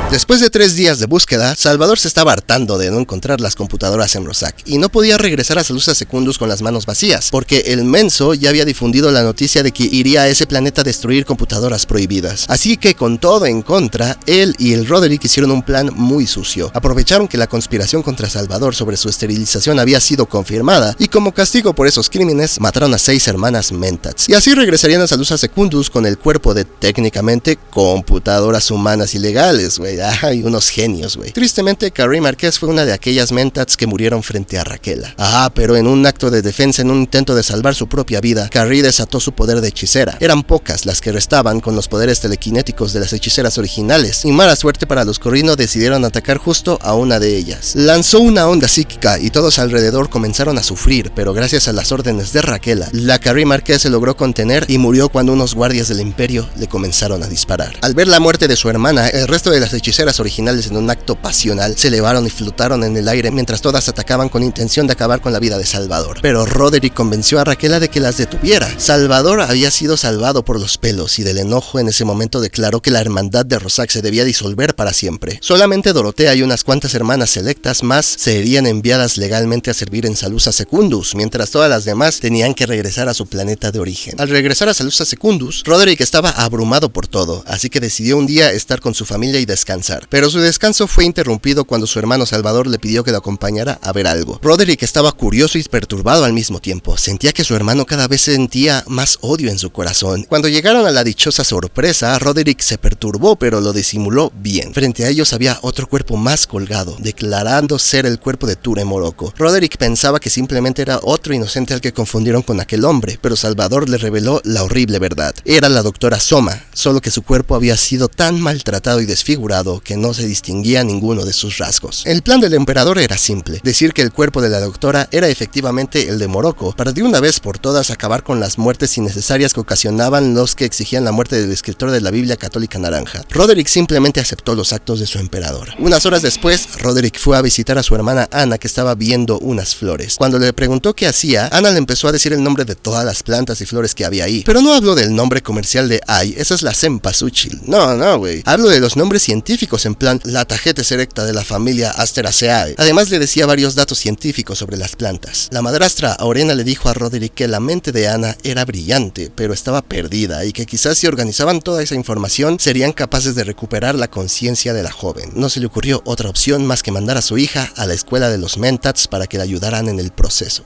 Después de 3 días de búsqueda, Salvador se estaba hartando de no encontrar las computadoras en Roszak y no podía regresar a Salusa Secundus con las manos vacías, porque el menso ya había difundido la noticia de que iría a ese planeta a destruir computadoras prohibidas. Así que con todo en contra, él y el Roderick hicieron un plan muy sucio. Aprovecharon que la conspiración contra Salvador sobre su esterilización había sido confirmada y como castigo por esos crímenes mataron a 6 hermanas Mentats. Y así regresarían a Salusa Secundus con el cuerpo de técnicamente computadoras humanas ilegales, güey. Ay, unos genios, güey. Tristemente, Carrie Marquez fue una de aquellas Mentats que murieron frente a Raquela. Pero en un acto de defensa, en un intento de salvar su propia vida, Carrie desató su poder de hechicera. Eran pocas las que restaban con los poderes telequinéticos de las hechiceras originales, y mala suerte para los Corrino decidieron atacar justo a una de ellas. Lanzó una onda psíquica y todos alrededor comenzaron a sufrir, pero gracias a las órdenes de Raquela, la Carrie Marquez se logró contener y murió cuando unos guardias del Imperio le comenzaron a disparar. Al ver la muerte de su hermana, el resto de las hechiceras originales en un acto pasional se elevaron y flotaron en el aire mientras todas atacaban con intención de acabar con la vida de Salvador. Pero Roderick convenció a Raquela de que las detuviera. Salvador había sido salvado por los pelos y del enojo en ese momento declaró que la hermandad de Roszak se debía disolver para siempre. Solamente Dorotea y unas cuantas hermanas selectas más serían enviadas legalmente a servir en Salusa Secundus, mientras todas las demás tenían que regresar a su planeta de origen. Al regresar a Salusa Secundus, Roderick estaba abrumado por todo, así que decidió un día estar con su familia y descansar descansar. Pero su descanso fue interrumpido cuando su hermano Salvador le pidió que lo acompañara a ver algo. Roderick estaba curioso y perturbado al mismo tiempo. Sentía que su hermano cada vez sentía más odio en su corazón. Cuando llegaron a la dichosa sorpresa, Roderick se perturbó, pero lo disimuló bien. Frente a ellos había otro cuerpo más colgado, declarando ser el cuerpo de Ture Morocco. Roderick pensaba que simplemente era otro inocente al que confundieron con aquel hombre, pero Salvador le reveló la horrible verdad. Era la doctora Soma, solo que su cuerpo había sido tan maltratado y desfigurado que no se distinguía ninguno de sus rasgos. El plan del emperador era simple: decir que el cuerpo de la doctora era efectivamente el de Morocco, para de una vez por todas acabar con las muertes innecesarias que ocasionaban los que exigían la muerte del escritor de la Biblia católica naranja. Roderick simplemente aceptó los actos de su emperador. Unas horas después, Roderick fue a visitar a su hermana Ana, que estaba viendo unas flores. Cuando le preguntó qué hacía, Ana le empezó a decir el nombre de todas las plantas y flores que había ahí. Pero no habló del nombre comercial de "Ay, esa es la cempasúchil". No, güey. Hablo de los nombres científicos, en plan la Tagetes erecta de la familia Asteraceae. Además le decía varios datos científicos sobre las plantas. La madrastra Aurena le dijo a Roderick que la mente de Ana era brillante, pero estaba perdida, y que quizás si organizaban toda esa información serían capaces de recuperar la conciencia de la joven. No se le ocurrió otra opción más que mandar a su hija a la escuela de los Mentats para que la ayudaran en el proceso.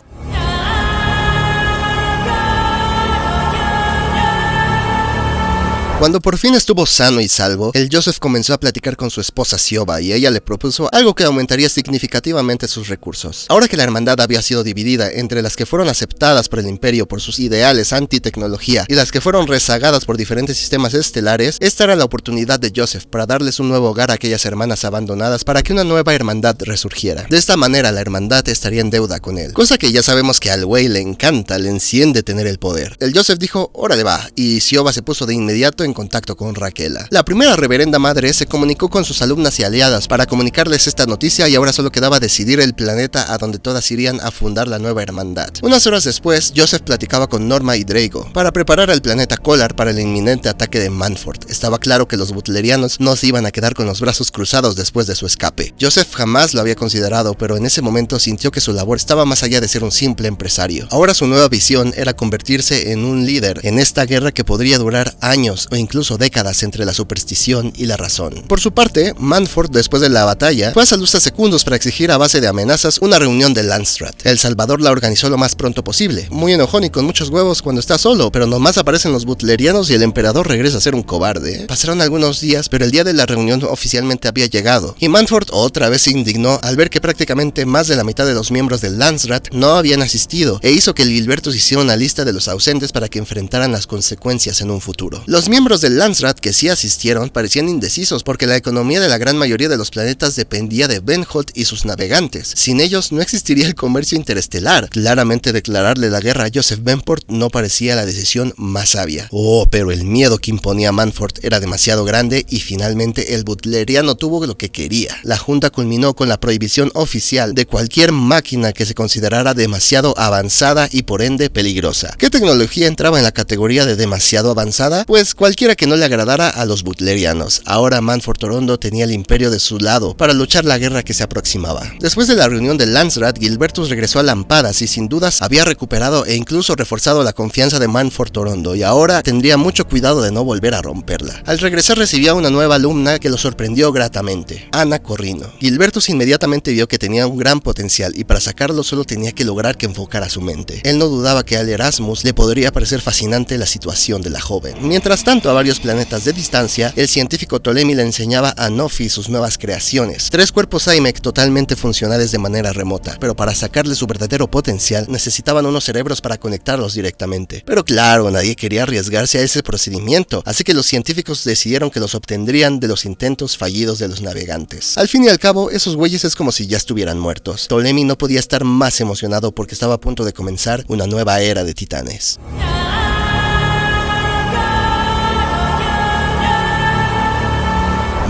Cuando por fin estuvo sano y salvo, el Joseph comenzó a platicar con su esposa Sioba, y ella le propuso algo que aumentaría significativamente sus recursos. Ahora que la hermandad había sido dividida entre las que fueron aceptadas por el imperio por sus ideales anti-tecnología y las que fueron rezagadas por diferentes sistemas estelares, esta era la oportunidad de Joseph para darles un nuevo hogar a aquellas hermanas abandonadas para que una nueva hermandad resurgiera. De esta manera la hermandad estaría en deuda con él, cosa que ya sabemos que al güey le encanta, le enciende tener el poder. El Joseph dijo: órale va, y Sioba se puso de inmediato en contacto con Raquela. La primera reverenda madre se comunicó con sus alumnas y aliadas para comunicarles esta noticia, y ahora solo quedaba decidir el planeta a donde todas irían a fundar la nueva hermandad. Unas horas después, Joseph platicaba con Norma y Drago para preparar al planeta Kolar para el inminente ataque de Mannford. Estaba claro que los butlerianos no se iban a quedar con los brazos cruzados después de su escape. Joseph jamás lo había considerado, pero en ese momento sintió que su labor estaba más allá de ser un simple empresario. Ahora su nueva visión era convertirse en un líder en esta guerra que podría durar años o incluso décadas entre la superstición y la razón. Por su parte, Mannford, después de la batalla, fue a Salusa Secundus para exigir a base de amenazas una reunión de Landstrat. El Salvador la organizó lo más pronto posible, muy enojón y con muchos huevos cuando está solo, pero nomás aparecen los butlerianos y el emperador regresa a ser un cobarde. Pasaron algunos días, pero el día de la reunión oficialmente había llegado, y Mannford otra vez se indignó al ver que prácticamente más de la mitad de los miembros del Landstrat no habían asistido, e hizo que el Gilbertus hiciera una lista de los ausentes para que enfrentaran las consecuencias en un futuro. Los miembros del Landstrat que sí asistieron parecían indecisos porque la economía de la gran mayoría de los planetas dependía de Benholt y sus navegantes. Sin ellos no existiría el comercio interestelar. Claramente declararle la guerra a Joseph Benport no parecía la decisión más sabia. Pero el miedo que imponía Mannford era demasiado grande, y finalmente el butleriano tuvo lo que quería. La junta culminó con la prohibición oficial de cualquier máquina que se considerara demasiado avanzada y por ende peligrosa. ¿Qué tecnología entraba en la categoría de demasiado avanzada? Pues cualquiera que no le agradara a los butlerianos. Ahora Mannford Torondo tenía el imperio de su lado para luchar la guerra que se aproximaba. Después de la reunión de Landstrat, Gilbertus regresó a Lampadas y sin dudas había recuperado e incluso reforzado la confianza de Mannford Torondo, y ahora tendría mucho cuidado de no volver a romperla. Al regresar recibió a una nueva alumna que lo sorprendió gratamente, Ana Corrino. Gilbertus inmediatamente vio que tenía un gran potencial, y para sacarlo solo tenía que lograr que enfocara su mente. Él no dudaba que al Erasmus le podría parecer fascinante la situación de la joven. Mientras tanto, a varios planetas de distancia, el científico Ptolemy le enseñaba a Nofi sus nuevas creaciones, 3 cuerpos IMEC totalmente funcionales de manera remota, pero para sacarle su verdadero potencial necesitaban unos cerebros para conectarlos directamente. Pero claro, nadie quería arriesgarse a ese procedimiento, así que los científicos decidieron que los obtendrían de los intentos fallidos de los navegantes. Al fin y al cabo, esos güeyes es como si ya estuvieran muertos. Ptolemy no podía estar más emocionado porque estaba a punto de comenzar una nueva era de titanes.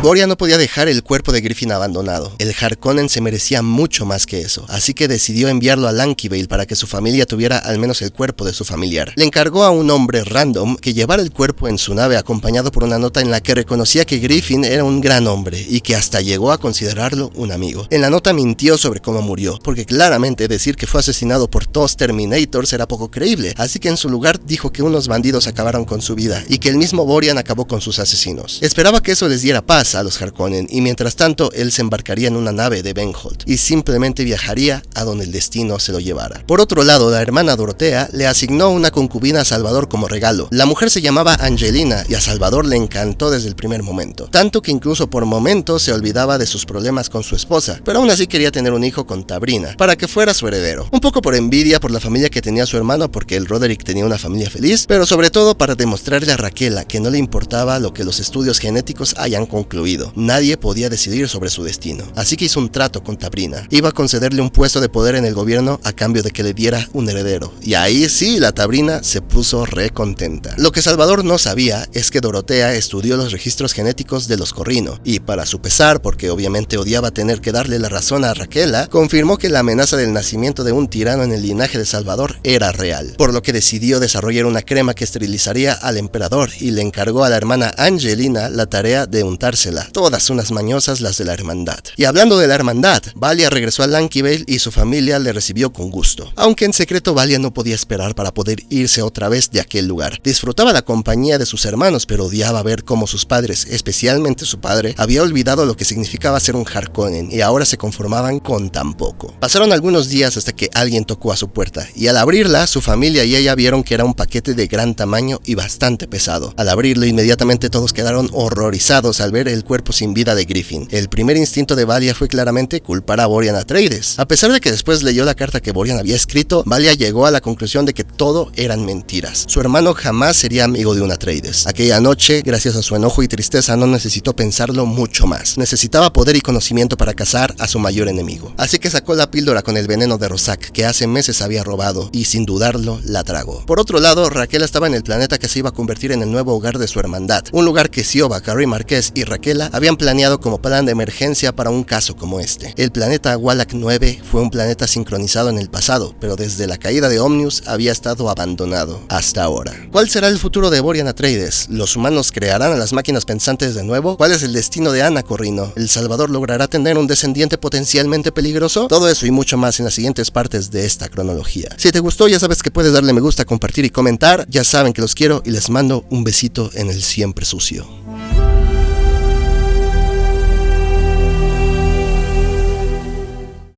Boria no podía dejar el cuerpo de Griffin abandonado. El Harkonnen se merecía mucho más que eso, así que decidió enviarlo a Lankiveil para que su familia tuviera al menos el cuerpo de su familiar. Le encargó a un hombre random que llevara el cuerpo en su nave, acompañado por una nota en la que reconocía que Griffin era un gran hombre y que hasta llegó a considerarlo un amigo. En la nota mintió sobre cómo murió, porque claramente decir que fue asesinado por 2 Terminators era poco creíble, así que en su lugar dijo que unos bandidos acabaron con su vida y que el mismo Borian acabó con sus asesinos. Esperaba que eso les diera paz, más a los Harkonnen, y mientras tanto él se embarcaría en una nave de Benholt y simplemente viajaría a donde el destino se lo llevara. Por otro lado, la hermana Dorothea le asignó una concubina a Salvador como regalo. La mujer se llamaba Angelina y a Salvador le encantó desde el primer momento, tanto que incluso por momentos se olvidaba de sus problemas con su esposa, pero aún así quería tener un hijo con Tabrina, para que fuera su heredero. Un poco por envidia por la familia que tenía su hermano, porque el Roderick tenía una familia feliz, pero sobre todo para demostrarle a Raquel que no le importaba lo que los estudios genéticos hayan concluido. Nadie podía decidir sobre su destino, así que hizo un trato con Tabrina. Iba a concederle un puesto de poder en el gobierno a cambio de que le diera un heredero, y ahí sí la Tabrina se puso re contenta. Lo que Salvador no sabía es que Dorothea estudió los registros genéticos de los Corrino, y para su pesar, porque obviamente odiaba tener que darle la razón a Raquel, confirmó que la amenaza del nacimiento de un tirano en el linaje de Salvador era real, por lo que decidió desarrollar una crema que esterilizaría al emperador y le encargó a la hermana Angelina la tarea de untársela, todas unas mañosas las de la hermandad. Y hablando de la hermandad, Valia regresó a Lankiveil y su familia le recibió con gusto, aunque en secreto Valia no podía esperar para poder irse otra vez de aquel lugar. Disfrutaba la compañía de sus hermanos, pero odiaba ver cómo sus padres, especialmente su padre, había olvidado lo que significaba ser un Harkonnen y ahora se conformaban con tan poco. Pasaron algunos días hasta que alguien tocó a su puerta, y al abrirla, su familia y ella vieron que era un paquete de gran tamaño y bastante pesado. Al abrirlo, inmediatamente todos quedaron horrorizados al ver el cuerpo sin vida de Griffin. El primer instinto de Valia fue claramente culpar a Borian Atreides. A pesar de que después leyó la carta que Borian había escrito, Valia llegó a la conclusión de que todo eran mentiras. Su hermano jamás sería amigo de un Atreides. Aquella noche, gracias a su enojo y tristeza, no necesitó pensarlo mucho más. Necesitaba poder y conocimiento para cazar a su mayor enemigo. Así que sacó la píldora con el veneno de Rosak, que hace meses había robado, y sin dudarlo, la tragó. Por otro lado, Raquel estaba en el planeta que se iba a convertir en el nuevo hogar de su hermandad, un lugar que Siova, Carrie Marqués y Raquel habían planeado como plan de emergencia para un caso como este. El planeta Wallach 9 fue un planeta sincronizado en el pasado, pero desde la caída de Omnius había estado abandonado hasta ahora. ¿Cuál será el futuro de Borian Atreides? ¿Los humanos crearán a las máquinas pensantes de nuevo? ¿Cuál es el destino de Anna Corrino? ¿El Salvador logrará tener un descendiente potencialmente peligroso? Todo eso y mucho más en las siguientes partes de esta cronología. Si te gustó, ya sabes que puedes darle me gusta, compartir y comentar. Ya saben que los quiero y les mando un besito en el siempre sucio.